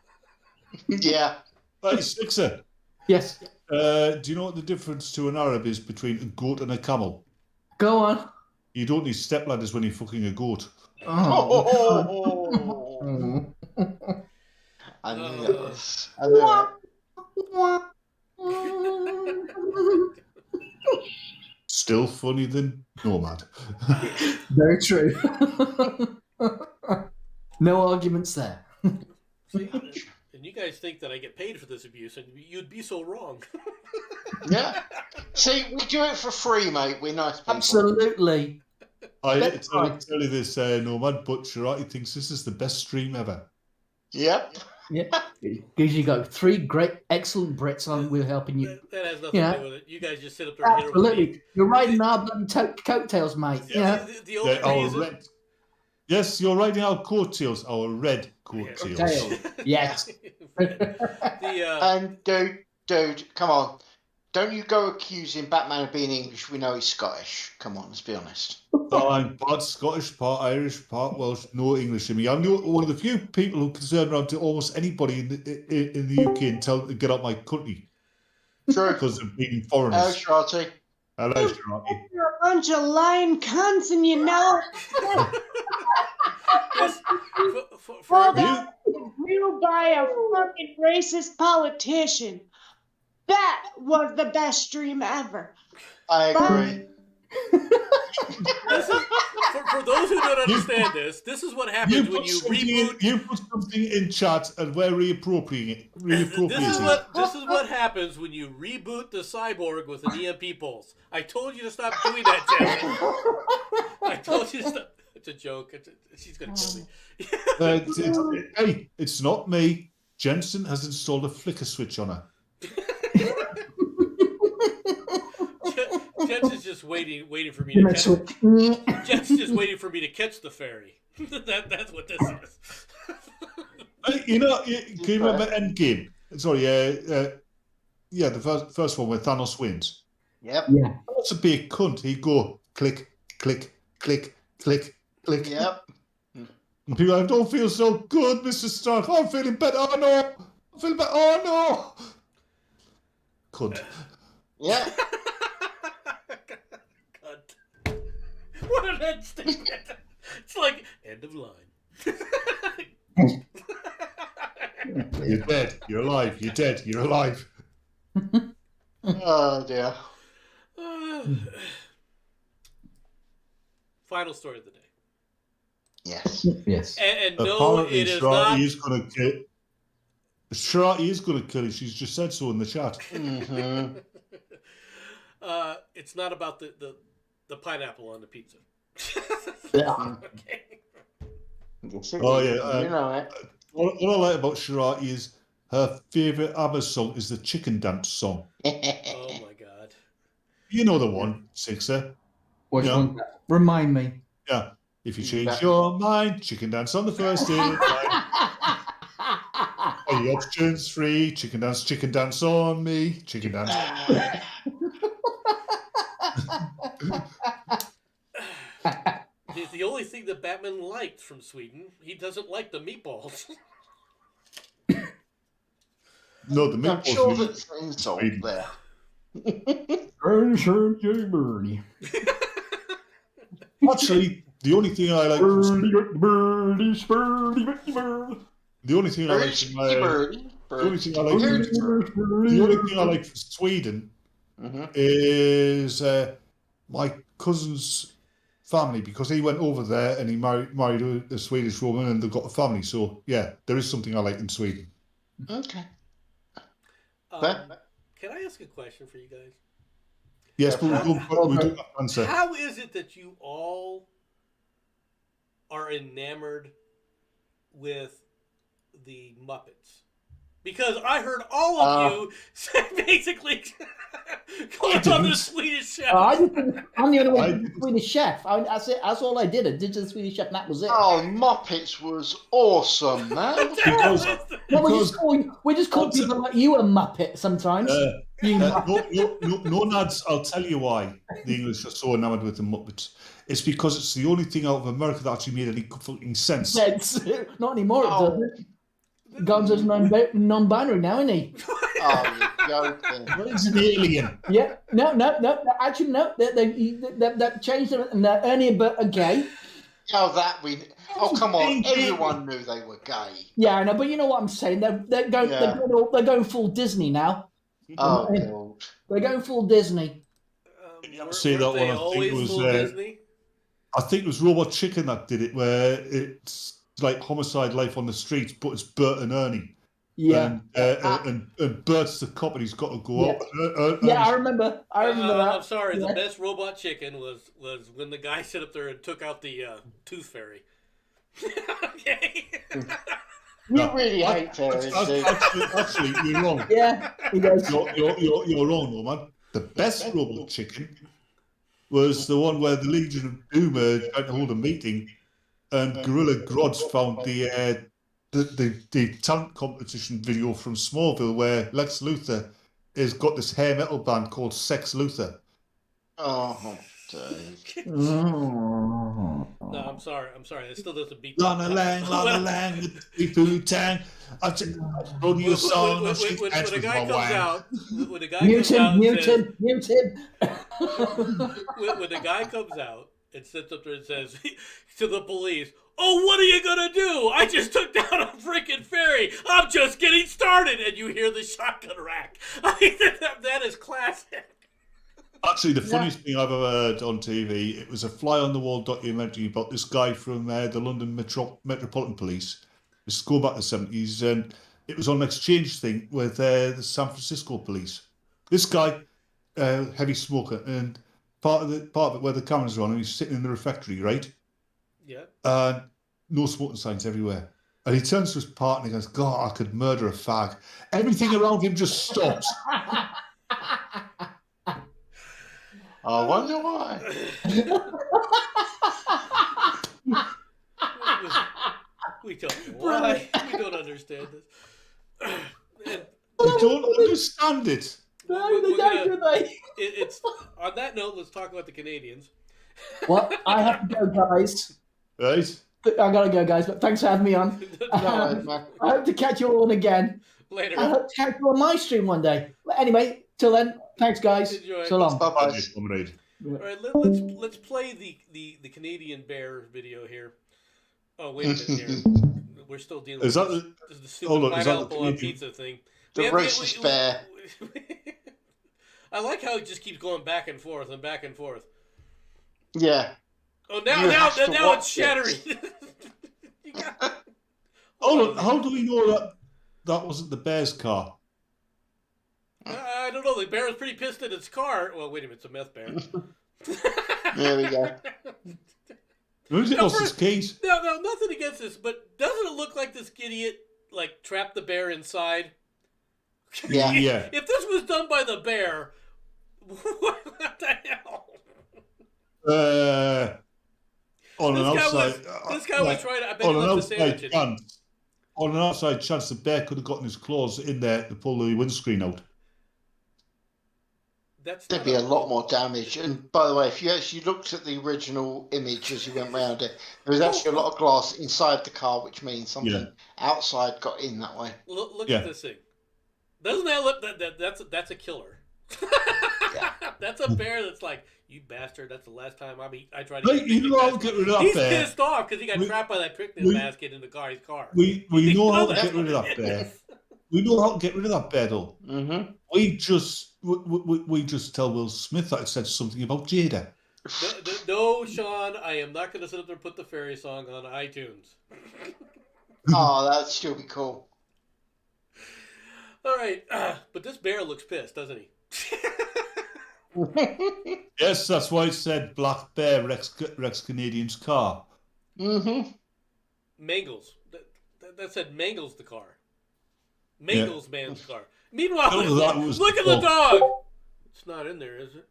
Yeah. Hey, Sixer, Yes. do you know what the difference to an Arab is between a goat and a camel? Go on. You don't need stepladders when you're fucking a goat. Oh, Oh. I knew that was. I knew it. Still funnier than Nomad. Very true. No arguments there. See, and you guys think that I get paid for this abuse, and you'd be so wrong. Yeah. See, we do it for free, mate. We're nice people. Absolutely. I That's tell right. you this, Nomad, but Shirati thinks this is the best stream ever. Yep. Yeah, because you got 3 great, excellent Brits on. We're helping you. That has nothing Yeah. to do with it. You guys just sit up there and hit her with Absolutely, you're riding our bloody coattails, mate. Yeah, the only Our reason. red. Yes, you're riding our coattails, our red coattails. coattails. Yes. the And come on. Don't you go accusing Batman of being English. We know he's Scottish. Come on, let's be honest. Oh, I'm part Scottish, part Irish, part Welsh, no English in me. I'm one of the few people who can turn around to almost anybody in the UK and tell them to get out my country True. because of being Hello, foreigners. Shorty. Hello, Shirati. You're a bunch of lying cunts, and you know this, for Well, every- you by a fucking racist politician. That was the best stream ever. I agree. this is, for those who don't understand this is what happens when you reboot. You put something in chat and we're reappropriating it. This is what happens when you reboot the cyborg with an EMP pulse. I told you to stop doing that, Jenson. I told you to stop. It's a joke. She's gonna kill me. Hey, it's not me. Jenson has installed a flicker switch on her. Jenson's just waiting for me to catch. Jenson's just waiting for me to catch the fairy. That's what this is. You know, can you remember Endgame? Sorry, yeah, the first one where Thanos wins. Yep. Yeah. That's a big cunt. He'd go click, click, click, click, click. Yep. And people, I don't feel so good, Mr. Stark. I'm feeling better. Oh no, I'm feeling better. Oh no, cunt. Yeah. God. What an end statement. It's like end of line. You're dead. You're alive. You're dead. You're alive. Oh dear. Final story of the day. Yes. Yes. And no, Apparently, it is Shirati not. is going to kill. Shirati is going to kill you. She's just said so in the chat. Mm-hmm. It's not about the pineapple on the pizza. Yeah. Okay. Oh yeah. You know it. What I like about Shirati is her favourite ABBA song is the Chicken Dance song. Oh my god. You know the one, Sixer. Which Yeah. one? Remind me. Yeah. If you change That- your mind, chicken dance on the first day. Are the options 3? Chicken dance on me, chicken dance. The only thing that Batman liked from Sweden, he doesn't like the meatballs. No, the I'm meatballs. sure are- that's an insult Sweden. there. Birdie. Actually, the only thing I like. The only thing I like. The only thing I like. The only thing I like from Sweden is my cousin's family, because he went over there and he married a Swedish woman and they've got a family. So yeah, there is something I like in Sweden. Okay. Can I ask a question for you guys? Yes, but we don't have to answer. How is it that you all are enamored with the Muppets? Because I heard all of you say basically going on the Swedish Chef. I'm the only one who did the Swedish Chef. That's it. That's all I did. I did the Swedish Chef, and that was it. Oh, Muppets was awesome, man. Because- No, because- we just call people like you a Muppet sometimes. You Muppet. No, Nads, I'll tell you why the English are so enamored with the Muppets. It's because it's the only thing out of America that actually made any fucking sense. Sense. Not anymore, it Oh. doesn't. Gonzo's non-binary now, isn't he? Oh, you're joking. Well, he's an alien. Yeah. No. Actually, no. They changed them, and Ernie and Bert are gay. Oh, that we. Oh, come on! Everyone knew they were gay. Yeah, I know, but you know what I'm saying. They're going full Disney now. Oh God. They're going full Disney. See that one? I think it was. Disney? I think it was Robot Chicken that did it, where it's like Homicide: Life on the Streets, but it's Bert and Ernie. Yeah. And Bert's the cop, and he's got to go out. Yeah, I remember. I remember that. I'm sorry. Yeah. The best Robot Chicken was when the guy sat up there and took out the Tooth Fairy. Okay. You really hate fairies, dude. Actually, you're wrong. Yeah, he does. You're wrong, no man. The best Robot Chicken was the one where the Legion of Doom tried to hold a meeting, and Gorilla Grodd found the talent competition video from Smallville where Lex Luthor has got this hair metal band called Sex Luthor. Oh, Dave. No, I'm sorry. That still doesn't beat. Lana Lang, with the food tang. I wrote you a song. When a guy comes out, when a guy Mute comes out, him. when the guy comes out and sits up there and says to the police, "Oh, what are you gonna do? I just took down a freaking fairy. I'm just getting started," and you hear the shotgun rack. I mean, that is classic. Actually, the funniest thing I've ever heard on TV, it was a fly-on-the-wall documentary about this guy from the London Metropolitan Police. This is going back to the 70s, and it was on an exchange thing with the San Francisco Police. This guy, heavy smoker, and part of it where the cameras are on, and he's sitting in the refectory, right? Yeah. And no smoking signs everywhere. And he turns to his partner and goes, "God, I could murder a fag." Everything around him just stops. I wonder why. We don't know why. We don't understand this. I don't understand it. No, they don't, do they? It's on that note. Let's talk about the Canadians. Well, I have to go, guys. Right? I gotta go, guys. But thanks for having me on. I hope to catch you all on again. Later. I hope to catch you on my stream one day. But anyway, till then, thanks, guys. Enjoy. So long. Bye-bye. All right, let's play the Canadian bear video here. Oh, wait a minute here. We're still dealing with the stupid pineapple on pizza thing. The racist bear. I like how it just keeps going back and forth and back and forth. Yeah. Oh, now it's shattering. How do we know that wasn't the bear's car? I don't know. The bear was pretty pissed at its car. Well, wait a minute. It's a meth bear. There we go. Who's it lost his keys? No, nothing against this, but doesn't it look like this idiot trapped the bear inside? Yeah. Yeah. If this was done by the bear, what the hell? On an outside trying to. I bet he left the sandwich in. On an outside chance, the bear could have gotten his claws in there to pull the windscreen out. There'd be a lot more damage. And by the way, if you actually looked at the original image as you went round it, there was actually a lot of glass inside the car, which means something outside got in that way. Look at this thing. Doesn't that look? That's a killer. Yeah. That's a bear that's like, "You bastard! That's the last time I tried to." You know how to get rid of that He's bear. pissed off because he got trapped by that picnic basket in the guy's car. We know how to get rid of that bear. We know how to get rid of that bear, though. Mm-hmm. We just tell Will Smith that it said something about Jada. No, Sean, I am not going to sit up there and put the fairy song on iTunes. Oh, that'd still be cool. All right, but this bear looks pissed, doesn't he? Yes, that's why it said Black Bear Rex Canadian's car. Mm-hmm. Mangles. That said Mangles the car. Mangles man's car. Meanwhile, look at the dog. It's not in there, is it?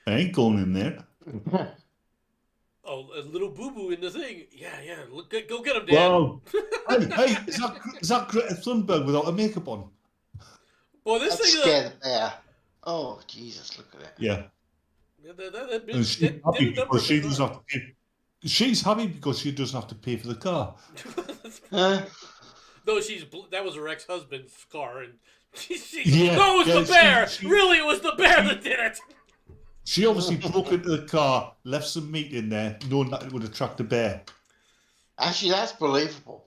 I ain't going in there. Oh, a little boo-boo in the thing. Yeah. Look, go get him, Dad. Wow. hey, is that Greta Thunberg without her makeup on? Boy, this That'd thing. scare the bear. Oh, Jesus, look at it. Yeah. And she's happy because she doesn't have to pay for the car. No, that was her ex-husband's car, and Yeah, no, it was the bear. Really, it was the bear that did it. She obviously broke into the car, left some meat in there, knowing that it would attract a bear. Actually, that's believable.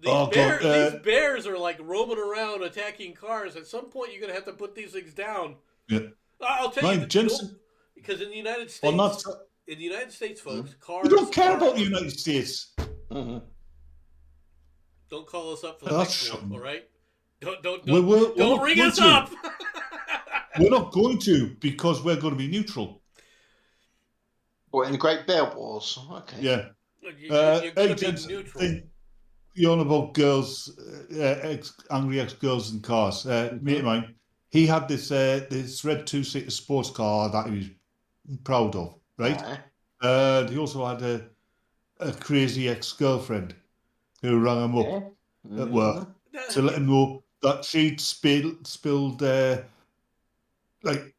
These bears are like roaming around attacking cars. At some point, you're going to have to put these things down. Yeah. I'll tell you, Jenson, because in the United States, folks, cars. We don't care about the United States. Mm-hmm. Don't call us up for the next one, all right? Don't ring us to. up. We're not going to, because we're going to be neutral. What, in the Great Bear Wars? Okay. Yeah. You're going to be neutral. You're on about girls, angry ex-girls in cars. Mate of mine, he had this red two-seater sports car that he was proud of, right? Right. He also had a crazy ex-girlfriend who rang him up at work to let him know that she'd spilled like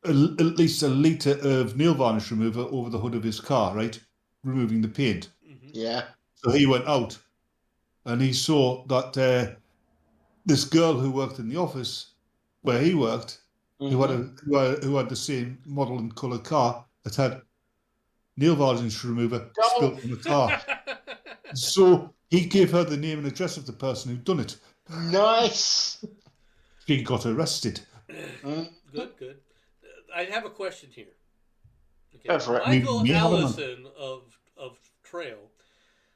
at least a litre of nail varnish remover over the hood of his car, right? Removing the paint. Mm-hmm. Yeah. So he went out and he saw that this girl who worked in the office where he worked, who had the same model and colour car, that had nail varnish remover spilled in the car. So he gave her the name and address of the person who'd done it. Nice. She got arrested. Good. I have a question here. Okay. Go for it. Michael Allison of Trail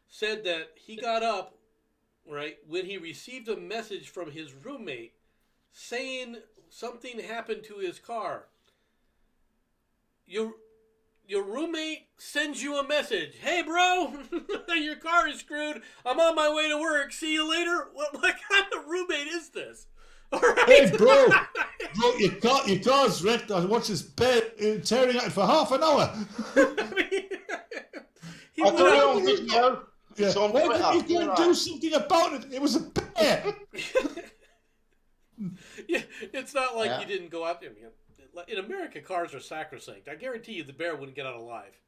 said that he got up, right, when he received a message from his roommate saying something happened to his car. Your roommate sends you a message. Hey, bro, your car is screwed. I'm on my way to work. See you later. What kind of roommate is this? All right. Hey, bro, your car's wrecked. I watched this bear tearing at it for half an hour. I got it on video. Yeah. Why didn't you do something about it? It was a bear. Yeah, it's not like you didn't go out there. In America, cars are sacrosanct. I guarantee you the bear wouldn't get out alive.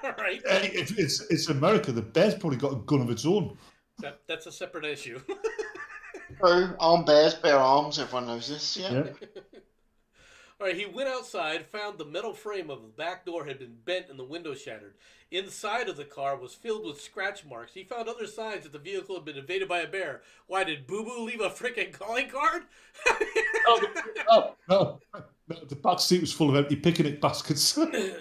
Right? It's America. The bear's probably got a gun of its own. That's a separate issue. True. Arm bears, bear arms. Everyone knows this. Yeah. All right, he went outside, found the metal frame of the back door had been bent and the window shattered. Inside of the car was filled with scratch marks. He found other signs that the vehicle had been invaded by a bear. Why, did Boo Boo leave a freaking calling card? No. The back seat was full of empty picnic baskets. The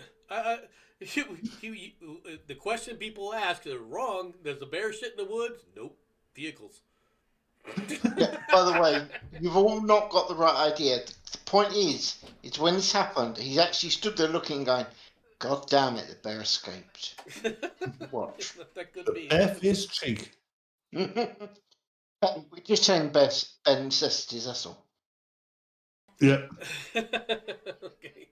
question people ask, they're wrong. There's a bear shit in the woods? Nope. Vehicles. Yeah, by the way, you've all not got the right idea. The point is when this happened, he actually stood there looking, going, "God damn it, the bear escaped." Watch. That could be. Bear-faced cheek. We're just saying bare necessities, that's all. Yeah. Okay.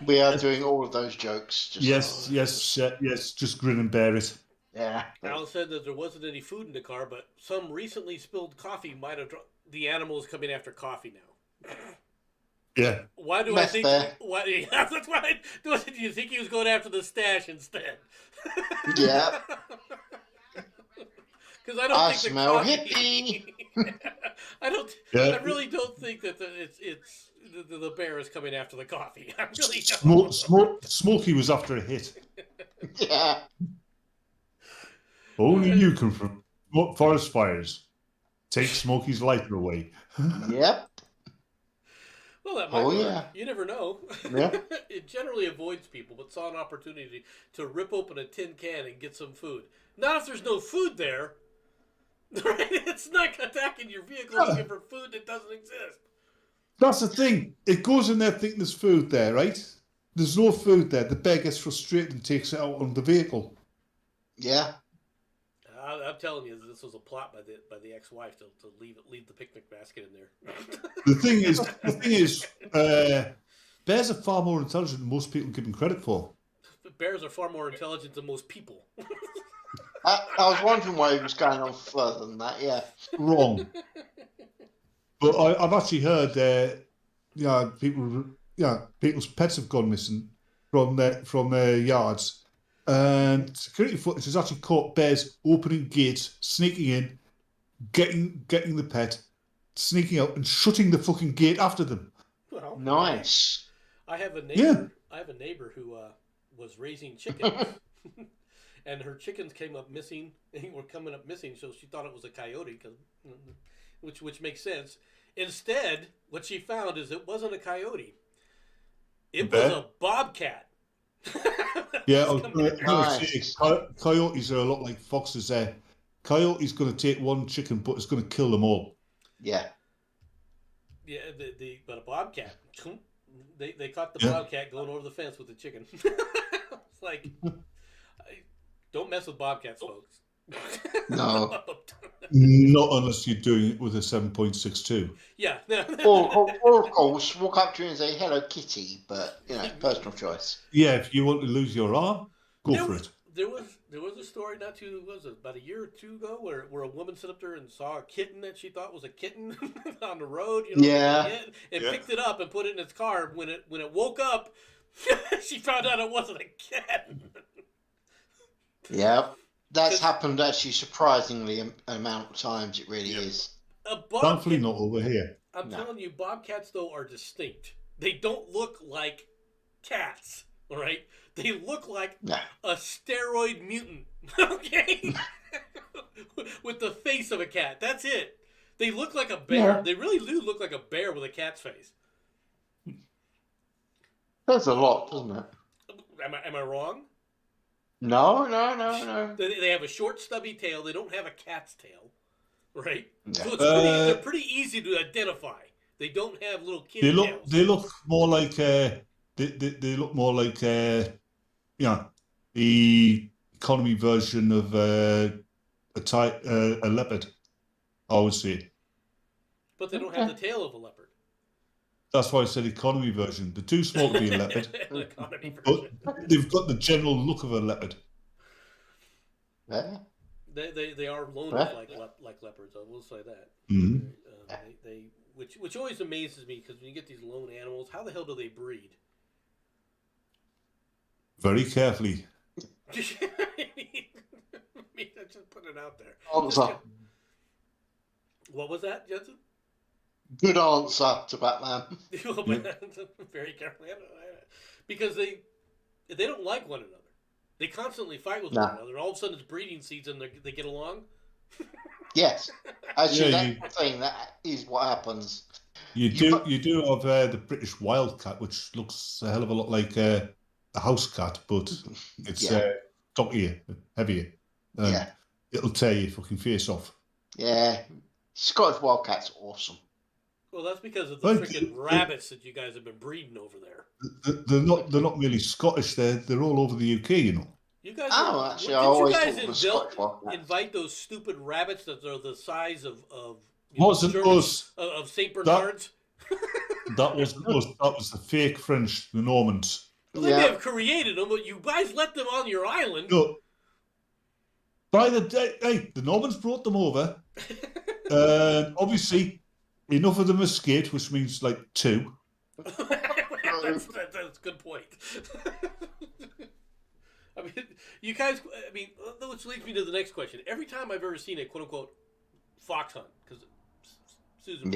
We are doing all of those jokes. Just Yes. Just grin and bear it. Yeah. Al said that there wasn't any food in the car, but some recently spilled coffee might have. The animal is coming after coffee now. Yeah. Why do I think? Why? That's why. Do you think he was going after the stash instead? Yeah. Because I don't I think smell the hippie. I don't. Yeah. I really don't think that the bear is coming after the coffee. I really don't. Smokey was after a hit. Yeah. Only you can promote forest fires. Take Smokey's lighter away. Yep. Well, that might work. Yeah. You never know. Yeah. It generally avoids people, but saw an opportunity to rip open a tin can and get some food. Not if there's no food there. Right? It's not attacking your vehicle looking for food that doesn't exist. That's the thing. It goes in there thinking there's food there, right? There's no food there. The bear gets frustrated and takes it out on the vehicle. Yeah. I'm telling you, this was a plot by the ex-wife to leave the picnic basket in there. The thing is, bears are far more intelligent than most people give them credit for. Bears are far more intelligent than most people. I was wondering why he was going on further than that. Yeah. Wrong. But I've actually heard, people's pets have gone missing from their yards. And security footage has actually caught bears opening gates, sneaking in, getting the pet, sneaking out, and shutting the fucking gate after them. Well, Nice. I have a neighbor. Yeah. I have a neighbor who was raising chickens, and her chickens came up missing. Were coming up missing, so she thought it was a coyote, which makes sense. Instead, what she found is it wasn't a coyote. It was a bobcat. Yeah, I was going to Nice. say, coyotes are a lot like foxes there. Coyote's going to take one chicken, but it's going to kill them all. Yeah. Yeah, but a bobcat. They caught the Yeah. bobcat going over the fence with the chicken. It's like, don't mess with bobcats, folks. No. Not unless you're doing it with a 7.62. Yeah. Or of course, walk up to her and say, "Hello, kitty," but, personal choice. Yeah, if you want to lose your arm, go for it. There was a story about a year or two ago where a woman stood up there and saw a kitten that she thought was a kitten on the road. Yeah. And picked it up and put it in its car. When it woke up, she found out it wasn't a cat. Yeah. That's happened actually surprisingly amount of times. It really is. Thankfully, not over here. I'm telling you, bobcats though are distinct. They don't look like cats. All right, they look like a steroid mutant. Okay, with the face of a cat. That's it. They look like a bear. Yeah. They really do look like a bear with a cat's face. There's a lot, doesn't it? Am I wrong? No. They have a short, stubby tail. They don't have a cat's tail, right? Yeah. So they're pretty easy to identify. They don't have little kid tails. They look more like they look more like the economy version of a leopard. I would say. But they don't have the tail of a leopard. That's why I said economy version. They're too small to be a leopard, Economy but version. they've got the general look of a leopard. Yeah. They are loners like leopards. I will say that. Mm-hmm. Which always amazes me because when you get these lone animals, how the hell do they breed? Very carefully. I mean, I'm just putting it out there. Answer. What was that, Jenson? Good answer to Batman. Very carefully, because they don't like one another. They constantly fight with one another. All of a sudden, it's breeding season. They get along. Yes, actually, Yeah, that's the thing. That is what happens. You do have the British wildcat, which looks a hell of a lot like a house cat, but it's stockier, heavier. It'll tear your fucking face off. Yeah, Scottish wildcat's awesome. Well, that's because of the freaking rabbits that you guys have been breeding over there. They're not really Scottish. They're all over the UK, you know. You guys, actually, I always thought it was didn't Scottish you wildcat. guys invite those stupid rabbits that are the size of Wasn't us. of Saint Bernards? That wasn't us. That was the fake French, the Normans. Well, they may have created them, but you guys let them on your island. No. By the day, the Normans brought them over. Obviously, enough of them escaped, which means like 2. That's a good point. I mean, you guys. I mean, which leads me to the next question. Every time I've ever seen a quote unquote fox hunt, because Susan,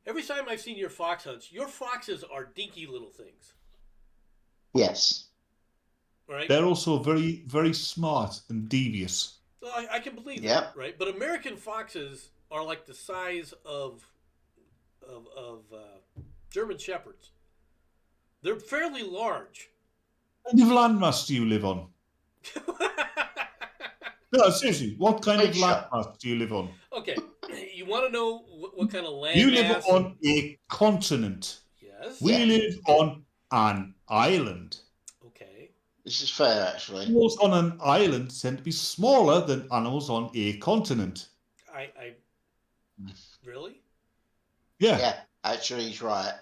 every time I've seen your fox hunts, your foxes are dinky little things. Yes. Right. They're also very, very smart and devious. Well, I can believe that, right? But American foxes are like the size of German shepherds. They're fairly large. What kind of landmass do you live on? No, seriously, what kind of landmass do you live on? Okay, you want to know what kind of land You mass? live on a continent. Yes. We live on an island. Okay. This is fair, actually. Animals on an island tend to be smaller than animals on a continent. I really? Yeah, actually, he's right.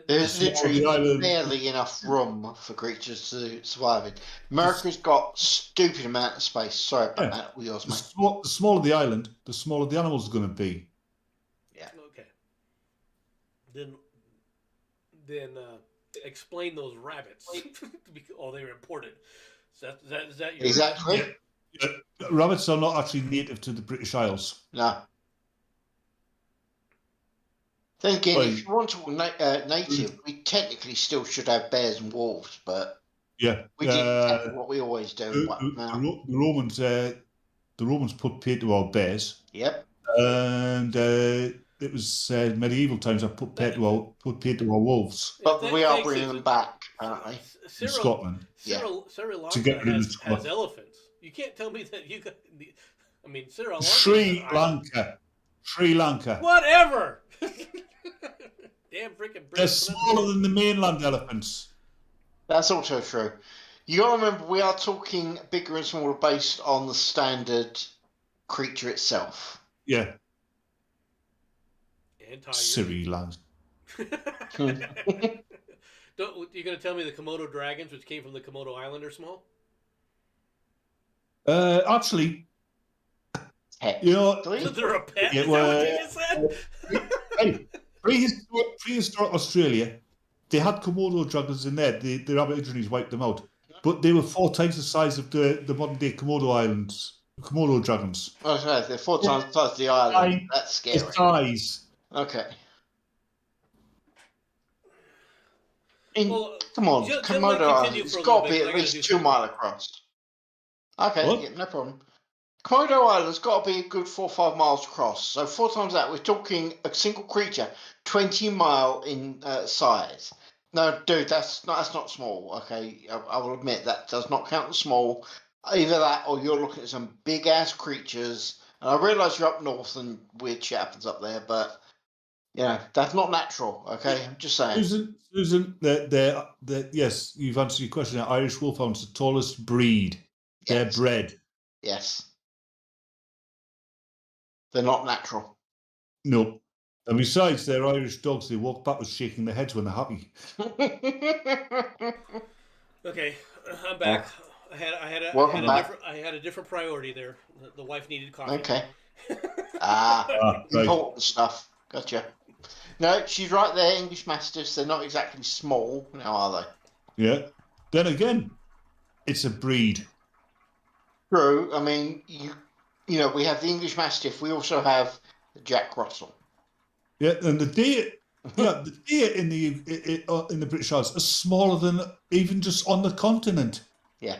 There's literally barely enough room for creatures to survive in. America's got stupid amount of space. Sorry about that. With yours, mate. The smaller the island, the smaller the animals are going to be. Yeah. Okay. Then explain those rabbits. Oh, they were imported. Is that your Exactly? Yeah. Rabbits are not actually native to the British Isles. No. Then again, Well, if you want to talk native, we technically still should have bears and wolves, but yeah, we did exactly what we always do and wipe them out. the Romans put paid to our bears, Yep. and it was medieval times that put paid to our wolves But we are Thanks bringing is them back, apparently. in Scotland. Yeah. Sri To get Lanka rid of has the Scot. elephants. You can't tell me that you got. I mean, Sri Lanka. Sri Lanka. Whatever. Damn freaking. They're smaller than the mainland elephants. That's also true. You got to remember, we are talking bigger and smaller based on the standard creature itself. Yeah. And tigers. Sri Lanka. You're going to tell me the Komodo dragons, which came from the Komodo Island, are small? Actually, Heck. you know, They're a pet? Yeah, Is that what you just said? hey, prehistoric Australia, they had Komodo dragons in there. The Aborigines wiped them out, but they were 4 times the size of the modern day Komodo Islands. Komodo dragons. Okay, they're 4 times the size of the island. That's scary. The size. Okay. Well, come on, just Komodo continue Island. for It's a little got to bit, be 'cause I at gotta least do 2 something. miles across. Okay, What? yeah, no problem. Komodo Island's got to be a good 4 or 5 miles across. So 4 times that, we're talking a single creature, 20 mile in size. No, dude, that's not small. Okay, I will admit that does not count as small. Either that, or you're looking at some big ass creatures. And I realise you're up north and weird shit happens up there, but you know that's not natural. Okay, I'm just saying. Susan, yes, you've answered your question. The Irish Wolfhound's the tallest breed. They're Yes. bred. Yes. They're not natural. No. And besides, they're Irish dogs. They walk backwards shaking their heads when they're happy. Okay, I'm back. I Welcome back. I had a different priority there. The wife needed coffee. Okay. Right. Important stuff. Gotcha. No, she's right there. English Mastiffs, they're not exactly small, now are they? Yeah. Then again, it's a breed. True. I mean, you know, we have the English Mastiff. We also have the Jack Russell. Yeah, and the deer in the British Isles are smaller than even just on the continent. Yeah.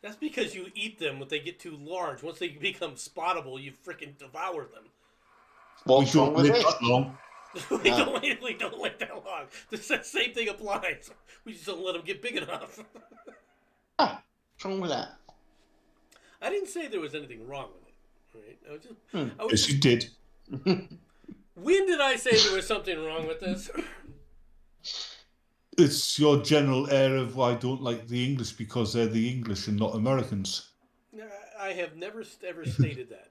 That's because you eat them when they get too large. Once they become spottable, you freaking devour them. What's wrong with live this? that long. we don't live that long. The same thing applies. We just don't let them get big enough. What's wrong with that? I didn't say there was anything wrong with it. Right? Yes, you did. When did I say there was something wrong with this? It's your general air of I don't like the English because they're the English and not Americans. I have never ever stated that.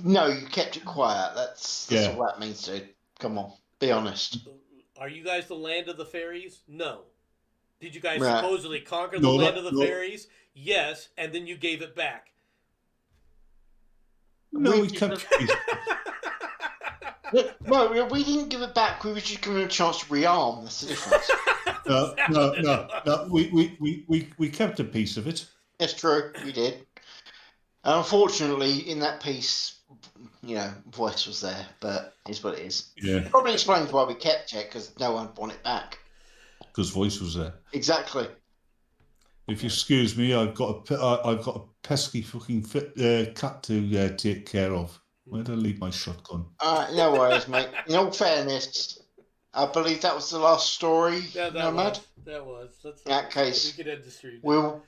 No, you kept it quiet. That's all that means, dude. Come on, be honest. Are you guys the land of the fairies? No. Did you guys Right. supposedly conquer the land of the fairies? Yes, and then you gave it back. No, We we kept. No, we didn't give it back. We were just given a chance to rearm. That's the difference. No. We kept a piece of it. It's true. We did. And unfortunately, in that piece, you know, voice was there, but it's what it is. Yeah. Probably explains why we kept it, because no one wanted it back. Because voice was there. Exactly. If you excuse me, I've got a pesky fucking cat to take care of. Where did I leave my shotgun? No worries, mate. In all fairness, I believe that was the last story, Nomad. That was. In that case, we could end the stream. We'll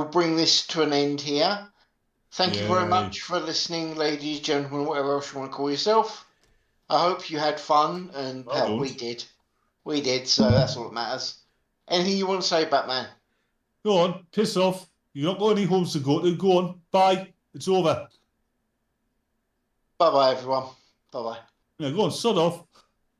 bring this to an end here. Thank you very Yay. much for listening, ladies, gentlemen, whatever else you want to call yourself. I hope you had fun, and hell, we did. We did, so that's all that matters. Anything you want to say, Batman? Go on, piss off. You've not got any homes to go to. Go on, bye. It's over. Bye-bye, everyone. Bye-bye. Yeah, go on, sod off.